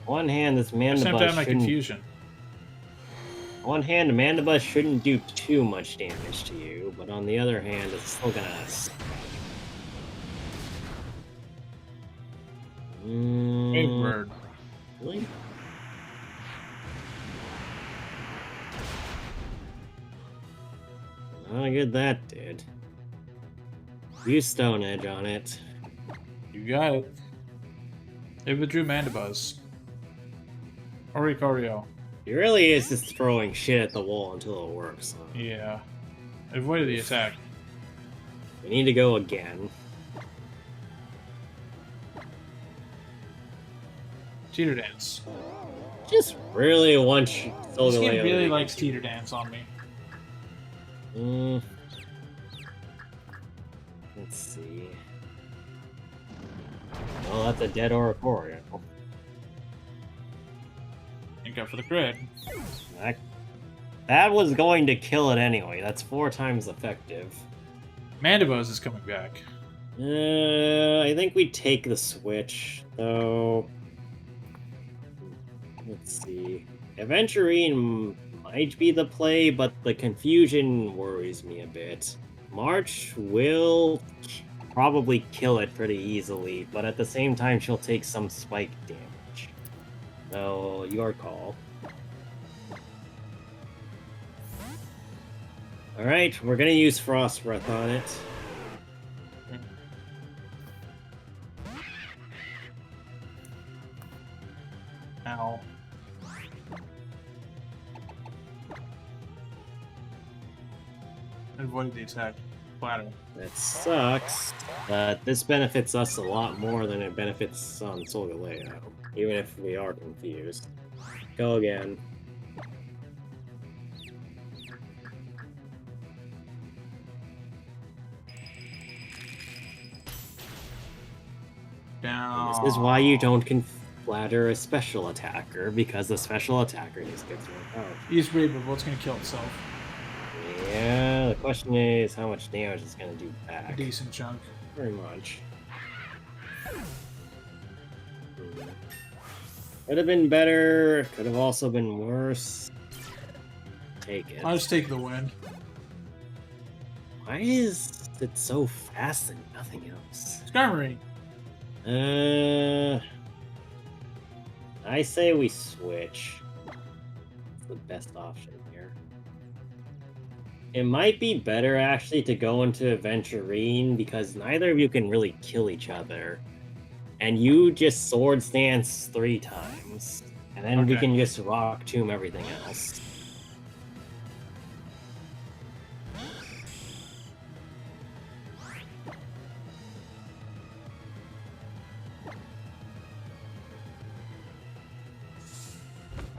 One hand, this I just have to Mandibuzz have my shouldn't... confusion. On one hand, Mandibus shouldn't do too much damage to you, but on the other hand, it's still gonna... Big word. Really? How good that did. Use Stone Edge on it. You got it. It withdrew Mandibuzz. Oricorio. He really is just throwing shit at the wall until it works. Huh? Yeah. Avoided the attack. We need to go again. Teeter Dance. Just really want This game really likes Teeter Dance on me. Let's see. Oh, that's a dead Oricorio. And go for the crit. That was going to kill it anyway. That's 4 times effective. Mandibuzz is coming back. I think we take the switch, though. Let's see. Aventurine might be the play, but the confusion worries me a bit. March will probably kill it pretty easily, but at the same time, she'll take some spike damage. So, your call. Alright, we're gonna use Frost Breath on it. Ow. Avoided the attack. Flatter. That sucks, but this benefits us a lot more than it benefits Solgaleo, even if we are confused. Go again. Down. This is why you don't flatter a special attacker, because the special attacker just gets more powerful. He's brave, but what's gonna kill itself? Yeah, the question is how much damage it's gonna do A back. decent chunk. Very much. Could have been better, could have also been worse. Take it. I'll just take the win. Why is it so fast and nothing else? Skarmory. I say we switch. It's the best option here. It might be better actually to go into Aventurine because neither of you can really kill each other. And you just Sword Stance 3 times. And then we Okay. can just Rock Tomb everything else.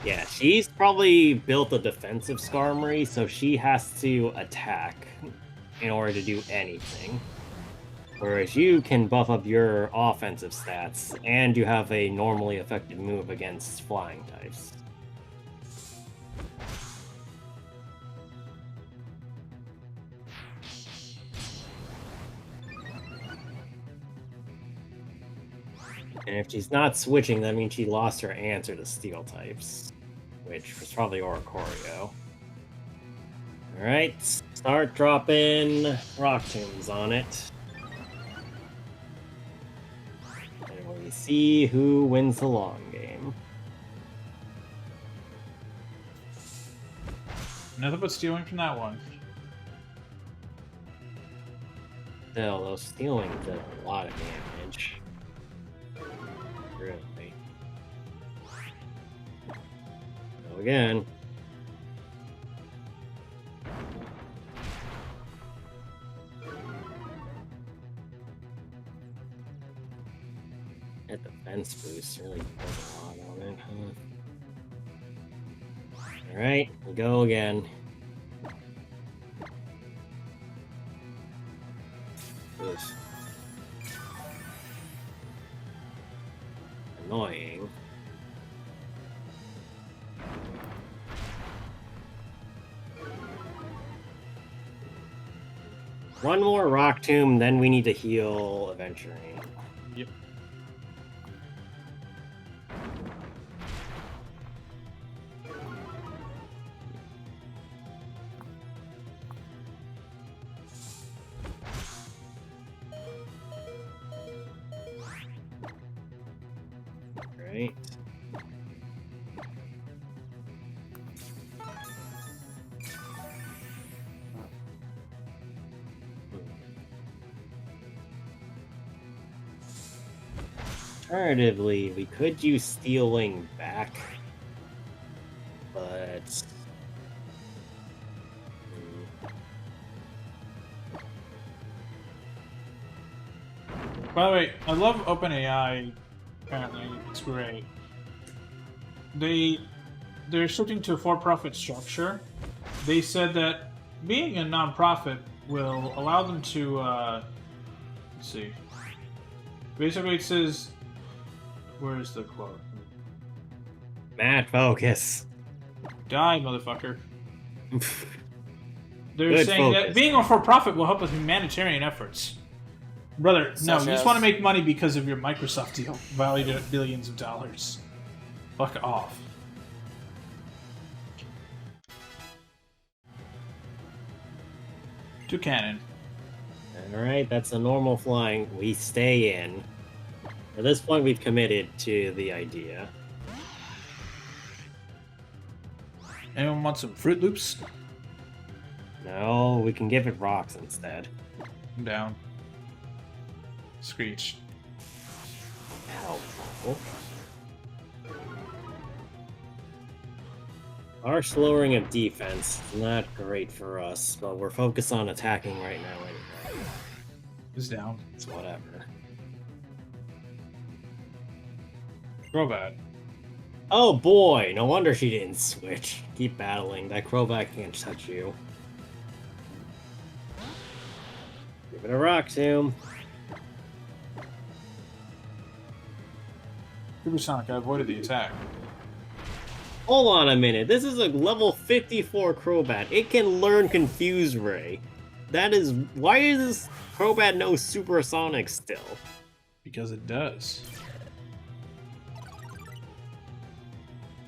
Yeah, she's probably built a defensive Skarmory, so she has to attack in order to do anything. Whereas you can buff up your offensive stats, and you have a normally effective move against flying types. And if she's not switching, that means she lost her answer to steel types, which was probably Oricorio. Alright, start dropping Rock Tombs on it. And we see who wins the long game. Nothing but stealing from that one. Still, those stealing did a lot of damage. Really. Go again. That defense boost really does a lot on it, huh? Alright, go again. Oof. Annoying. One more Rock Tomb, then we need to heal Aventurine. Yep. Alternatively, we could use stealing back, but By the way, I love OpenAI. Apparently, it's great. They're shifting to a for-profit structure. They said that being a non-profit will allow them to. Let's see. Basically, it says, "Where's the quote?" Matt, focus. Die, motherfucker. They're Good saying that focus. being a for-profit will help with humanitarian efforts. Brother, no, you just want to make money because of your Microsoft deal, valued at billions of dollars. Fuck off. To cannon. Alright, that's a normal flying. We stay in. At this point, we've committed to the idea. Anyone want some Fruit Loops? No, we can give it rocks instead. I'm down. Screech. Helpful. Our slowing of defense is not great for us, but we're focused on attacking right now anyway. Is down. It's whatever. Crobat. Oh boy, no wonder she didn't switch. Keep battling. That Crobat can't touch you. Give it a rock tomb. Supersonic, I avoided the attack. Hold on a minute. This is a level 54 Crobat. It can learn Confuse Ray. That is... Why does this Crobat know Supersonic still? Because it does.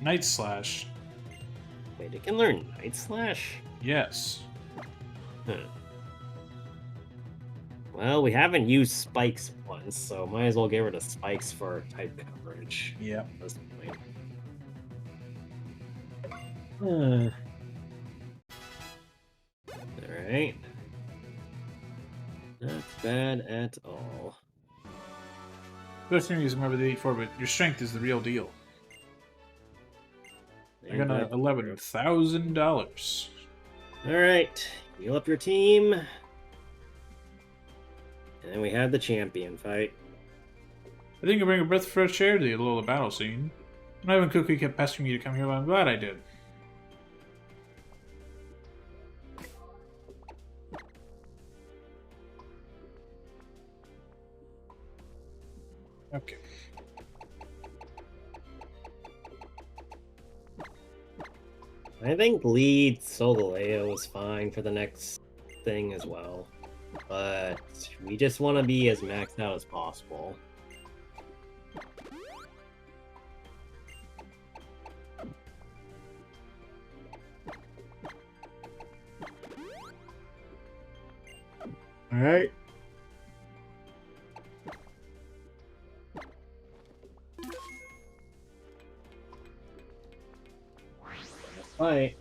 Night Slash. Wait, it can learn Night Slash? Yes. Huh. Well, we haven't used Spikes once, so might as well get rid of Spikes for type coverage. Yep. At this point. Alright. Not bad at all. Best thing is remember the 84, but your strength is the real deal. I got $11,000. Alright, heal up your team. And then we have the champion fight. I think I bring a breath of fresh air to the little battle scene. Not even Cookie kept pestering me to come here, but I'm glad I did. Okay. I think lead Solgaleo is fine for the next thing as well. But we just want to be as maxed out as possible. Alright. Fight.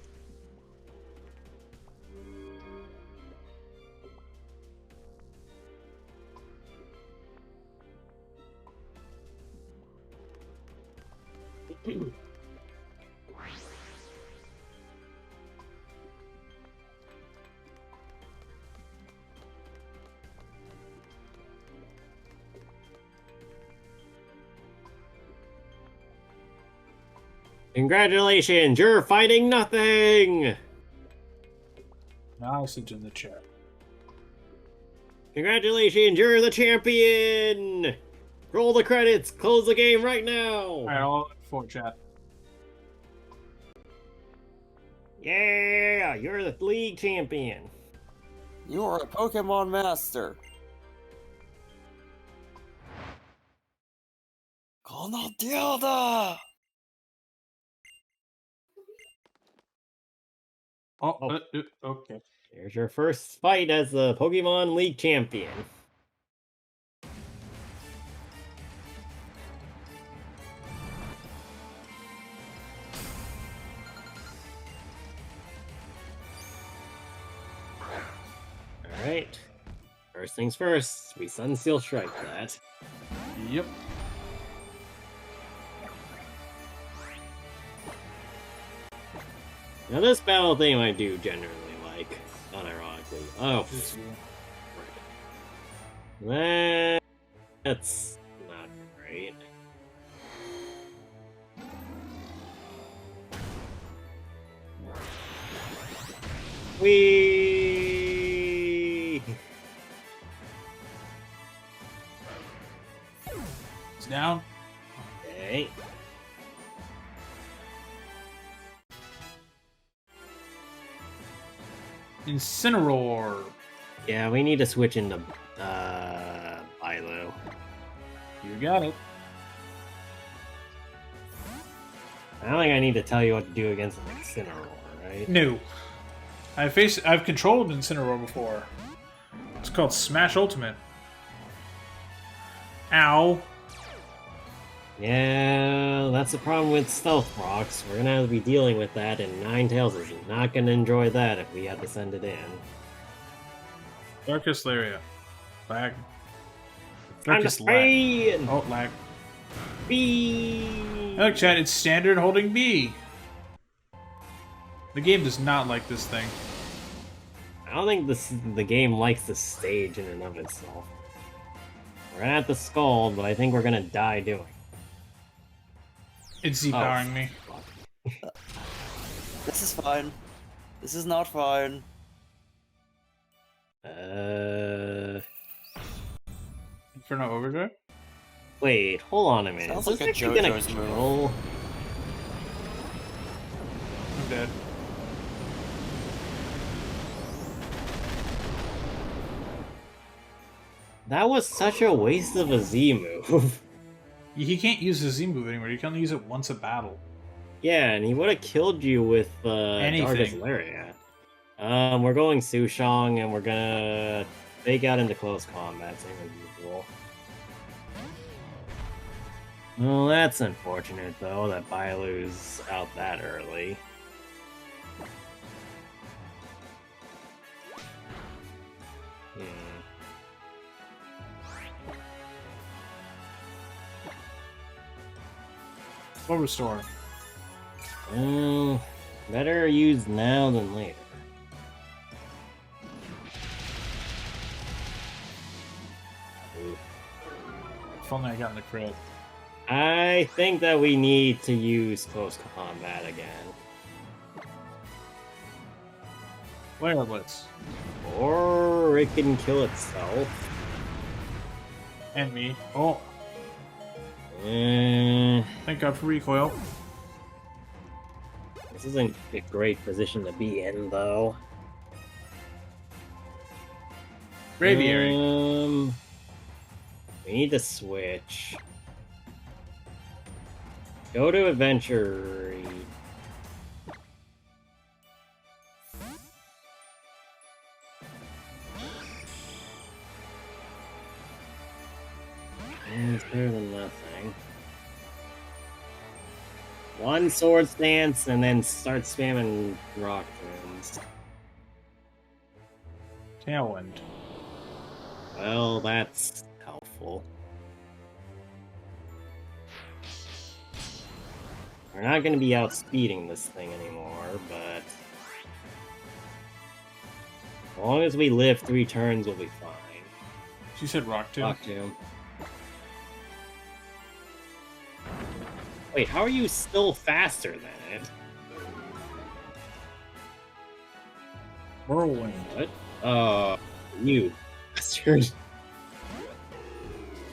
Congratulations, you're fighting nothing! Message in the chat. Congratulations, you're the champion! Roll the credits, close the game right now! Alright, all for chat. Yeah, you're the league champion. You are a Pokemon master. Dilda! Oh, okay. Here's your first fight as the Pokemon League champion. Alright. First things first, we Sunsteel Strike that. Yep. Now this battle theme I do generally like, unironically. Oh, that's not great. Whee! It's down. Okay. Incineroar. Yeah, we need to switch into Bilo. You got it. I don't think I need to tell you what to do against an Incineroar, right? No. I've controlled Incineroar before. It's called Smash Ultimate. Ow. Yeah, that's the problem with Stealth Rocks. We're gonna have to be dealing with that, and Ninetales is not gonna enjoy that if we have to send it in. Darkest Laria. Lag. I'm Darkest just lag. praying! Oh, lag. B. Look, chat, it's standard holding B. The game does not like this thing. I don't think the game likes the stage in and of itself. We're gonna have to scald, but I think we're gonna die doing it. It's Z-powering me. Fuck. This is fine. This is not fine. Inferno Overdrive? Wait, hold on a minute. Sounds Is like a this actually gonna JoJo's move. kill? I'm dead. That was such a waste of a Z move. He can't use the Z move anymore. You can only use it once a battle. Yeah, and he would have killed you with Darkest Anything. Lariat. We're going Sushong, and we're gonna fake out into close combat, same as usual. Well, that's unfortunate, though, that Bailu's out that early. Full restore. Better used now than later. If only I got in the crit. I think that we need to use close combat again. Flare Blitz. Or it can kill itself. And me. Oh, Eh, thank God for recoil. this isn't a great position to be in, though. Braviary. We need to switch. Go to Adventure. It's better than nothing. One sword stance and then start spamming rock tombs. Tailwind. Well, that's helpful. We're not going to be outspeeding this thing anymore, but as long as we live 3 turns, we'll be fine. She said Rock Tomb. Rock Tomb. Wait, how are you still faster than it? Whirlwind. What? You bastard.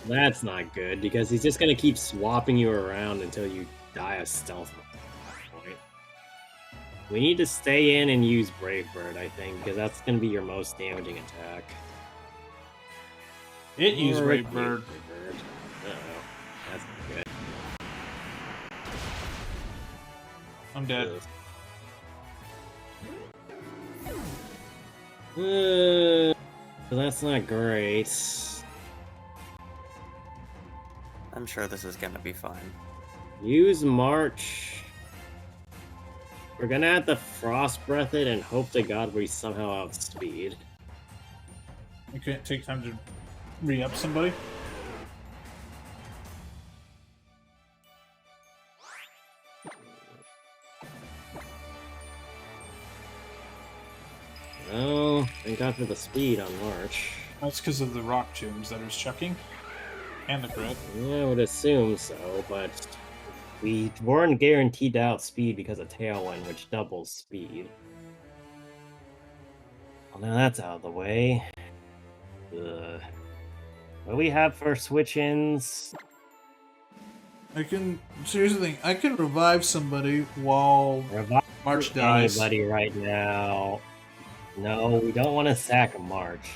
That's not good, because he's just gonna keep swapping you around until you die of stealth at that point. We need to stay in and use Brave Bird, I think, because that's gonna be your most damaging attack. It used Or Brave it Bird. used Brave Bird. Uh-oh. That's not good. I'm dead. That's not great. I'm sure this is gonna be fine. Use March. We're gonna have to Frost Breath it and hope to God we somehow outspeed. You can't take time to re-up somebody. Oh, thank God for the speed on March. That's because of the rock tombs that is chucking. And the crit. Yeah, I would assume so, but we weren't guaranteed to outspeed because of Tailwind, which doubles speed. Well, now that's out of the way. Ugh. What do we have for switch-ins? So here's the thing. I can revive somebody while Revive March dies. anybody right now. No, we don't want to sack March.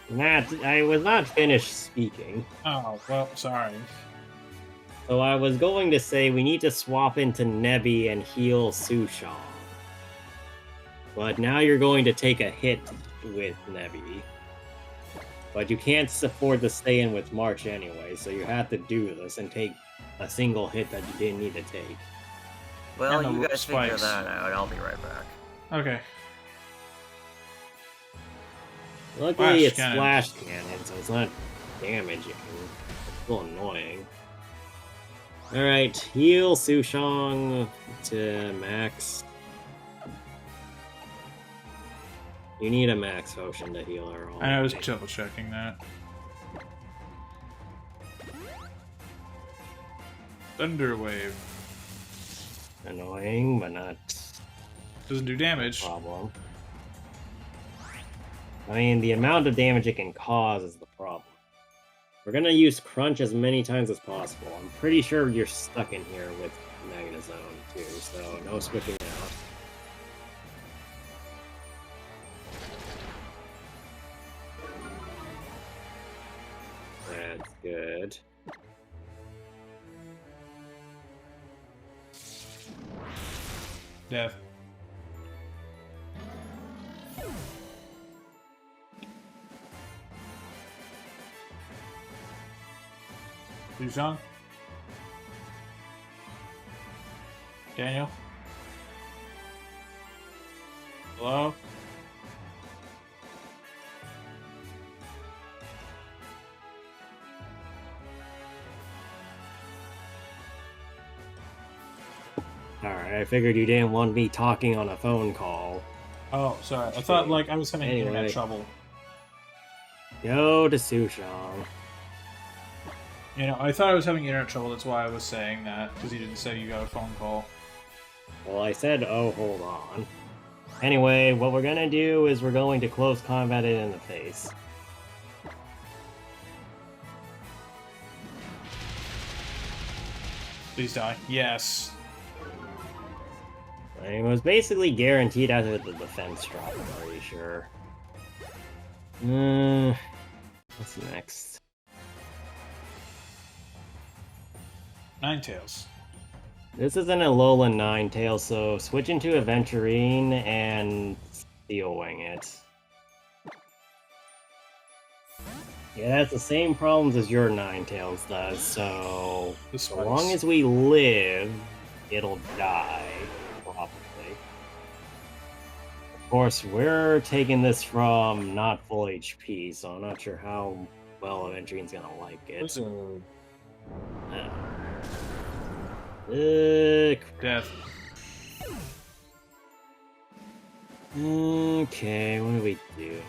Matt, I was not finished speaking. Oh, well, sorry. So I was going to say we need to swap into Nebby and heal Sushang. But now you're going to take a hit with Nebby. But you can't afford to stay in with March anyway, so you have to do this and take a single hit that you didn't need to take. Well, And the you guys figure spikes. that out. I'll be right back. Okay. Luckily, it's cannon. flash cannon, so it's not damaging. It's still annoying. Alright, heal Sushang to max. You need a max potion to heal her. I was double checking that. Thunder Wave. Annoying, but not Doesn't do a damage. problem. I mean, the amount of damage it can cause is the problem. We're gonna use Crunch as many times as possible. I'm pretty sure you're stuck in here with Magnezone too, so no switching out. That's good. Death. Lusamine? Daniel? Hello? Alright, I figured you didn't want me talking on a phone call. Oh, sorry. I thought like I was having internet Anyway. trouble. Go to Sushang. You know, I thought I was having internet trouble. That's why I was saying that, because you didn't say you got a phone call. Well, I said, oh, hold on. Anyway, what we're gonna do is we're going to close combat it in the face. Please die. Yes. It was basically guaranteed after the defense drop, I'm pretty sure. What's next? Ninetales. This isn't a Alolan Ninetales, so switch into Aventurine and Steel Wing it. Yeah, that's the same problems as your Ninetales does, so This as long as we live, it'll die, probably. Of course, we're taking this from not full HP, so I'm not sure how well Aventurine's gonna like it. Death. Okay, what do we do here?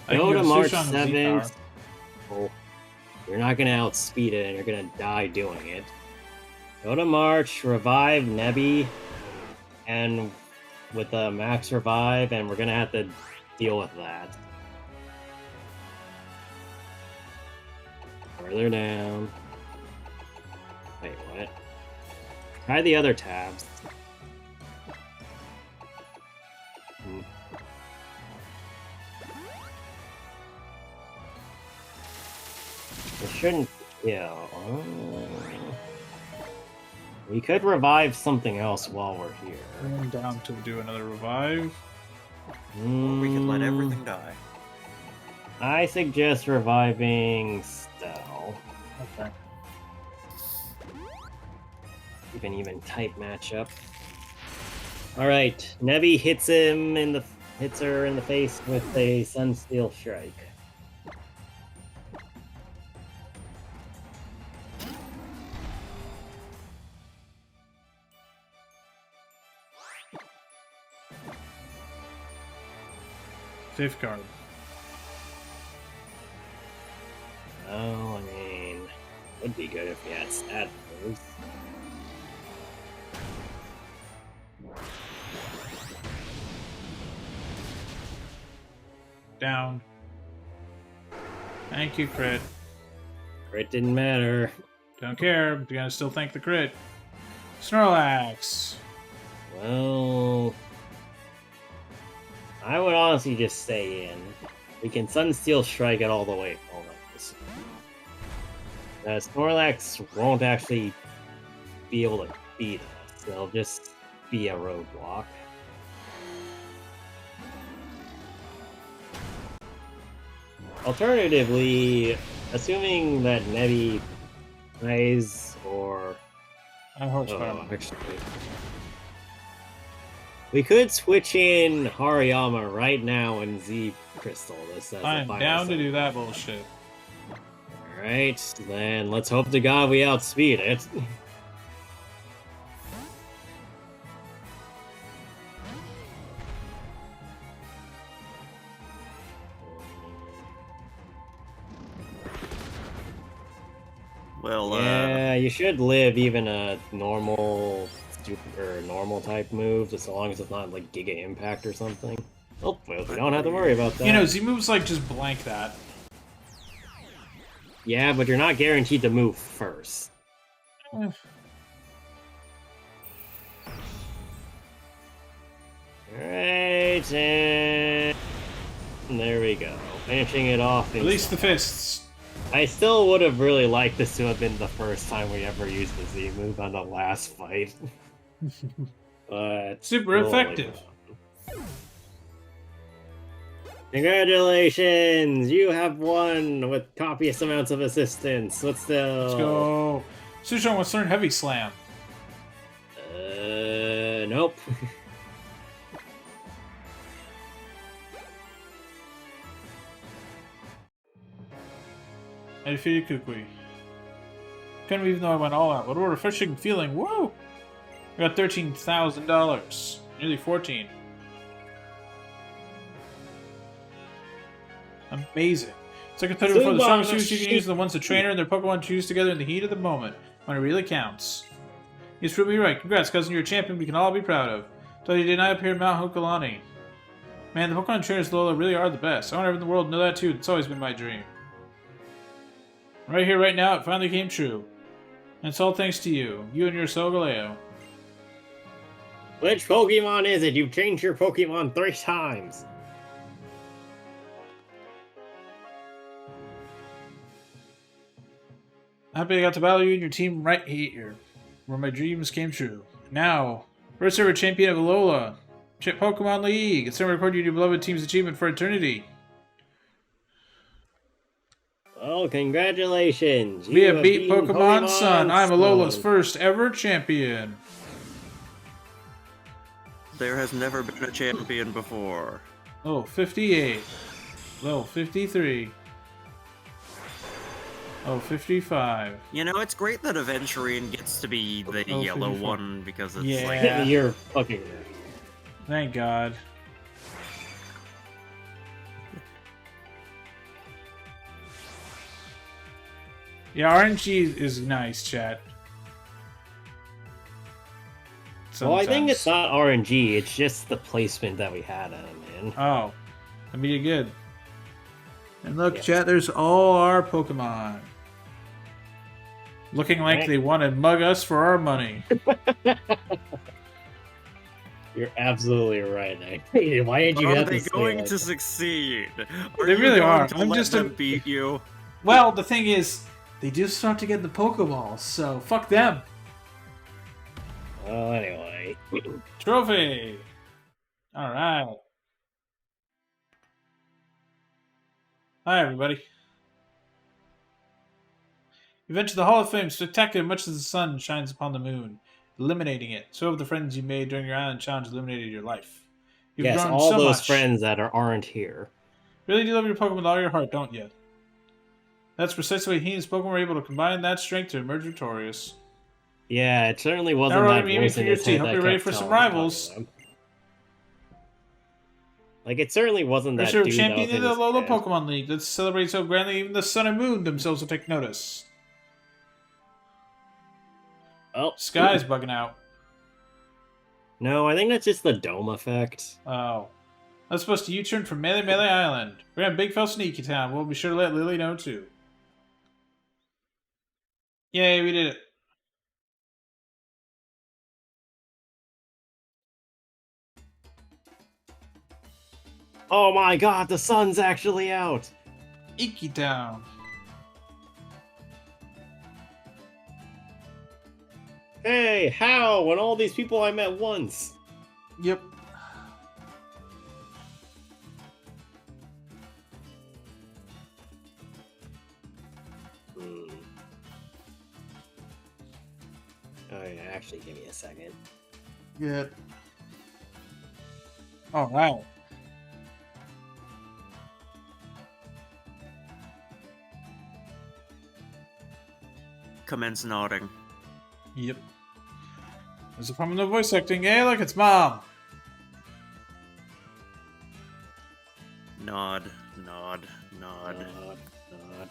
I Go can to go March Sushang with 7th. Z-Power. Oh, you're not gonna outspeed it, and you're gonna die doing it. Go to March, revive Nebby, and with the max revive, and we're gonna have to deal with that. Further down. Wait, what? Try the other tabs. It shouldn't kill. We could revive something else while we're here. I'm down to do another revive. We could let everything die. I suggest reviving Stell. Okay. Keep an even type matchup. Alright, Nebby hits her in the face with a Sunsteel Strike. Safeguard. Oh, I mean, would be good if we had stat moves. Down. Thank you, crit. Crit didn't matter. Don't care. I'm gonna still thank the crit. Snorlax. Well, I would honestly just stay in. We can Sunsteel Strike it all the way home like this. Snorlax won't actually be able to beat us. They'll just be a roadblock. Alternatively, assuming that Nebby plays or... I hope actually, we could switch in Hariyama right now and Z Crystal. This as I'm down to do that bullshit. Alright, then let's hope to God we outspeed it. Well, yeah, you should live even a normal type move, just so long as it's not like Giga Impact or something. Oh, well, we don't have to worry about that. You know, Z moves like just blank that. Yeah, but you're not guaranteed to move first. Alright, and there we go. Finishing it off. At least the fists. I still would have really liked this to have been the first time we ever used the Z move on the last fight. But super effective. Congratulations! You have won with copious amounts of assistance. Let's go. Sushon wants to learn Heavy Slam. Nope. I defeated Kukui. Couldn't even though I went all out. What a refreshing feeling. Woo! I got $13,000. Nearly 14. Amazing. It's like I told you before, the strongest moves you can use are the ones the trainer and their Pokemon choose together in the heat of the moment, when it really counts. He's proved me right. Congrats, cousin. You're a champion we can all be proud of. Told you did not appear in Mount Hokulani. Man, the Pokemon trainers Lola really are the best. I want everyone in the world to know that too. It's always been my dream. Right here, right now, it finally came true. And it's all thanks to you. You and your Solgaleo. Which Pokemon is it? You've changed your Pokemon 3 times. Happy I got to battle you and your team right here, where my dreams came true. Now, first ever champion of Alola, Pokemon League. It's time to record your beloved team's achievement for eternity. Well, congratulations. We have beat Pokemon Sun. I'm Alola's first ever champion. There has never been a champion before. Oh, 58. Oh, 53. Oh, 55. You know, it's great that Aventurine gets to be the yellow 54. one because it's Yeah. like... You're fucking right. Thank God. Yeah, RNG is nice, chat. Well, I think Sometimes. it's not RNG, it's just the placement that we had on him, man. Oh, I mean, you're good. And look, Yeah. chat, there's all our Pokemon. Looking like Right. they want to mug us for our money. You're absolutely right, Nick. Why did you Are have they to say going like to that? succeed? Are They you really going are. to I'm let just them a- beat you. Well, the thing is, they do start to get the Pokeballs, so fuck them. Well, anyway. Trophy! Alright. Hi, everybody. You've entered the Hall of Fame, spectacular much as the sun shines upon the moon, illuminating it. So have the friends you made during your island challenge illuminated your life. You've Yes, grown all so those much. friends that aren't here. Really do love your Pokemon with all your heart, don't you? That's precisely why he and his Pokemon were able to combine that strength to emerge victorious. Yeah, it certainly wasn't Now we're that gonna be aiming voice for in your his team. head Hope that you're ready kept for some telling him rivals. about them. Like, it certainly wasn't that Sure, dude champion that of was in the his Lola head. Pokemon League. Let's celebrate so grandly even the sun and moon themselves will take notice. Oh. Sky's bugging out. No, I think that's just the dome effect. Oh. That's supposed to U-turn from Melee Melee Island. We're in Big Fell Sneaky Town. We'll be sure to let Lily know, too. Yay, we did it. Oh my god, the sun's actually out! Icky Town. Hey, how? When all these people I met once. Yep. Oh yeah, actually, give me a second. Good. All right. Commence nodding. Yep. There's a problem with no voice acting. Hey, look, it's Mom. Nod, nod, nod. Nod.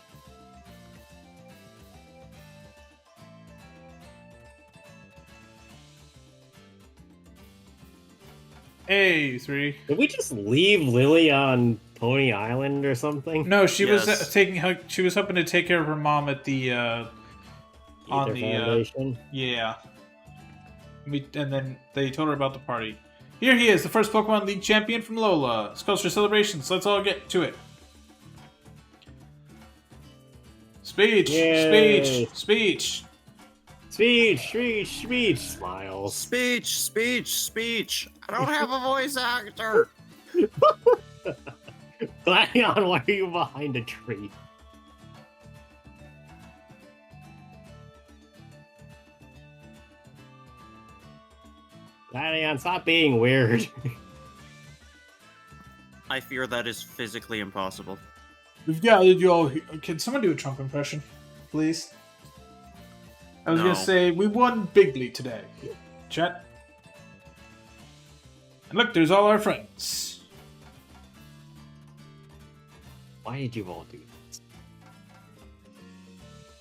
Hey, you three. Did we just leave Lily on Pony Island or something? No, she was Yes. She was hoping to take care of her mom at the on Ether the Foundation. yeah. And then they told her about the party. Here he is, the first Pokemon League champion from Lola. It's close for celebrations. Let's all get to it. Speech, Yay. speech. Speech, smiles. Speech. I don't have a voice actor. Glaceon, why are you behind a tree? Glaceon, stop being weird. I fear that is physically impossible. We've gathered you all here. Can someone do a Trump impression, please? I was No. gonna say we won bigly today. Chat. And look, there's all our friends. Why did you all do this?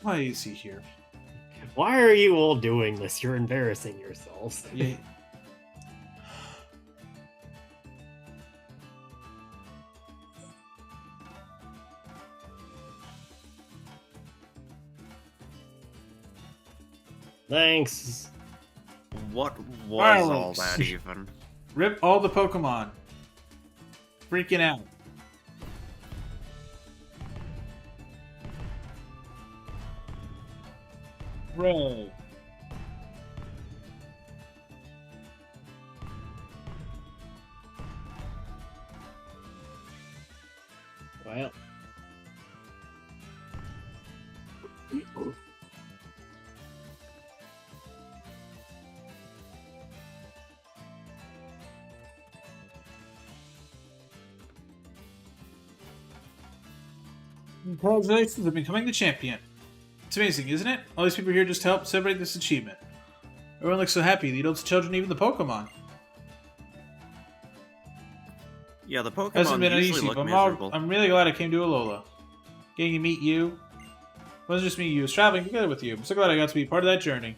Why is he here? Why are you all doing this? You're embarrassing yourselves. Yeah. Thanks. What was Fireworks. all that even? Rip all the Pokemon. Freaking out. Hooray. Well. Congratulations on becoming the champion. It's amazing, isn't it? All these people here just to help celebrate this achievement. Everyone looks so happy, the adults, children, even the Pokemon. Yeah, the Pokemon Hasn't been usually easy, look but miserable. I'm really glad I came to Alola. Getting to meet you. It wasn't just me, you was traveling together with you. I'm so glad I got to be part of that journey.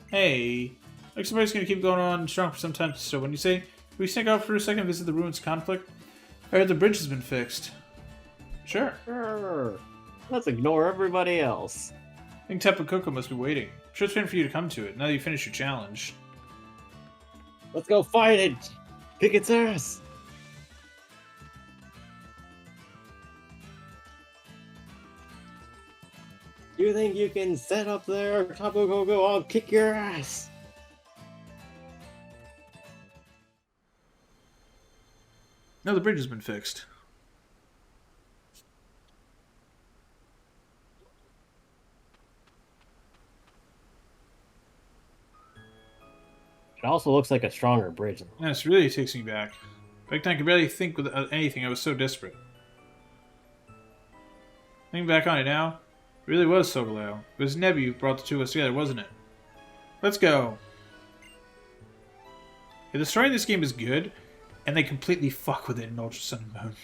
Hey. Like somebody's gonna keep going on strong for some time, so when you say, can we sneak out for a second and visit the ruins conflict? I heard the bridge has been fixed. Sure. Sure. Let's ignore everybody else. I think Tapu Koko must be waiting. I'm sure it's waiting for you to come to it, now that you finished your challenge. Let's go fight it! Kick its ass! You think you can set up there, Tapu Koko? I'll kick your ass! No, the bridge has been fixed. It also looks like a stronger bridge. Yeah, this really takes me back. Back then I could barely think with anything, I was so desperate. Thinking back on it now, it really was Sogaleo. It was Nebu who brought the two of us together, wasn't it? Let's go! Yeah, the story in this game is good, and they completely fuck with it in Ultra Sun and Moon.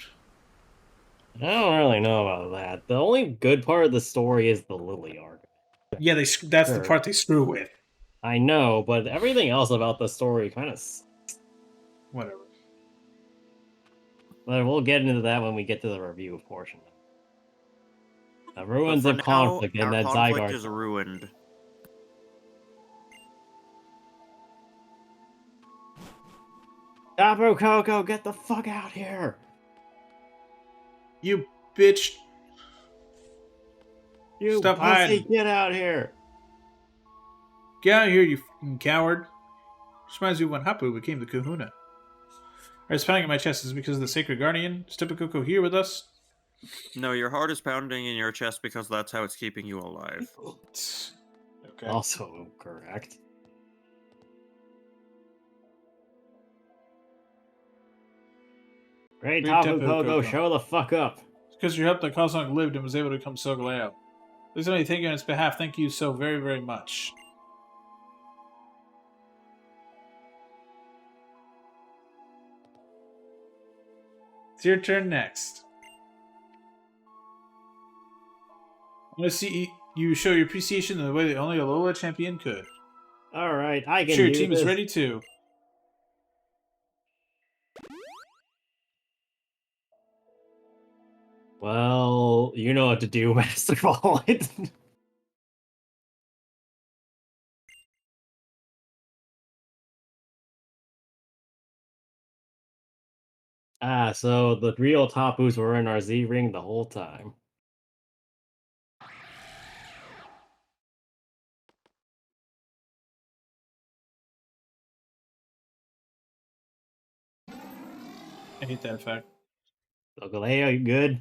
I don't really know about that. The only good part of the story is the Lily arc. Yeah, that's the Sure. part they screw with. I know, but everything else about the story kind of. Whatever. But we'll get into that when we get to the review portion. The But ruins for of now, conflict in our that conflict Zygarde. is ruined. Tapu Koko, get the fuck out here! You bitch. You Stop pussy, hiding. get out here! Get out of here, you fucking coward. This reminds me of when Hapu became the kahuna. It's pounding in my chest. Is it because of the Sacred Guardian? Is Tippukoko here with us? No, your heart is pounding in your chest because that's how it's keeping you alive. Okay. Also correct. Great Tapu Koko, show the fuck up! It's because you helped the Cosmog lived and was able to come Sogaleo. Please let me thank you on his behalf. Thank you so very, very much. It's your turn next. I want to see you show your appreciation in the way that only a Lola champion could. Alright, I can Sure, do your team this. is ready too. Well, you know what to do, Master Ball. So the real Tapus were in our Z-Ring the whole time. I hate that effect. Sogaleo, you good?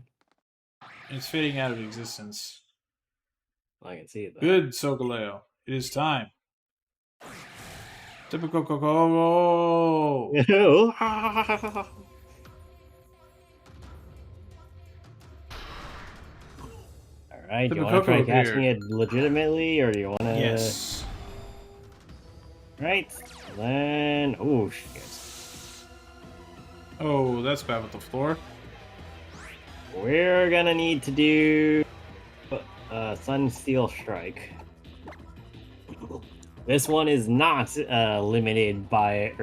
It's fading out of existence. I can see that. Good, Sogaleo. It is time. Typical Coco. Alright, do you want to try Coco catching appeared. it legitimately, or do you want to... Yes. Right, then... Oh, shit. Oh, that's bad with the floor. We're gonna need to do... Sun Steel Strike. This one is not limited by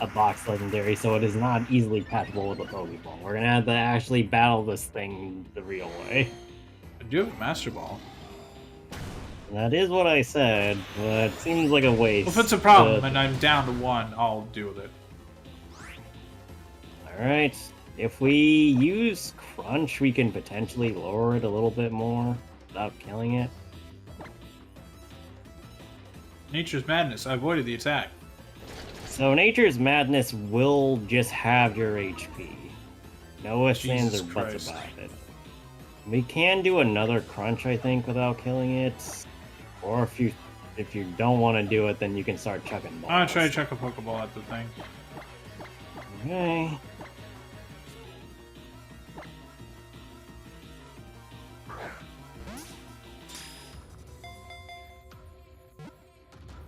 a box legendary, so it is not easily patchable with a Pokeball. We're gonna have to actually battle this thing the real way. I do have a Master Ball. That is what I said, but it seems like a waste. Well, if it's a problem and I'm down to one, I'll deal with it. Alright, if we use Crunch, we can potentially lower it a little bit more without killing it. Nature's Madness. I avoided the attack. So Nature's Madness will just have your HP. No ifs, ands, Jesus or buts Christ. about it. We can do another Crunch, I think, without killing it. Or if you don't want to do it, then you can start chucking balls. I'm gonna try to chuck a Pokeball at the thing. Okay.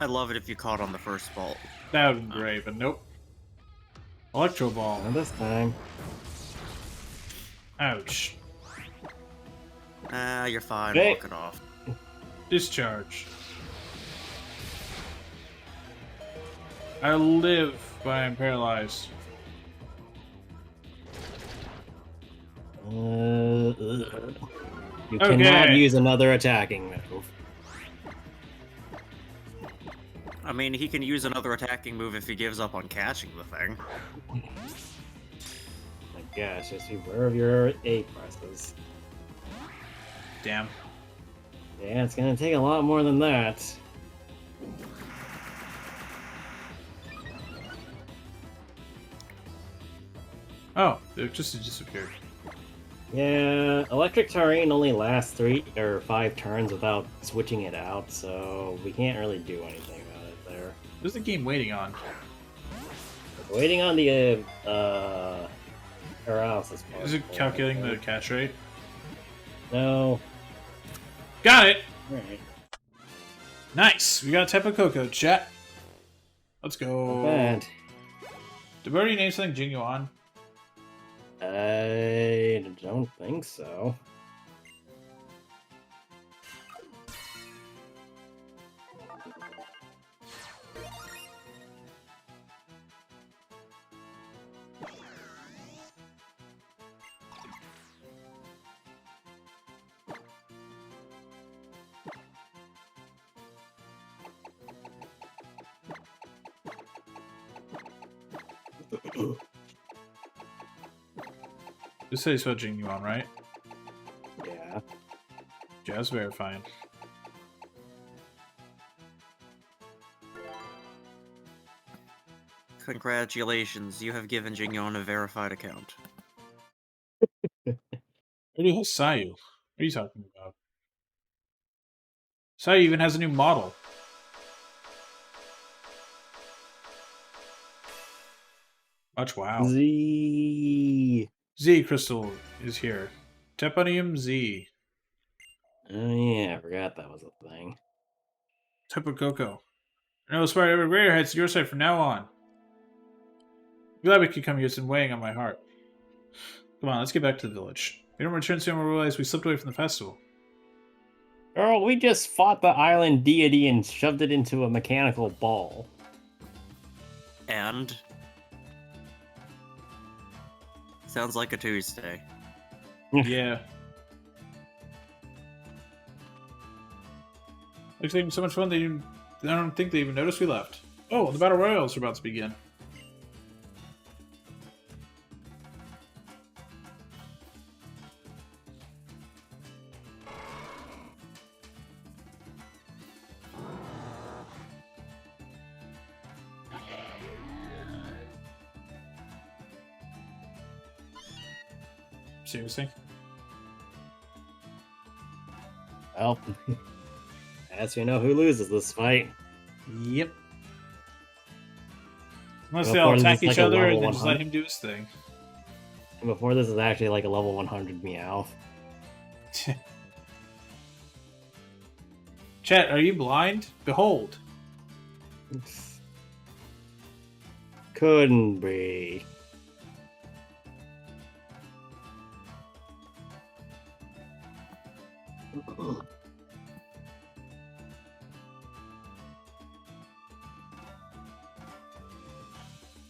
I'd love it if you caught on the first ball. That would be great, but nope. Electro Ball. Not this time. Ouch. Ah, you're fine. Okay. Walk it off. Discharge. I live, but I am paralyzed. You cannot Okay. use another attacking move. I mean, he can use another attacking move if he gives up on catching the thing. My gosh, just beware of your A presses. Damn. Yeah, it's gonna take a lot more than that. Oh, it just disappeared. Yeah, electric terrain only lasts 3 or 5 turns without switching it out, so we can't really do anything about it there. What's the game waiting on? Waiting on the paralysis part. Is it calculating the catch rate? No. Got it! Alright. Nice! We got a Tapu Koko, chat. Let's go. Not bad. Did we already name something Jingyuan? I don't think so. Just say spell Jingyuan, right? Yeah. Just verifying. Congratulations, you have given Jingyon a verified account. Already has Sayu. What are you talking about? Sayu even has a new model. Much wow. Z. Z Crystal is here. Teponium Z. Oh yeah, I forgot that was a thing. Tepa Coco. No, Spider Ever Greater heads to your side from now on. I'm glad we could come here. It's been weighing on my heart. Come on, let's get back to the village. If we don't return soon, we'll realize we slipped away from the festival. Girl, we just fought the island deity and shoved it into a mechanical ball. And? Sounds like a Tuesday. Yeah. Looks like so much fun I don't think they even noticed we left. Oh, the Battle Royals are about to begin. Seriously? Well, as you know who loses this fight. Yep. Unless Well, they all Thorns attack is like each a other level and then just 100. let him do his thing. And before this is actually like a level 100 Meowth. Chat, are you blind? Behold. Couldn't be.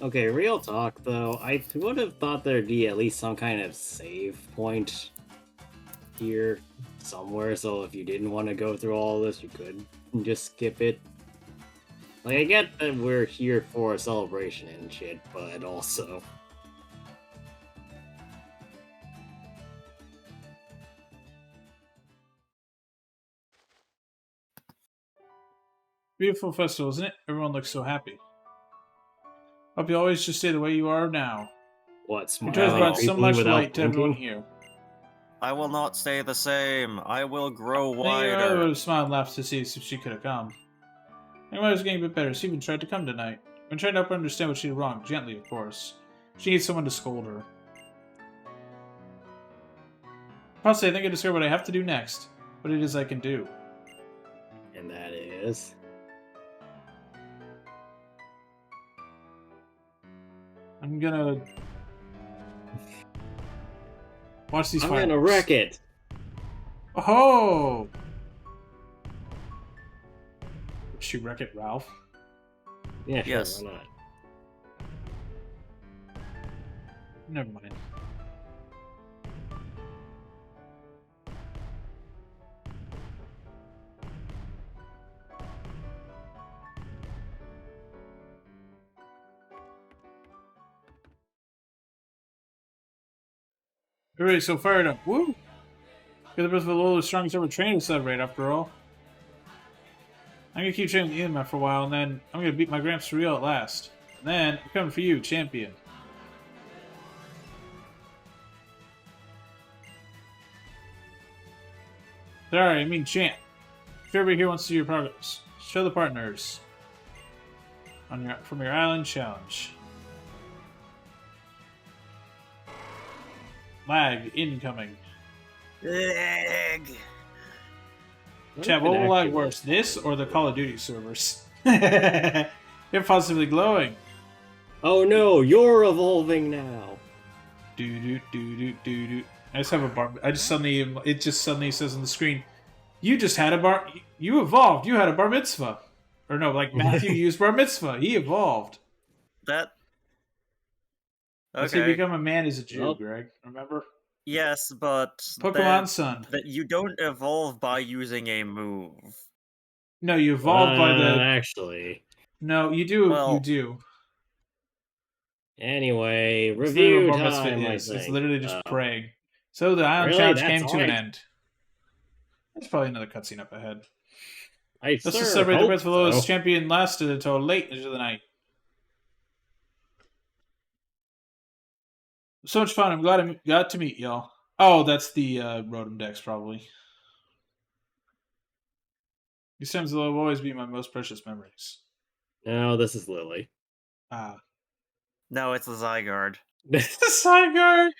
Okay, real talk though, I would have thought there'd be at least some kind of save point here somewhere, so if you didn't want to go through all this, you could just skip it. Like, I get that we're here for a celebration and shit, but also... Beautiful festival, isn't it? Everyone looks so happy. Hope you always just stay the way you are now. What, Your smiling toys brought so briefly much without light to everyone blinking? here. I will not stay the same. I will grow I think your mother would wider. have smiled and laughed to see if she could have come. My mother's getting a bit better. She even tried to come tonight. I'm trying to help her understand what she did wrong, gently, of course. She needs someone to scold her. Honestly, I think I discovered what I have to do next. What it is I can do. And that is... I'm gonna... watch these I'm fireworks. gonna wreck it! Oh! Did she wreck it, Ralph? Yeah, sure, Yes. why not? Never mind. Everybody's so fired up. Woo! You're the best of the strongest ever trained to celebrate, after all. I'm gonna keep training with Ian for a while, and then I'm gonna beat my Gramps for real at last. And then I'm coming for you, champion. Sorry, I mean champ. If everybody here wants to see your progress, show the partners on from your island challenge. Lag incoming. Egg. Chat, what will lag worse, this or the Call of Duty servers? You're positively glowing. Oh no, you're evolving now. Do do do do do do. I just have a bar. I just suddenly it just suddenly says on the screen, "You just had a bar. You evolved. You had a bar mitzvah." Or no, like Matthew used bar mitzvah. He evolved. That That's how you okay. become a man as a Jew, Well, Greg. Remember? Yes, but Pokemon Sun. that you don't evolve by using a move. No, you evolve by the. actually. No, you do. You Well, do. Anyway, That's literally what review bar mitzvah time, I is. It's think. literally just praying. So the Island Really? Challenge That's came all to an I... end. There's probably another cutscene up ahead. I Let's sure just celebrate the hope birth of the lowest so. champion lasted until late into the night. So much fun. I'm glad I got to meet y'all. Oh, that's the Rotom Dex, probably. These times will always be my most precious memories. No, this is Lily. Ah. no, it's the Zygarde. Zygarde!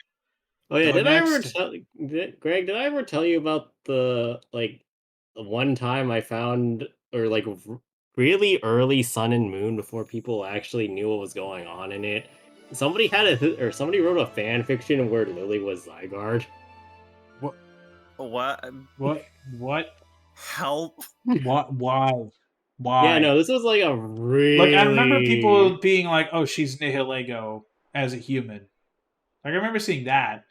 Oh yeah, Go did I ever next. tell Greg? Did I ever tell you about the one time I found or really early Sun and Moon before people actually knew what was going on in it? Somebody somebody wrote a fan fiction where Lily was Zygarde. What? What? What? Help! What? Why? Yeah, Why? no, this was like a Like, I remember really people being like, oh, she's Nihilego as a human. Like, I remember seeing that.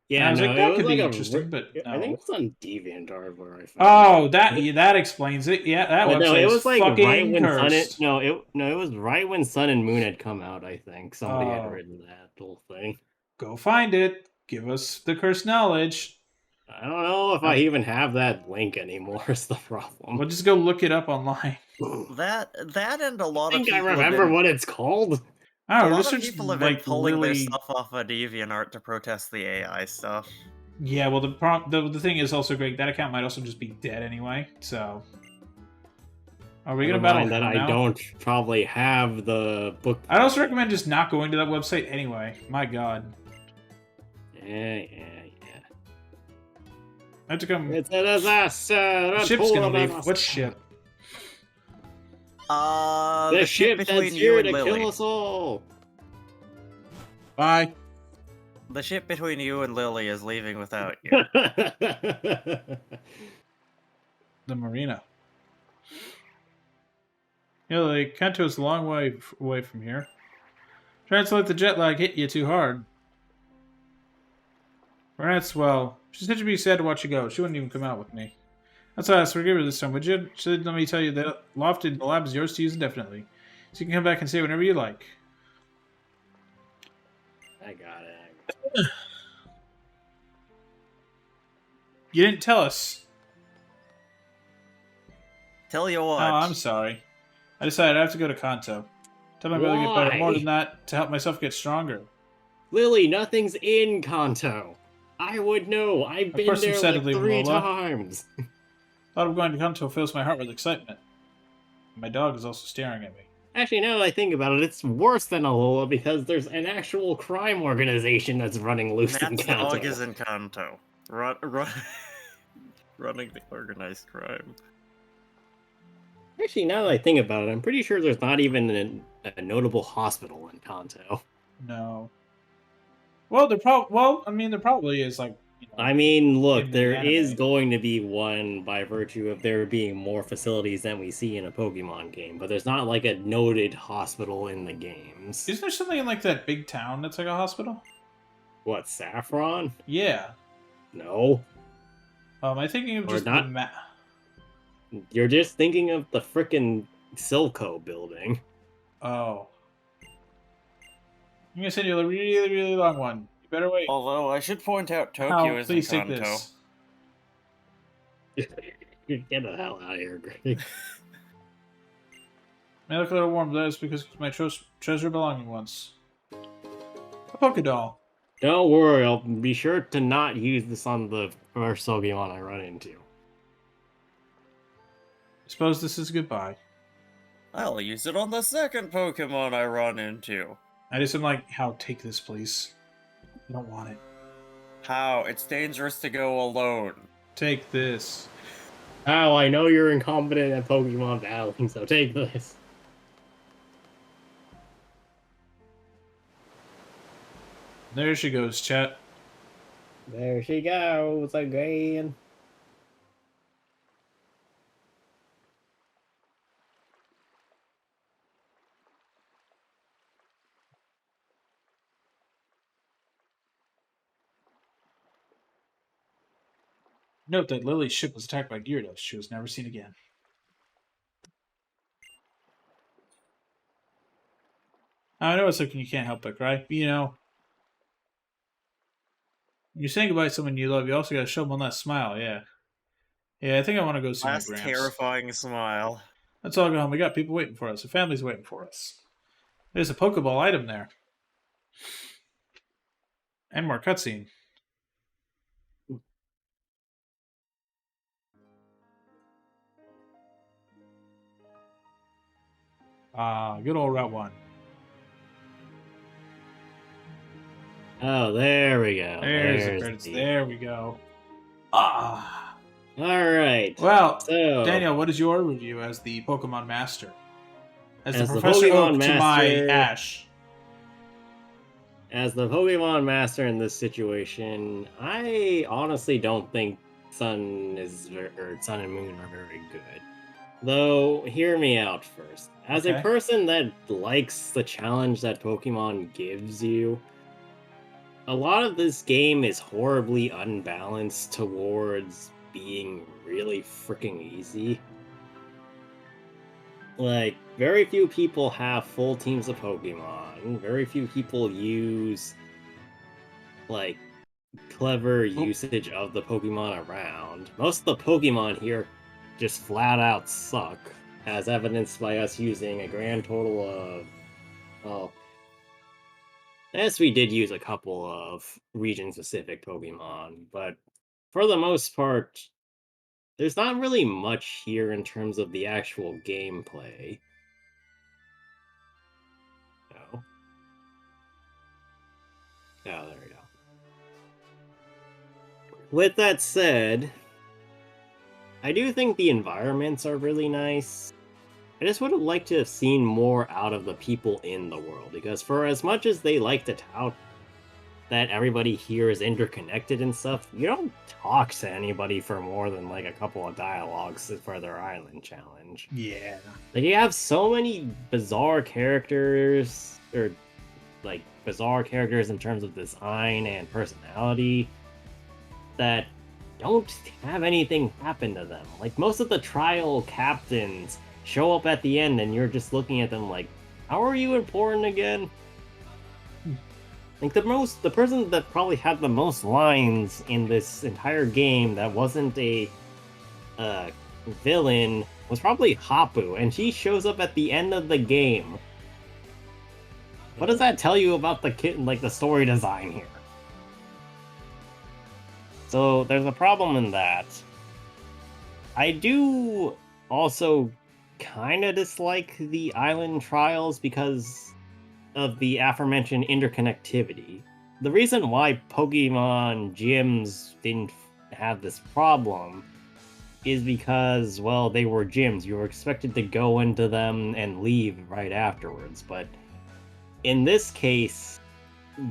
And I yeah, was no, like, it that was could like be a interesting, but I think no. it was on DeviantArt where I found Oh, it. that explains it. Yeah, that But no, website it is was like right fucking when Sun and cursed. no, it was right when Sun and Moon had come out. I think somebody had Oh, written that whole thing. go find it. Give us the cursed knowledge. I don't know if I even have that link anymore. Is the problem? We'll just go look it up online. That and a I lot of think I people have remember been what it's called. I a don't know. lot This of is people have been like pulling their literally. stuff off of DeviantArt to protest the AI stuff. Yeah, well, the thing is also, Greg, that account might also just be dead anyway. So, are we Never gonna battle mind that Hell I now? don't probably have the book. I'd also recommend just not going to that website anyway. My God, Yeah. I have to come. It's a disaster. The ship's gonna leave. What ship? The ship that's between here you and to Lily. kill us all. Bye. The ship between you and Lily is leaving without you. The marina. Yeah, like Kanto's a long way away from here. Trying to let the jet lag hit you too hard. Perhaps, well, she said she'd be sad to watch you go. She wouldn't even come out with me. That's why I asked forgive her this time, would you? She said, let me tell you that loft in the lab is yours to use indefinitely. So you can come back and say whenever you like. I got it. You didn't tell us. Tell you what. Oh, I'm sorry. I decided I have to go to Kanto. Tell my brother to get better. More Why? than that, to help myself get stronger. Lily, nothing's in Kanto. I would know. I've Of been course I'm there sad to like leave 3 Lola. times. Thought of going to Kanto fills my heart with excitement. My dog is also staring at me. Actually, now that I think about it, it's worse than Alola because there's an actual crime organization that's running loose in Matt's Kanto. dog is in Kanto. Running the organized crime. Actually, now that I think about it, I'm pretty sure there's not even a notable hospital in Kanto. No. Well, there probably is, like, you know, I mean, look, in the there anime. is going to be one by virtue of there being more facilities than we see in a Pokemon game, but there's not like a noted hospital in the games. Isn't there something in, like, that big town that's like a hospital? What, Saffron? Yeah. No. Am I thinking of Or just not- the map? You're just thinking of the frickin' Silco building. Oh. I'm gonna send you a really, really long one. You better wait. Although I should point out Tokyo Hal, is please in take Kanto. Get the hell out of here, Greg. May I look a little warm, that is because my treasure belonging once. A Pokédoll. Don't worry, I'll be sure to not use this on the first Pokemon I run into. I suppose this is goodbye. I'll use it on the second Pokemon I run into. I just am like, Hal, take this, please. I don't want it. How? It's dangerous to go alone. Take this. Oh, I know you're incompetent at Pokemon battling, so take this. There she goes, chat. There she goes again. Note that Lily's ship was attacked by Gyarados. She was never seen again. I know it's something you can't help but cry. You know, when you're saying goodbye to someone you love, you also gotta show them one last smile, yeah. Yeah, I think I want to go see my Last Gramps. terrifying smile. Let's all go home. We got people waiting for us. The family's waiting for us. There's a Pokeball item there. And more cutscene. Good old Route 1. Oh, there we go. There's the credits. There we go. Ah. All right. Well, So, Daniel, what is your review as the Pokemon Master? As the As the Professor Pokemon Oak to my Master- Ash. as the Pokemon Master in this situation, I honestly don't think Sun and Moon are very good. Though, hear me out first. As Okay. a person that likes the challenge that Pokemon gives you, a lot of this game is horribly unbalanced towards being really freaking easy. Like, very few people have full teams of Pokemon. Very few people use, like, clever usage of the Pokemon around. Most of the Pokemon here just flat out suck, as evidenced by us using a grand total of, well, yes, we did use a couple of region-specific Pokemon, but for the most part, there's not really much here in terms of the actual gameplay. No. Oh, there we go. With that said, I do think the environments are really nice. I just would have liked to have seen more out of the people in the world, because for as much as they like to tout that everybody here is interconnected and stuff, you don't talk to anybody for more than like a couple of dialogues for their island challenge. Yeah. Like, you have so many bizarre characters, or like bizarre characters in terms of design and personality, that don't have anything happen to them. Like, most of the trial captains show up at the end and you're just looking at them like, how are you important again? Like, the person that probably had the most lines in this entire game that wasn't a villain was probably Hapu, and she shows up at the end of the game. What does that tell you about the kid, like the story design here? So there's a problem in that. I do also kind of dislike the island trials because of the aforementioned interconnectivity. The reason why Pokemon gyms didn't have this problem is because, well, they were gyms. You were expected to go into them and leave right afterwards, but in this case,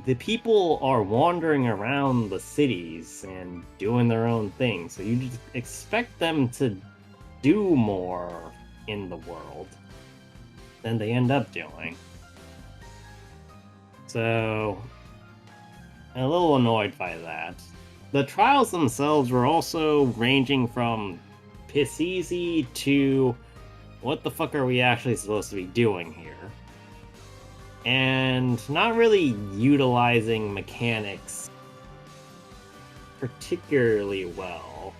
the people are wandering around the cities and doing their own thing, so you just expect them to do more in the world than they end up doing. So, I'm a little annoyed by that. The trials themselves were also ranging from piss easy to what the fuck are we actually supposed to be doing here? And not really utilizing mechanics particularly well,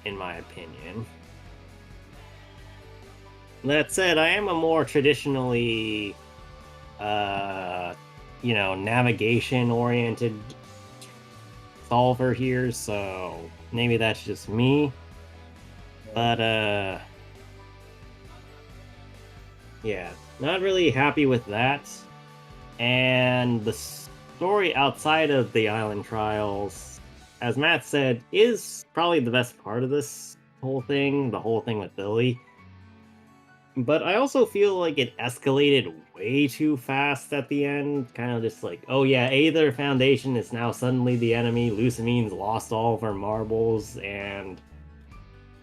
in my opinion. That said, I am a more traditionally, navigation-oriented solver here, so maybe that's just me. But, yeah, not really happy with that. And the story outside of the island trials, as Matt said, is probably the best part of this whole thing, the whole thing with Billy. But I also feel like it escalated way too fast at the end. Kind of just like, oh yeah, Aether Foundation is now suddenly the enemy. Lusamine's lost all of her marbles, and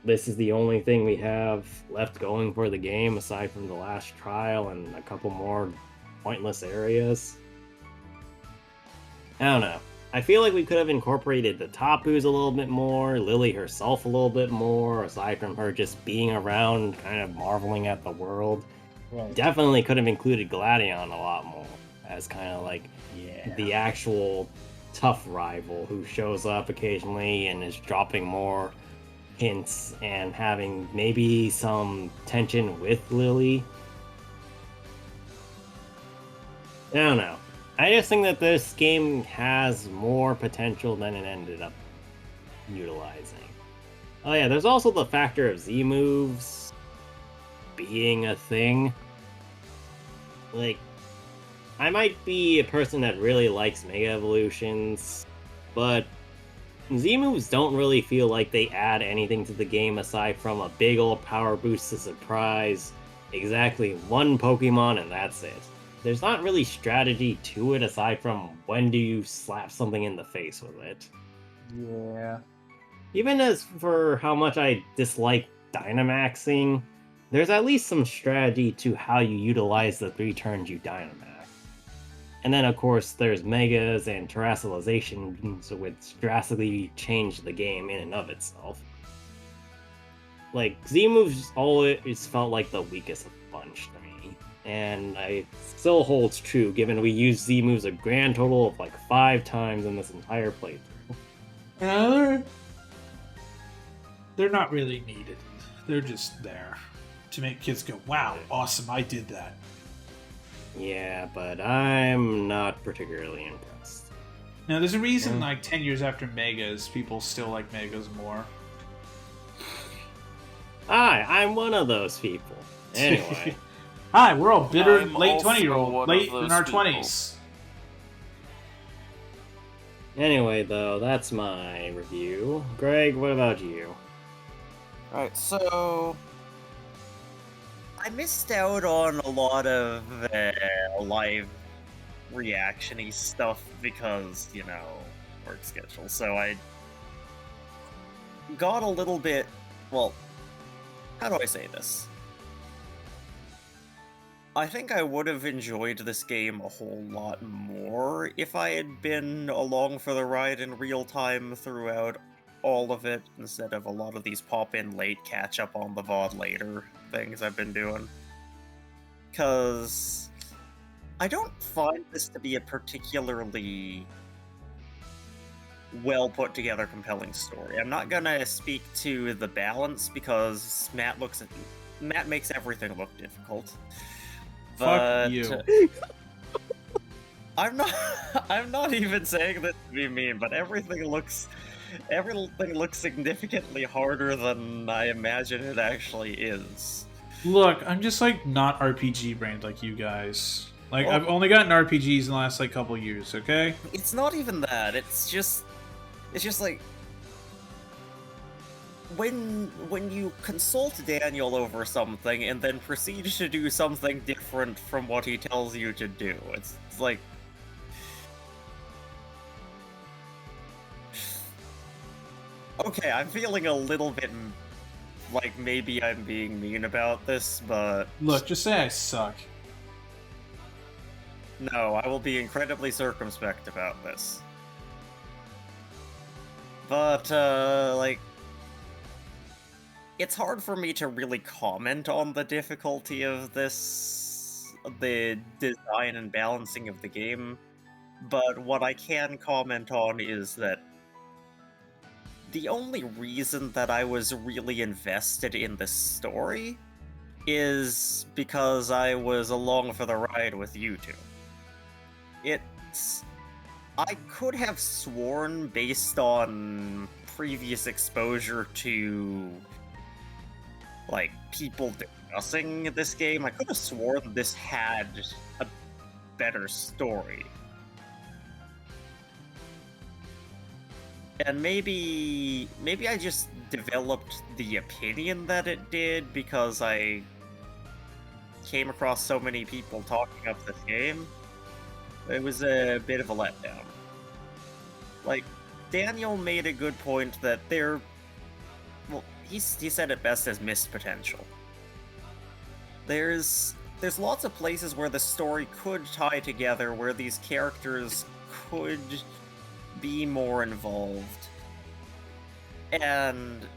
this is the only thing we have left going for the game aside from the last trial and a couple more pointless areas. I don't know. I feel like we could have incorporated the Tapus a little bit more, Lily herself a little bit more, aside from her just being around, kind of marveling at the world. Right. Definitely could have included Gladion a lot more, as kind of like the actual tough rival who shows up occasionally and is dropping more hints and having maybe some tension with Lily. I don't know. I just think that this game has more potential than it ended up utilizing. Oh yeah, there's also the factor of Z moves being a thing. Like, I might be a person that really likes Mega Evolutions, but Z moves don't really feel like they add anything to the game aside from a big old power boost to surprise exactly one Pokemon, and that's it. There's not really strategy to it aside from when do you slap something in the face with it. Yeah. Even as for how much I dislike Dynamaxing, there's at least some strategy to how you utilize the 3 turns you Dynamax. And then, of course, there's Megas and Terrestrialization, which drastically change the game in and of itself. Like, Z-moves always felt like the weakest of the bunch to me. And it still holds true, given we used Z-moves a grand total of like 5 times in this entire playthrough. They're not really needed. They're just there to make kids go, wow, awesome, I did that. Yeah, but I'm not particularly impressed. Now, there's a reason, like, 10 years after Megas, people still like Megas more. I'm one of those people. Anyway. Hi, we're all bitter I'm late also 20-year-old, one late of in those our people. 20s. Anyway, though, that's my review. Greg, what about you? Alright, so I missed out on a lot of live reaction-y stuff because, you know, work schedule. So I got a little bit, well, how do I say this? I think I would have enjoyed this game a whole lot more if I had been along for the ride in real time throughout all of it, instead of a lot of these pop-in late, catch-up on the VOD later things I've been doing. Because I don't find this to be a particularly well put together, compelling story. I'm not gonna speak to the balance because Matt makes everything look difficult. Fuck you. I'm not even saying this to be mean, but everything looks significantly harder than I imagine it actually is. Look, I'm just, like, not RPG brained like you guys. Like, Well, I've only gotten RPGs in the last, like, couple years, okay? it's not even that. It's just like when you consult Daniel over something and then proceed to do something different from what he tells you to do. It's like, okay, I'm feeling a little bit like maybe I'm being mean about this, but Look, just say I suck. no, I will be incredibly circumspect about this. But, like, it's hard for me to really comment on the difficulty of this, the design and balancing of the game, but what I can comment on is that the only reason that I was really invested in this story is because I was along for the ride with you two. I could have sworn, based on previous exposure to, like, people discussing this game, I could have sworn this had a better story. And maybe I just developed the opinion that it did because I came across so many people talking up this game, it was a bit of a letdown. Like, Daniel made a good point that well, he said it best as missed potential. There's lots of places where the story could tie together, where these characters could be more involved. And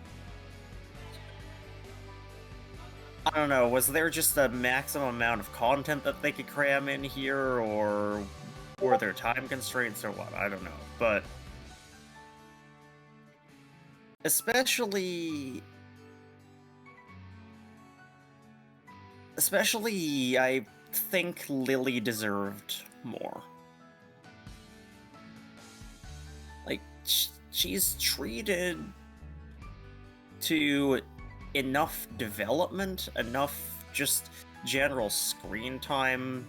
I don't know, was there just a maximum amount of content that they could cram in here, or were there time constraints or what? I don't know. But especially I think Lily deserved more. Like, she's treated to enough development, enough just general screen time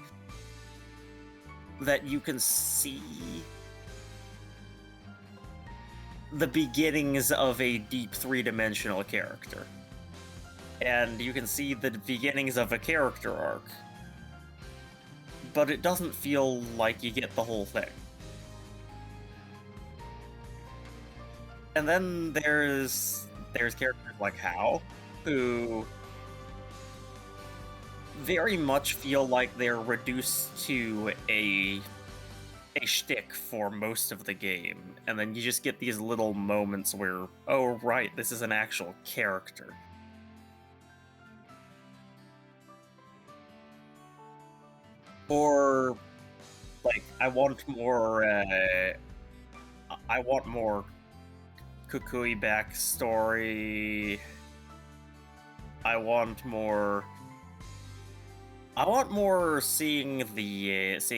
that you can see the beginnings of a deep three-dimensional character. And you can see the beginnings of a character arc. But it doesn't feel like you get the whole thing. And then there's characters like Hao, who very much feel like they're reduced to a shtick for most of the game, and then you just get these little moments where, oh right, this is an actual character. Or, like, I want more Kukui backstory. I want more seeing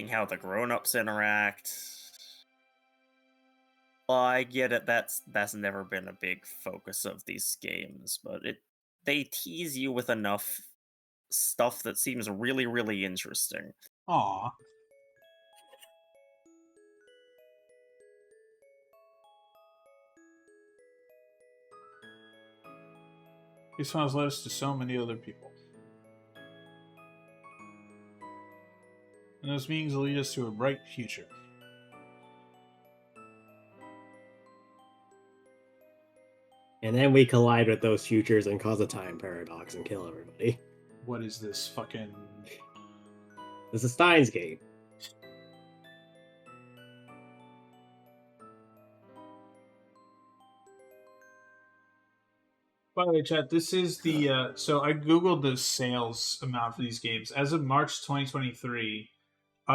how the grown-ups interact. Well, I get it, that's never been a big focus of these games, but they tease you with enough stuff that seems really, really interesting. Aw. These files led us to so many other people. And those meetings will lead us to a bright future. And then we collide with those futures and cause a time paradox and kill everybody. What is this fucking... This is Steins Gate. By the way, chat, this is the... so I googled the sales amount for these games. As of March 2023,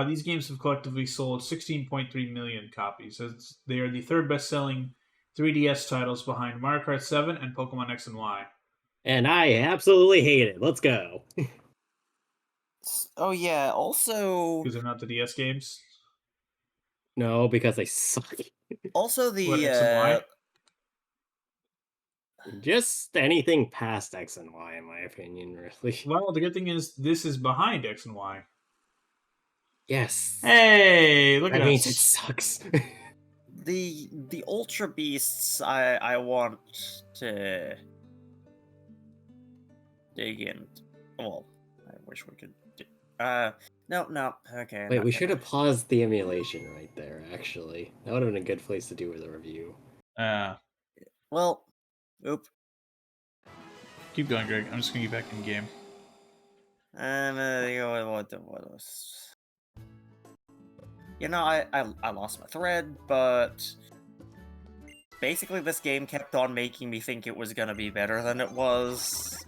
these games have collectively sold 16.3 million copies. They are the third best-selling 3DS titles behind Mario Kart 7 and Pokemon X and Y. And I absolutely hate it. Let's go. Oh yeah, also... Because they're not the DS games. No, because they suck. Also What, X and Y? Just anything past X and Y, in my opinion, really. Well, the good thing is this is behind X and Y. Yes. Hey, look That at means us. it sucks. The Ultra Beasts I want to dig in. Well, I wish we could no, okay. Wait, we should have paused the emulation right there, actually. That would have been a good place to do with a review. Well, oop. Keep going, Greg. I'm just gonna get back in game. What was... You know, I lost my thread, but basically this game kept on making me think it was gonna be better than it was,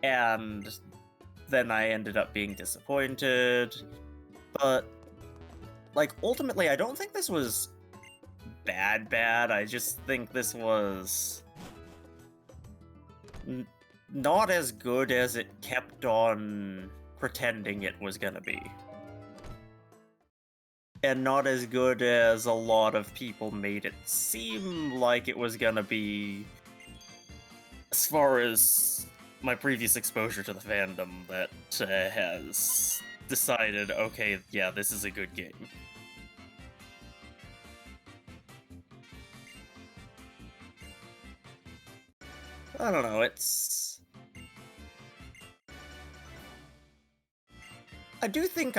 and then I ended up being disappointed. But, like, ultimately, I don't think this was bad. I just think this was not as good as it kept on pretending it was gonna be. And not as good as a lot of people made it seem like it was gonna be, as far as my previous exposure to the fandom that has decided, okay, yeah, this is a good game. I don't know, I do think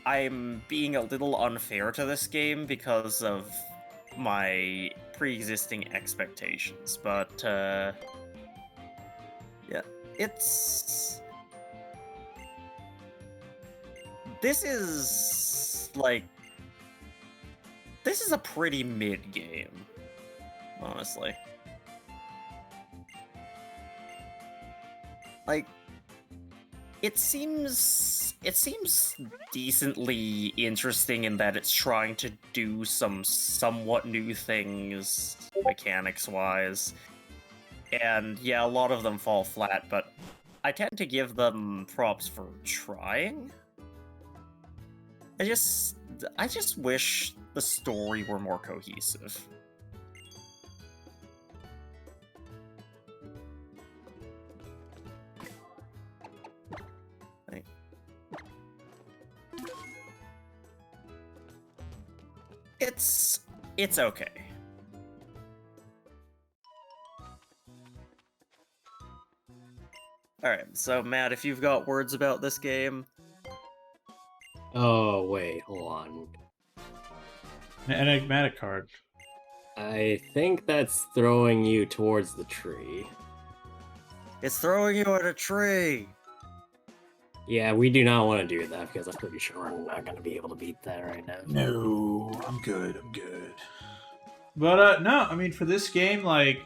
I'm being a little unfair to this game because of my pre-existing expectations, but yeah, it's this is a pretty mid game, honestly. Like, it seems decently interesting in that it's trying to do some somewhat new things mechanics-wise. And yeah, a lot of them fall flat, but I tend to give them props for trying. I just wish the story were more cohesive. It's okay. Alright, so Matt, if you've got words about this game... Oh, wait, hold on. An enigmatic card. I think that's throwing you towards the tree. It's throwing you at a tree! Yeah, we do not want to do that because I'm pretty sure we're not going to be able to beat that right now. No, I'm good. But no, I mean for this game, like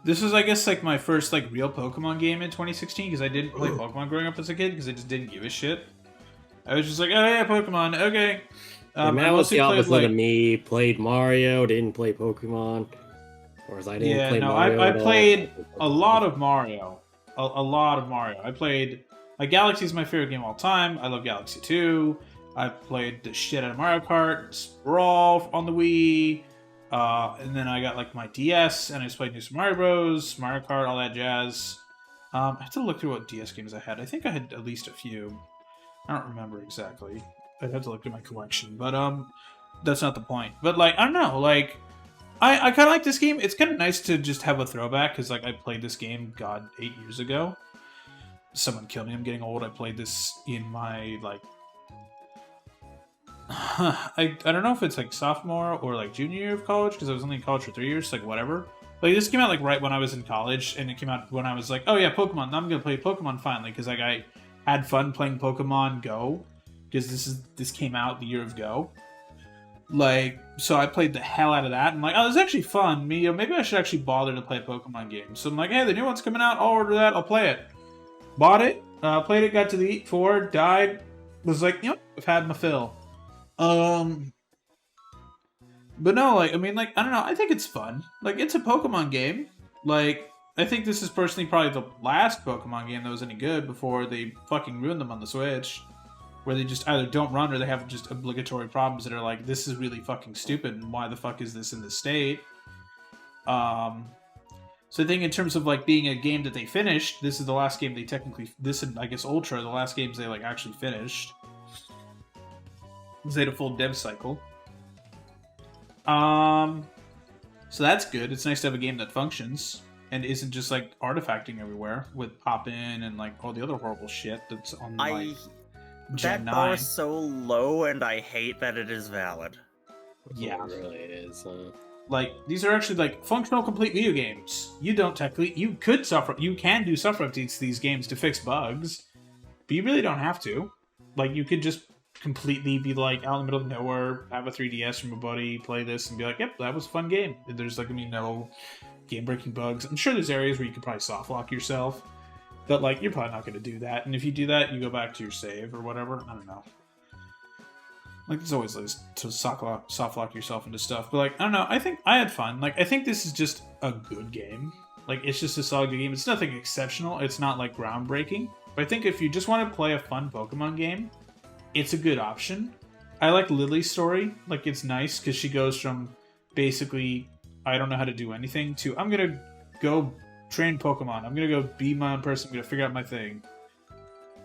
this was I guess like my first like real Pokemon game in 2016 because I didn't play Pokemon growing up as a kid because I just didn't give a shit. I was just like, oh yeah, Pokemon, okay. Matt was the opposite of me. Played Mario, didn't play Pokemon. Whereas I didn't play Mario. I played a lot of Mario. A lot of Mario. I played. Like, Galaxy is my favorite game of all time. I love Galaxy 2. I played the shit out of Mario Kart, Sprawl on the Wii. And then I got, like, my DS, and I just played New Super Mario Bros., Mario Kart, all that jazz. I have to look through what DS games I had. I think I had at least a few. I don't remember exactly. I'd have to look at my collection. But, that's not the point. But, like, I don't know. Like, I kind of like this game. It's kind of nice to just have a throwback, because, like, I played this game, God, 8 years ago. Someone killed me. I'm getting old. I played this in my, like... I don't know if it's, like, sophomore or, like, junior year of college, because I was only in college for 3 years, so, like, whatever. Like, this came out, like, right when I was in college, and it came out when I was like, oh, yeah, Pokemon. Now I'm going to play Pokemon finally, because, like, I had fun playing Pokemon Go, because this came out the year of Go. Like, so I played the hell out of that. And like, oh, this is actually fun. Maybe I should actually bother to play a Pokemon game. So I'm like, hey, the new one's coming out. I'll order that. I'll play it. Bought it. Played it. Got to the Elite Four. Died. Was like, you know, I've had my fill. But no, like, I mean, like, I don't know. I think it's fun. Like, it's a Pokemon game. Like, I think this is personally probably the last Pokemon game that was any good before they fucking ruined them on the Switch. Where they just either don't run or they have just obligatory problems that are like, this is really fucking stupid and why the fuck is this in this state? So I think in terms of like being a game that they finished, this is the last game they technically, this and I guess Ultra, the last games they like actually finished. Because they had a full dev cycle. So that's good. It's nice to have a game that functions and isn't just like artifacting everywhere with pop-in and like all the other horrible shit that's on like Gen That bar 9. is so low, and I hate that it is valid. Yeah. It really is. Like, these are actually, like, functional, complete video games. You don't technically... You can do software updates to these games to fix bugs, but you really don't have to. Like, you could just completely be, like, out in the middle of nowhere, have a 3DS from a buddy, play this, and be like, yep, that was a fun game. There's, like, I mean, no game-breaking bugs. I'm sure there's areas where you could probably soft-lock yourself, but, like, you're probably not going to do that. And if you do that, you go back to your save or whatever. I don't know. Like, there's always ways to soft lock yourself into stuff. But, like, I don't know. I think I had fun. Like, I think this is just a good game. Like, it's just a solid good game. It's nothing exceptional. It's not, like, groundbreaking. But I think if you just want to play a fun Pokemon game, it's a good option. I like Lily's story. Like, it's nice because she goes from basically, I don't know how to do anything, to I'm going to go train Pokemon. I'm going to go be my own person. I'm going to figure out my thing.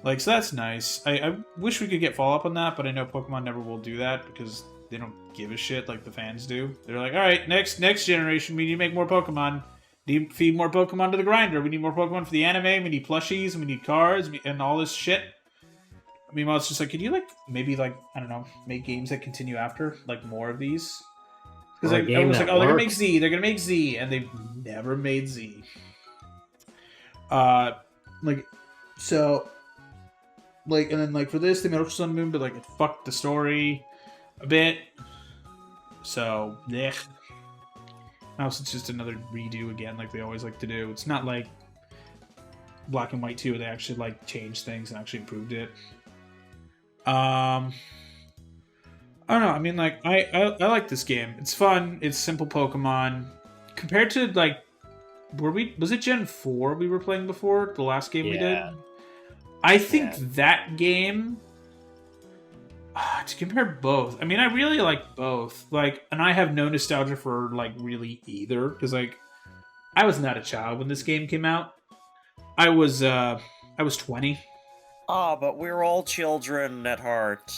Like, so that's nice. I wish we could get follow-up on that, but I know Pokemon never will do that because they don't give a shit like the fans do. They're like, alright, next generation, we need to make more Pokemon. We need to feed more Pokemon to the grinder. We need more Pokemon for the anime. We need plushies. We need cards and all this shit. meanwhile, it's just like, could you like maybe like I don't know, make games that continue after like more of these? Because Or a like game everyone's that like, oh, they're gonna make works. Z, they're gonna make Z, and they've never made Z. Like so, like and then like for this, they made Ultra Sun and Moon, but like it fucked the story a bit. So, yeah. Now it's just another redo again, like they always like to do. It's not like Black and White 2, they actually like changed things and actually improved it. I don't know. I mean, like I like this game. It's fun. It's simple Pokemon compared to like was it Gen 4 we were playing before the last game we did? Yeah. I think Yeah. that game to compare both. I mean, I really like both. Like, and I have no nostalgia for like really either because like I was not a child when this game came out. I was 20. Ah, but we're all children at heart.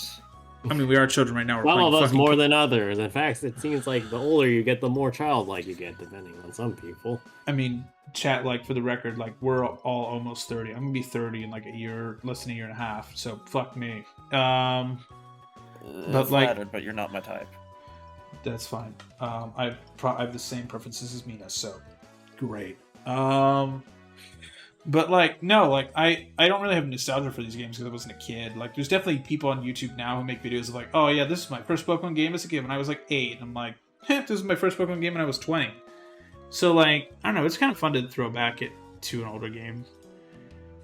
I mean, we are children right now. We're Some playing of us fucking more than others. In fact, it seems like the older you get, the more childlike you get, depending on some people. I mean, chat, like, for the record, like, we're all almost 30. I'm gonna be 30 in, like, a year, less than a year and a half, so fuck me. But, like... Flattered, but you're not my type. That's fine. I have the same preferences as Mina, so... Great. But, like, no, like, I don't really have nostalgia for these games because I wasn't a kid. Like, there's definitely people on YouTube now who make videos of, like, oh, yeah, this is my first Pokemon game as a kid when I was, like, 8. And I'm like, this is my first Pokemon game when I was 20. So, like, I don't know, it's kind of fun to throw back to an older game.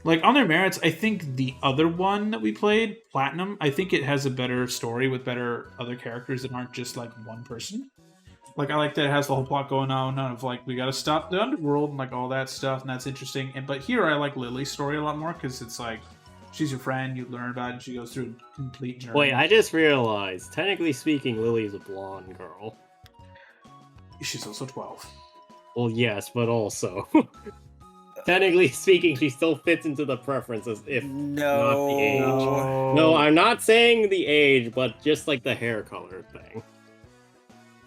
Like, on their merits, I think the other one that we played, Platinum, I think it has a better story with better other characters that aren't just, like, one person. Like, I like that it has the whole plot going on of, like, we gotta stop the underworld and, like, all that stuff, and that's interesting. But here, I like Lily's story a lot more, because it's, like, she's your friend, you learn about it, and she goes through a complete journey. Wait, I just realized, technically speaking, Lily's a blonde girl. She's also 12. Well, yes, but also... technically speaking, she still fits into the preferences, if not the age. No, I'm not saying the age, but just, like, the hair color thing.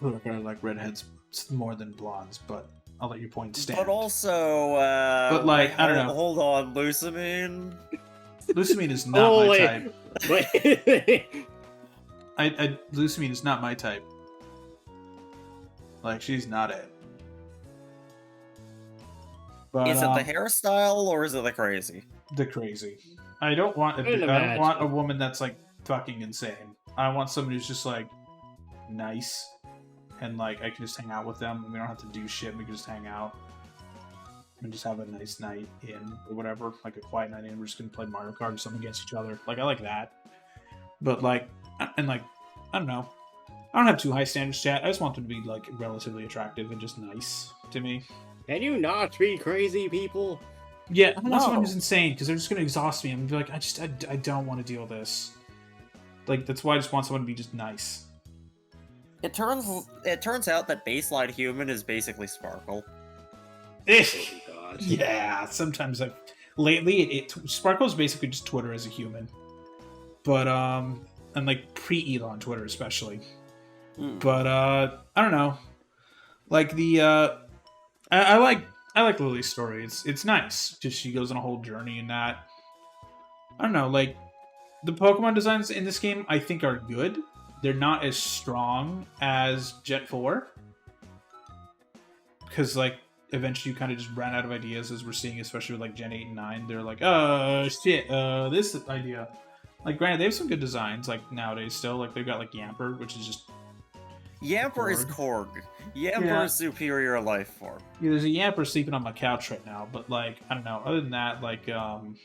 Look, I like redheads more than blondes, but I'll let your point stand. But also, But, like, I don't know. Hold on, Lusamine. Lusamine is not my type. Wait. Lusamine is not my type. Like, she's not it. But, Is it the hairstyle or is it the crazy? The crazy. I don't want a woman that's like fucking insane. I want somebody who's just like nice and like I can just hang out with them and we don't have to do shit. We can just hang out and just have a nice night in or whatever, like a quiet night in. We're just gonna play Mario Kart or something against each other. Like I like that. But like and like I don't know. I don't have too high standards, chat. I just want them to be like relatively attractive and just nice to me. Can you not treat crazy people? Yeah, I don't want someone who's insane because they're just gonna exhaust me. I'm gonna be like, I don't want to deal with this. Like that's why I just want someone to be just nice. It turns out that baseline human is basically Sparkle. Oh God. Yeah, sometimes lately Sparkle's basically just Twitter as a human, but and like pre-Elon Twitter especially. But I don't know, like the I like Lily's story. It's nice. Just she goes on a whole journey in that. I don't know, like the Pokemon designs in this game I think are good. They're not as strong as Gen 4. Because like eventually you kind of just ran out of ideas as we're seeing, especially with like Gen 8 and 9. They're like, shit, this idea. Like granted, they have some good designs like nowadays still. Like they've got like Yamper, which is just Yamper is Korg. Yamper is superior life form. Yeah, there's a Yamper sleeping on my couch right now, but like I don't know. Other than that, like I don't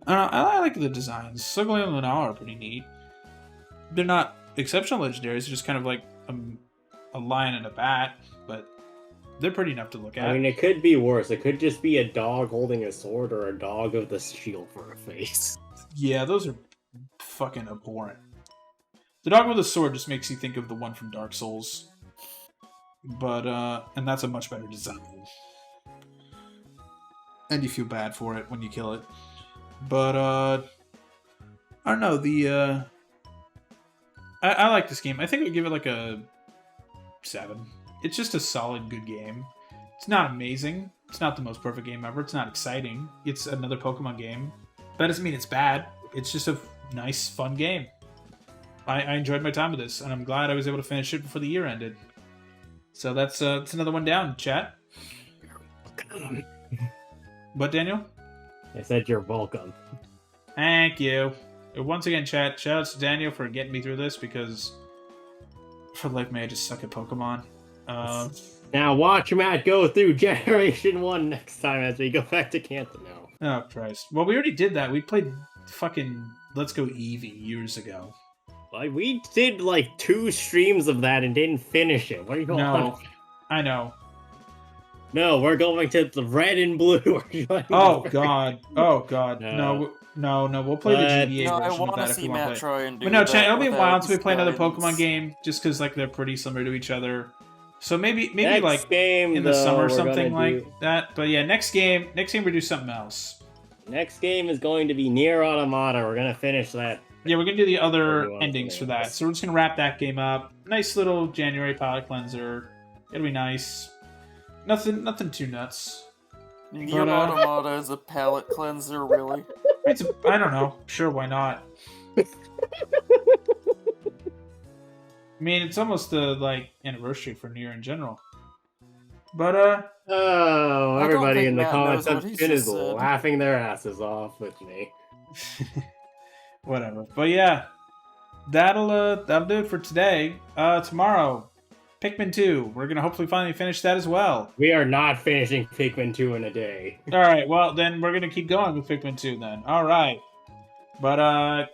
know, I like the designs. Sugly and Lunala are pretty neat. They're not exceptional legendaries. They're just kind of like a lion and a bat, but they're pretty enough to look at. I mean, it could be worse. It could just be a dog holding a sword or a dog with a shield for a face. Yeah, those are fucking abhorrent. The dog with a sword just makes you think of the one from Dark Souls. But, and that's a much better design. And you feel bad for it when you kill it. But, I don't know, I like this game. I think I'd give it like a 7. It's just a solid, good game. It's not amazing. It's not the most perfect game ever. It's not exciting. It's another Pokemon game. That doesn't mean it's bad. It's just a nice, fun game. I enjoyed my time with this, and I'm glad I was able to finish it before the year ended. So that's another one down, chat. What, Daniel? I said you're welcome. Thank you. Once again, chat, shout outs to Daniel for getting me through this, because for the life of me, I just suck at Pokemon. Now watch Matt go through Generation 1 next time as we go back to Kanto now. Oh, Christ. Well, we already did that. We played fucking Let's Go Eevee years ago. Like, we did like 2 streams of that and didn't finish it. What are you going on? No, I know. No, we're going to the red and blue. Oh, God. Oh, God. No, we'll play the GBA No, I version of want that to if see we want to Matt play. try and do But no, that chat, it'll be a while until we without play another guidance. Pokemon game, just because like they're pretty similar to each other. So maybe Next like game, in the though, summer or we're something gonna like that. But yeah, next game we do something else. Next game is going to be Nier Automata. We're gonna finish that. Yeah, we're gonna do the other Everyone endings else. for that. So we're just gonna wrap that game up. Nice little January palate cleanser. It'll be nice. Nothing too nuts. Nier Automata is a palate cleanser, really? I don't know. Sure, why not? I mean, it's almost the like anniversary for Nier in general. But Oh, I don't everybody think in the Matt comment knows what he section is just said. laughing their asses off with me. whatever. But yeah, that'll do it for today. Tomorrow, Pikmin 2. We're gonna hopefully finally finish that as well. We are not finishing Pikmin 2 in a day. All right. Well, then we're gonna keep going with Pikmin 2 then. All right. But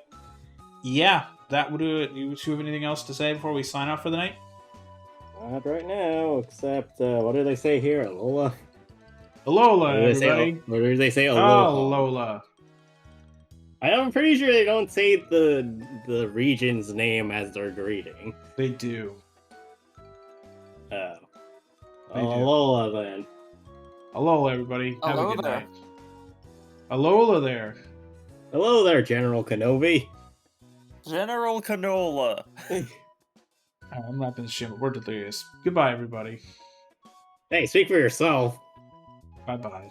yeah, that would do it. You have anything else to say before we sign off for the night? Not right now, except, what do they say here? Alola? Alola, Or do they say- everybody. Or do they say Aloha? Alola. I'm pretty sure they don't say the region's name as their greeting. They do. Oh. They do. Alola, then. Alola, everybody. Have Hello a good there. night. Alola there. Hello there, General Kenobi. General Canola. I'm wrapping this shit up. We're delirious. Goodbye, everybody. Hey, speak for yourself. Bye-bye.